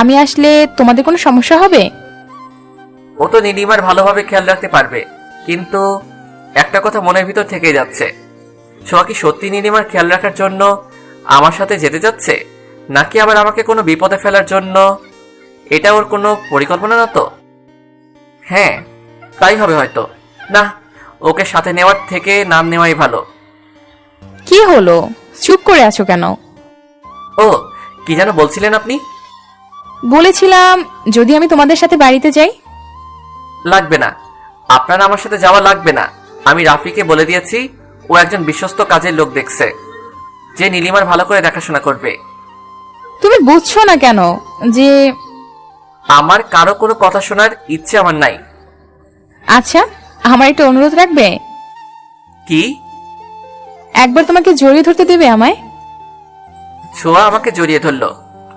আমি আসলে তোমাদের কোনো সমস্যা হবে? ও তো নীলিমার ভালোভাবে খেয়াল রাখতে পারবে, কিন্তু একটা কথা মনের ভিতর থেকে যাচ্ছে। ছোঁয়া কি সত্যি নীলিমার খেয়াল রাখার জন্য আমার সাথে যেতে যাচ্ছে, নাকি আবার আমাকে কোনো বিপদে ফেলার জন্য? এটা ওর কোনো পরিকল্পনা না তো? হ্যাঁ, তাই হবে হয়তো। না, ওকে সাথে নেওয়ার থেকে নাম নেওয়াই ভালো। কি হলো, চুপ করে আছো কেন? ও, কি যেন বলছিলেন আপনি? বলেছিলাম যদি আমি তোমাদের সাথে বাড়িতে যাই। লাগবে না, আপনার আমার সাথে যাওয়া লাগবে না। আমি রাফিকে বলে দিয়েছি, ও একজন বিশ্বস্ত কাজের লোক দেখছে, যে নীলিমার ভালো করে দেখাশোনা করবে। তুমি বুঝছো না কেন যে আমার কারো কোনো কথা শোনার ইচ্ছে আমার নাই। আচ্ছা, আমার একটা অনুরোধ রাখবে? কি? একবার তোমাকে জড়িয়ে ধরতে দেবে আমায়? ছোঁয়া আমাকে জড়িয়ে ধরলো।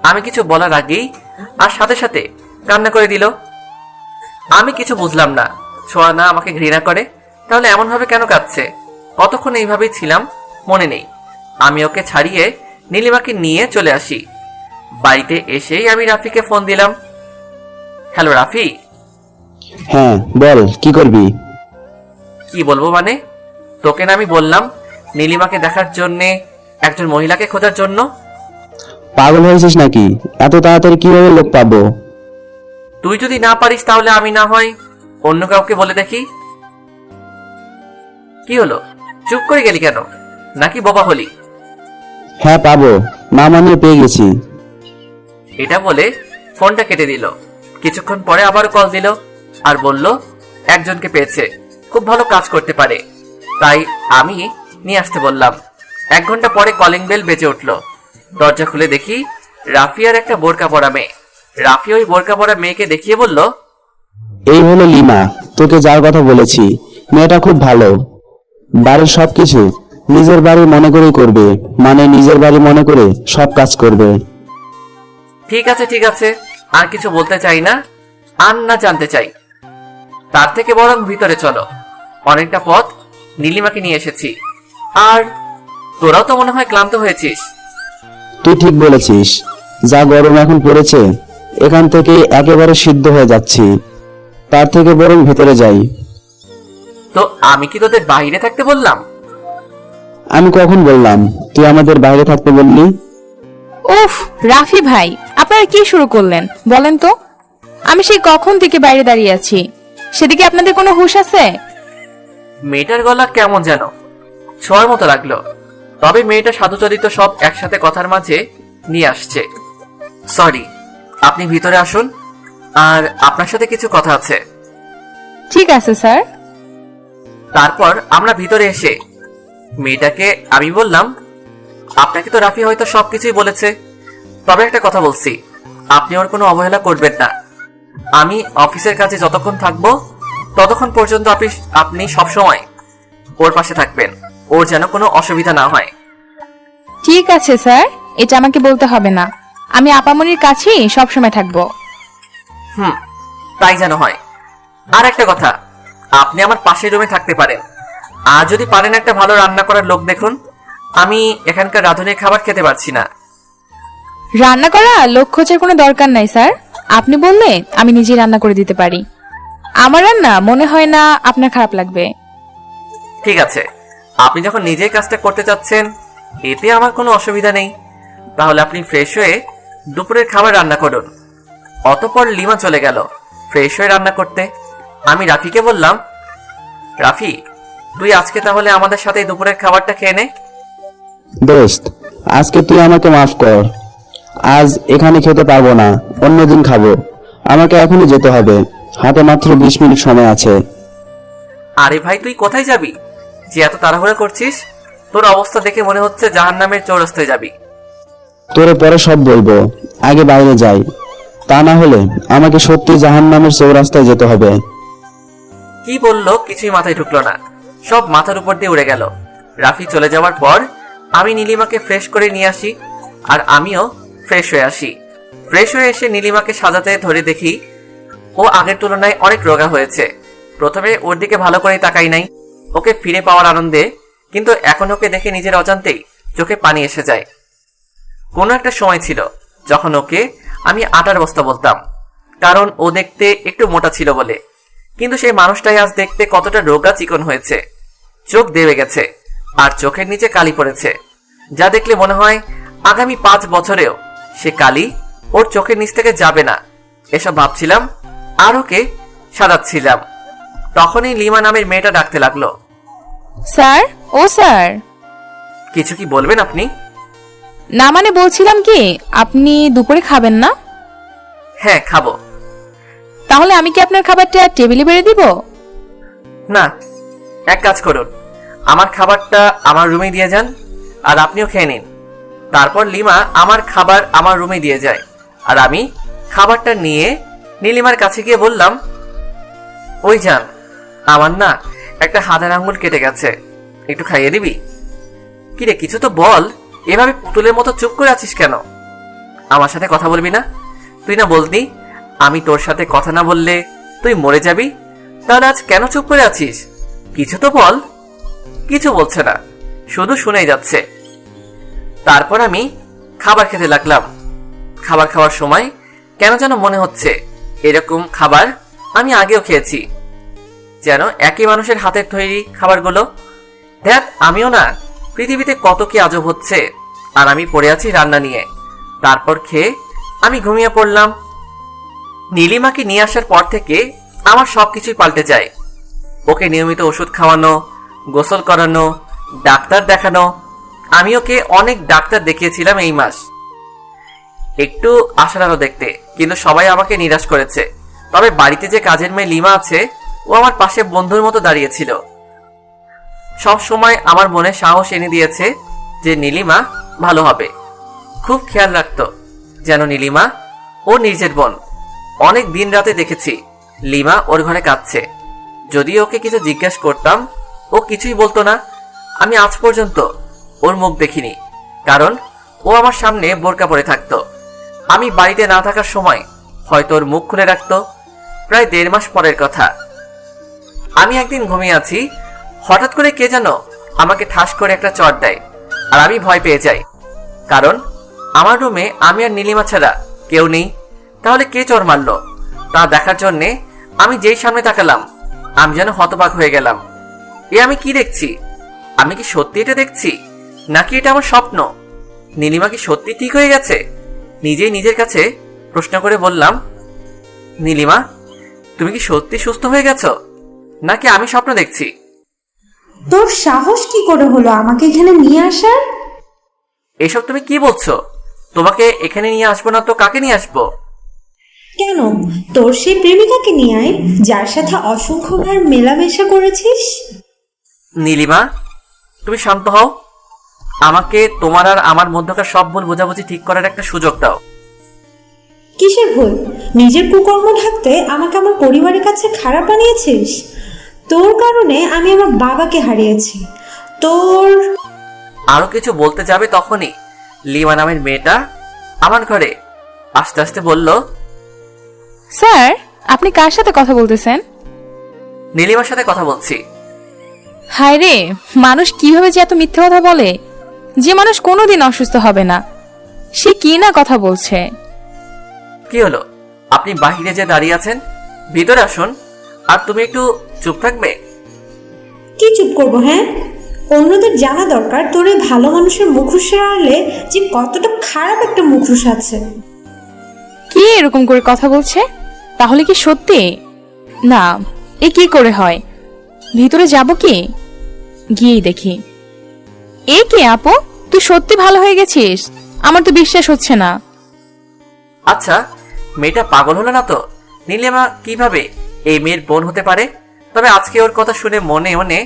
আমি কিছু বলার আগেই আর সাথে সাথে কান্না করে দিল। আমি কিছু বুঝলাম না। ছোঁয়া না আমাকে ঘৃণা করে, তাহলে এমন ভাবে কেন কাঁদছে? কতক্ষণ এইভাবেই ছিলাম মনে নেই। আমি ওকে ছাড়িয়ে নীলিমাকে নিয়ে চলে আসি। বাড়িতে এসেই আমি রাফিকে ফোন দিলাম। হ্যালো রাফি। হ্যাঁ বল, কি করবি? কি বলবো মানে, তোকে না আমি বললাম নীলিমাকে দেখার জন্যে একজন মহিলাকে খোঁজার জন্য? পাগল হয়েছিস নাকি? এত তাড়াতাড়ি কিভাবে লোক পাবো? তুই যদি না পারিস তাহলে আমি না হয় অন্য কাউকে বলে দেখি। কি হলো, চুপ করে গেলি কেন? নাকি বোবা হলি? হ্যাঁ পাবো, না মানিয়ে পেয়ে গেছি। এটা বলে ফোনটা কেটে দিল। কিছুক্ষণ পরে আবার কল দিল আর বলল একজনকে পেয়েছে, খুব ভালো কাজ করতে পারে, তাই আমি নিয়ে আসতে বললাম। 1 ঘন্টা পরে কলিং বেল বেজে উঠল। দরজা খুলে দেখি রাফি আর একটা বোরকা পরা মেয়ে। রাফি ওই বোরকা পরা মেয়েকে দেখিয়ে বলল, এই হলো লিমা, তোকে যার কথা বলেছি। মেয়েটা খুব ভালো, বাড়ির সবকিছু নিজের বাড়ি মনে করেই করবে, মানে নিজের বাড়ি মনে করে সব কাজ করবে। ঠিক আছে ঠিক আছে, আর কিছু বলতে চাই না, আর না জানতে চাই। তার থেকে বরং ভিতরে চলো, অনেকটা পথ নীলিমাকে নিয়ে এসেছি। আর তোরাও তো মনে হয় ক্লান্ত হয়েছিস। তুই ঠিক বলেছিস, যা গরম এখন পড়েছে, এখান থেকে একেবারে সিদ্ধ হয়ে যাচ্ছি। তার থেকে বরং ভিতরে যাই। তো আমি কি তোদের বাইরে থাকতে বললাম? আমি কখন বললাম তুই আমাদের বাইরে থাকতে বললি? উফ, রাফি ভাই, আপনারা কি শুরু করলেন বলেন তো? আমি সেই কখন থেকে বাইরে দাঁড়িয়ে আছি, সেদিকে আপনাদের কোনো হুঁশ আছে? মেয়েটার গলা কেমন যেন ছোঁয়ার মতো লাগলো, তবে মেয়েটা সাধুচরিত সব একসাথে কথার মাঝে নিয়ে আসছে। সরি, আপনি ভিতরে আসুন, আর আপনার সাথে কিছু কথা আছে। ঠিক আছে স্যার। তারপর আমরা ভিতরে এসে মেয়েটাকে আমি বললাম, আপনাকে তো রাফি হয়তো সবকিছুই বলেছে, তবে একটা কথা বলছি, আপনি ওর কোনো অবহেলা করবেন না। আমি অফিসের কাছে যতক্ষণ থাকবো ততক্ষণ পর্যন্ত আপনি সবসময় ওর পাশে থাকবেন, ওর যেন কোনো অসুবিধা না হয়। ঠিক আছে স্যার, এটা আমাকে বলতে হবে না, আমি আপামনির কাছেই সবসময় থাকবো। তাই যেন হয়। আর একটা কথা, আপনি আমার পাশের রুমে থাকতে পারেন, আর যদি পারেন একটা ভালো রান্না করার লোক দেখুন, আমি এখানকার রাঁধুনি খাবার খেতে পারছি না। রান্না করা লোক খোঁজার কোনো দরকার নাই স্যার, আপনি বললে আমি নিজেই রান্না করে দিতে পারি। আমার রান্না মনে হয় না আপনার খারাপ লাগবে। ঠিক আছে, আপনি যখন নিজেই কাজটা করতে চাচ্ছেন এতে আমার কোনো অসুবিধা নেই, তাহলে আপনি ফ্রেশ হয়ে দুপুরের খাবার রান্না করুন। অতঃপর লিমা চলে গেল ফ্রেশ হয়ে রান্না করতে। আমি রাফিকে বললাম, রাফি তুই আজকে তাহলে আমাদের সাথে দুপুরের খাবারটা খেয়ে নে। দোস্ত, আজকে তুই আমাকে মাফ কর, আজ এখানে খেতে পারবো না, অন্যদিন খাবো। আমাকে এখনই যেতে হবে, হাতে মাত্র 20 মিনিট সময় আছে। আরে ভাই, তুই কোথায় যাবি যে এত তাড়াহুড়া করছিস? তোর অবস্থা দেখে মনে হচ্ছে জাহান্নামের চৌরাস্তায় যাবি। তোরে পরে সব বলবো, আগে বাইরে যাই, তা না হলে আমাকে সত্যি জাহান্নামের চৌরাস্তায় যেতে হবে। কি বললো কিছুই মাথায় ঢুকলো না, সব মাথার উপর দিয়ে উড়ে গেল। রাফি চলে যাওয়ার পর আমি নীলিমাকে ফ্রেশ করে নিয়ে আসি, আর আমিও ফ্রেশ হয়ে আসি। ফ্রেশ হয়ে এসে নীলিমাকে সাজাতে ধরে দেখি ও আগের তুলনায় অনেক রোগা হয়েছে। প্রথমে ওর দিকে ভালো করে তাকাই নাই ওকে ফিরে পাওয়ার আনন্দে, কিন্তু এখন ওকে দেখে নিজের অজান্তেই চোখে পানি এসে যায়। কোনো একটা সময় ছিল যখন ওকে আমি আটার বস্তা বলতাম, কারণ ও দেখতে একটু মোটা ছিল বলে, কিন্তু সেই মানুষটাই আজ দেখতে কতটা রোগা চিকন হয়েছে। চোখ দেবে গেছে আর চোখের নিচে কালি পড়েছে, যা দেখলে মনে হয় আগামী 5 বছরেও সে কালি ওর চোখের নিচ থেকে যাবে না। এসব ভাবছিলাম আর ওকে সাজাচ্ছিলাম, তখনই লিমা নামের মেয়েটা ডাকতে লাগলো, স্যার, ও স্যার। কিছু কি বলবেন আপনি? না মানে বলছিলাম কি, আপনি দুপুরে খাবেন না? হ্যাঁ খাবো। তাহলে আমি কি আপনার খাবারটা টেবিলে বেড়ে দিব? না, এক কাজ করুন, আমার খাবারটা আমার রুমে দিয়ে যান, আর আপনিও খেয়ে নিন। তারপর লিমা আমার খাবার আমার রুমে দিয়ে যায়, আর আমি খাবারটা নিয়ে নীলিমার কাছে গিয়ে বললাম, ওই যান, আমার না একটা হাতের আঙ্গুল কেটে গেছে, একটু খাইয়ে দিবি? কিরে কিছু তো বল, এভাবে পুতুলের মতো চুপ করে আছিস কেন? আমার সাথে কথা বলবি না? তুই না বলতি আমি তোর সাথে কথা না বললে তুই মরে যাবি, তাহলে আজ কেন চুপ করে আছিস? কিছু তো বল। কিছু বলছে না, শুধু শুনেই যাচ্ছে। তারপর আমি খাবার খেতে লাগলাম। খাবার খাওয়ার সময় কেন যেন মনে হচ্ছে এরকম খাবার আমি আগেও খেয়েছি, যেন একই মানুষের হাতের তৈরি খাবারগুলো। দেখ আমিও না, পৃথিবীতে কত কি আজব হচ্ছে, আর আমি পড়ে আছি রান্না নিয়ে। তারপর খেয়ে আমি ঘুমিয়ে পড়লাম। নীলিমাকে নিয়ে আসার পর থেকে আমার সবকিছুই পাল্টে যায়। ওকে নিয়মিত ওষুধ খাওয়ানো, গোসল করানো, ডাক্তার দেখানো। আমি ওকে অনেক ডাক্তার দেখিয়েছিলাম এই মাস, একটু আশার আলো দেখতে, কিন্তু সবাই আমাকে নিরাশ করেছে। তবে বাড়িতে যে কাজের মেয়ে লিমা আছে, ও আমার পাশে বন্ধুর মতো দাঁড়িয়েছিল। সব সময় আমার মনে সাহস এনে দিয়েছে যে নীলিমা ভালো হবে। খুব খেয়াল রাখতো যেন নীলিমা ও নিজের বোন। অনেক দিন রাতে দেখেছি লিমা ওর ঘরে কাঁদছে। যদি ওকে কিছু জিজ্ঞেস করতাম, ও কিছুই বলতো না। আমি আজ পর্যন্ত ওর মুখ দেখিনি, কারণ ও আমার সামনে বোরকা পরে থাকতো। আমি বাড়িতে না থাকার সময় হয়তো ওর মুখ খুলে রাখতো। প্রায় 1.5 মাস পরের কথা। আমি একদিন ঘুমিয়ে আছি, হঠাৎ করে কে যেন আমাকে ঠাস করে একটা চড় দেয়, আর আমি ভয় পেয়ে যাই। কারণ আমার রুমে আমি আর নীলিমা ছাড়া কেউ নেই। তাহলে কে চড় মারলো তা দেখার জন্যে আমি যেই সামনে তাকালাম, আমি যেন হতবাক হয়ে গেলাম। এ আমি কি দেখছি? আমি কি সত্যি এটা দেখছি, নাকি এটা আমার স্বপ্ন? নীলিমা কি সত্যি ঠিক হয়ে গেছে? নিজেই নিজের কাছে প্রশ্ন করে বললাম, নীলিমা, তুমি কি সত্যি সুস্থ হয়ে গেছো, নাকি আমি স্বপ্ন দেখছি? তোর সাহস কি করে হলো আমাকে এখানে নিয়ে আসার? এসব তুমি কি বলছো? তোমাকে এখানে নিয়ে আসবো না তো কাকে নিয়ে আসবো? কেন, তোর সেই প্রেমিকাকে নিয়ে আয় যার সাথে অসংখ্যবার মেলামেশা করেছিস। নীলিমা, তুমি শান্ত হও। আমাকে তোমার আর আমার মধ্যকার সব ভুল বোঝাবুঝি ঠিক করার একটা সুযোগ দাও। কিসের ভুল? নিজের কুকর্ম ঢাকতে আমাকে আমার পরিবারের কাছে খারাপ বানিয়েছিস। তোর কারণে আমি আমার বাবাকে হারিয়েছি। তোর আরো কিছু বলতে যাবে তখনই লিমা নামের মেয়েটা আমার ঘরে আস্তে আস্তে বলল, স্যার, আপনি কার সাথে কথা বলতেছেন? নীলিমার সাথে কথা বলছি। হায় রে, মানুষ কিভাবে যে এত মিথ্যে কথা বলে। যে মানুষ কোনোদিন অসুস্থ হবে না, সে কি না কথা বলছে। কি হলো, আপনি বাহিরে যে দাঁড়িয়ে আছেন, ভিতরে আসুন। আর তুমি একটু চুপ থাকবে? কি চুপ করবো? হ্যাঁ, অন্যদের জানা দরকার তোর এই ভালো মানুষের মুখোশের আড়ালে যে কতটা খারাপ একটা মুখোশ আছে। কি এরকম করে কথা বলছে? তাহলে কি সত্যি? না, এ কি করে হয়? ভিতরে যাব কি? গিয়েই দেখি। এ কি আপু, তুই সত্যি ভালো হয়ে গেছিস? আমার তো বিশ্বাস হচ্ছে না। আচ্ছা, মেয়েটা পাগল হলো না তো? নীলিমা কিভাবে এই মেয়ের বোন হতে পারে? তবে আজকে ওর কথা শুনে মনে মনে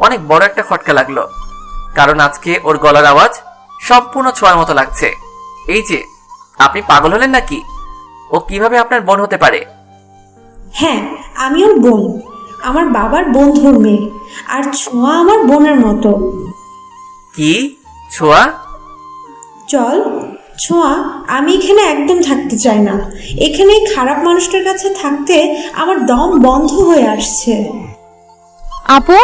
অনেক বড় একটা খটকা লাগলো, কারণ আজকে ওর গলার আওয়াজ সম্পূর্ণ ছোঁয়ার মতো লাগছে। এই যে, আপনি পাগল হলেন নাকি? ও কিভাবে আপনার বোন হতে পারে? হ্যাঁ, আমি ওর বোন, আমার বাবার বন্ধুর মেয়ে। আর ছোঁয়া আমার বোনের মতো। কি ছোঁয়া? চল ছোঁয়া, আমি এখানে একদম থাকতে চাই না। এখানে এই খারাপ মানুষটার কাছে থাকতে আমার দম বন্ধ হয়ে আসছে। আপু,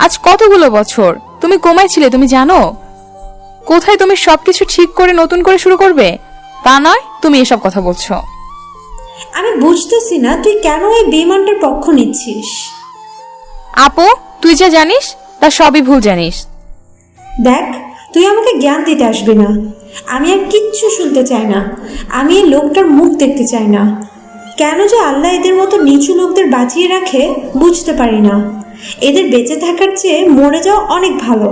আজ কতগুলো বছর তুমি কোমায় ছিলে, তুমি জানো? কোথায় তুমি সবকিছু ঠিক করে নতুন করে শুরু করবে, তা নয় তুমি এসব কথা বলছো। আমি বুঝতেছি না তুই কেন এই বেঈমানটার পক্ষ নিচ্ছিস। আপু, তুই যা জানিস তা সবই ভুল জানিস। দেখ, তুই আমাকে জ্ঞান দিতে আসবি না। আমি আর কিচ্ছু শুনতে চাই না। আমি এই লোকটার মুখ দেখতে চাই না। কেন যে আল্লাহ এদের মতো নিচু লোকদের বাঁচিয়ে রাখে বুঝতে পারি না। এদের বেঁচে থাকার চেয়ে মরে যাওয়া অনেক ভালো।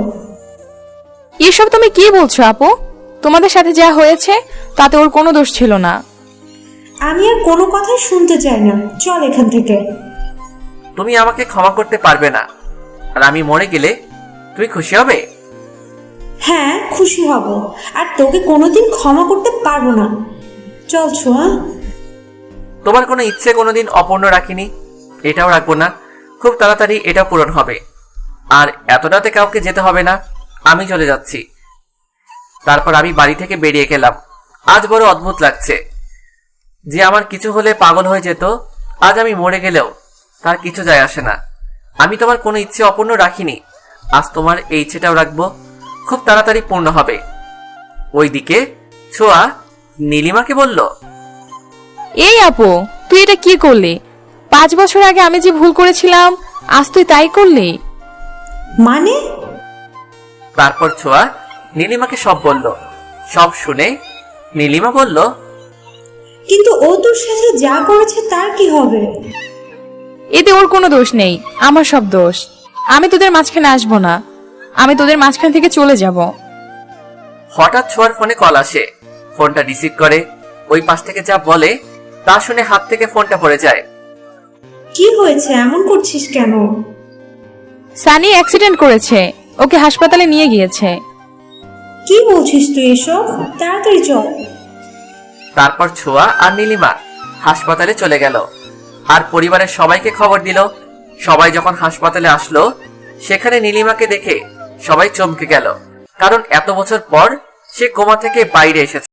এসব তুমি কি বলছো আপু? তোমাদের সাথে যা হয়েছে তাতে ওর কোনো দোষ ছিল না। আমি আর কোনো কথাই শুনতে চাই না। চল এখান থেকে। তুমি আমাকে ক্ষমা করতে পারবে না, আর আমি মরে গেলে তুমি খুশি হবে? হ্যাঁ, খুশি হব। আর তোকে কোনোদিন ক্ষমা করতে পারবো না। চল ছোঁয়া। তোমার কোনো ইচ্ছে কোনোদিন অপূর্ণ রাখিনি, এটাও রাখবো না। খুব তাড়াতাড়ি এটা পূরণ হবে। আর এত রাতে কাউকে যেতে হবে না, আমি চলে যাচ্ছি। তারপর আমি বাড়ি থেকে বেরিয়ে গেলাম। আজ বড় অদ্ভুত লাগছে যে আমার কিছু হলে পাগল হয়ে যেত, আজ আমি মরে গেলেও তার কিছু যায় আসে না। আমি তোমার কোনো ইচ্ছে অপূর্ণ রাখিনি, আজ তোমার এই ইচ্ছেটাও রাখবো। খুব তাড়াতাড়ি পূর্ণ হবে। ওইদিকে ছোঁয়া নীলিমাকে বলল, এই আপু, তুই এটা কি করলি? 5 বছর আগে আমি যে ভুল করেছিলাম আজ তুই তাই করলি? মানে? তারপর ছোঁয়া নীলিমাকে সব বলল। সব শুনে নীলিমা বলল, কিন্তু ও তোর সাথে যা করেছে তার কি হবে? এতে ওর কোনো দোষ নেই, আমার সব দোষ। আমি তোদের মাঝখানে আসবো না, আমি তোদের মাঝখান থেকে চলে যাব। হঠাৎ ছোঁয়ার ফোনে কল আসে। ফোনটা রিসিভ করে। ওই পাশ থেকে যা বলে তা শুনে হাত থেকে ফোনটা পড়ে যায়। কি হয়েছে, এমন করছিস কেন? সানি অ্যাক্সিডেন্ট করেছে, ওকে হাসপাতালে নিয়ে গিয়েছে। কি বলছিস তুই এসব? তাড়াতাড়ি চল। তারপর ছোঁয়া আর নীলিমা হাসপাতালে চলে গেল আর পরিবারের সবাইকে খবর দিল। সবাই যখন হাসপাতালে আসলো সেখানে নীলিমাকে দেখে সবাই চমকে গেল, কারণ এত বছর পর সে কোমা থেকে বাইরে এসেছে।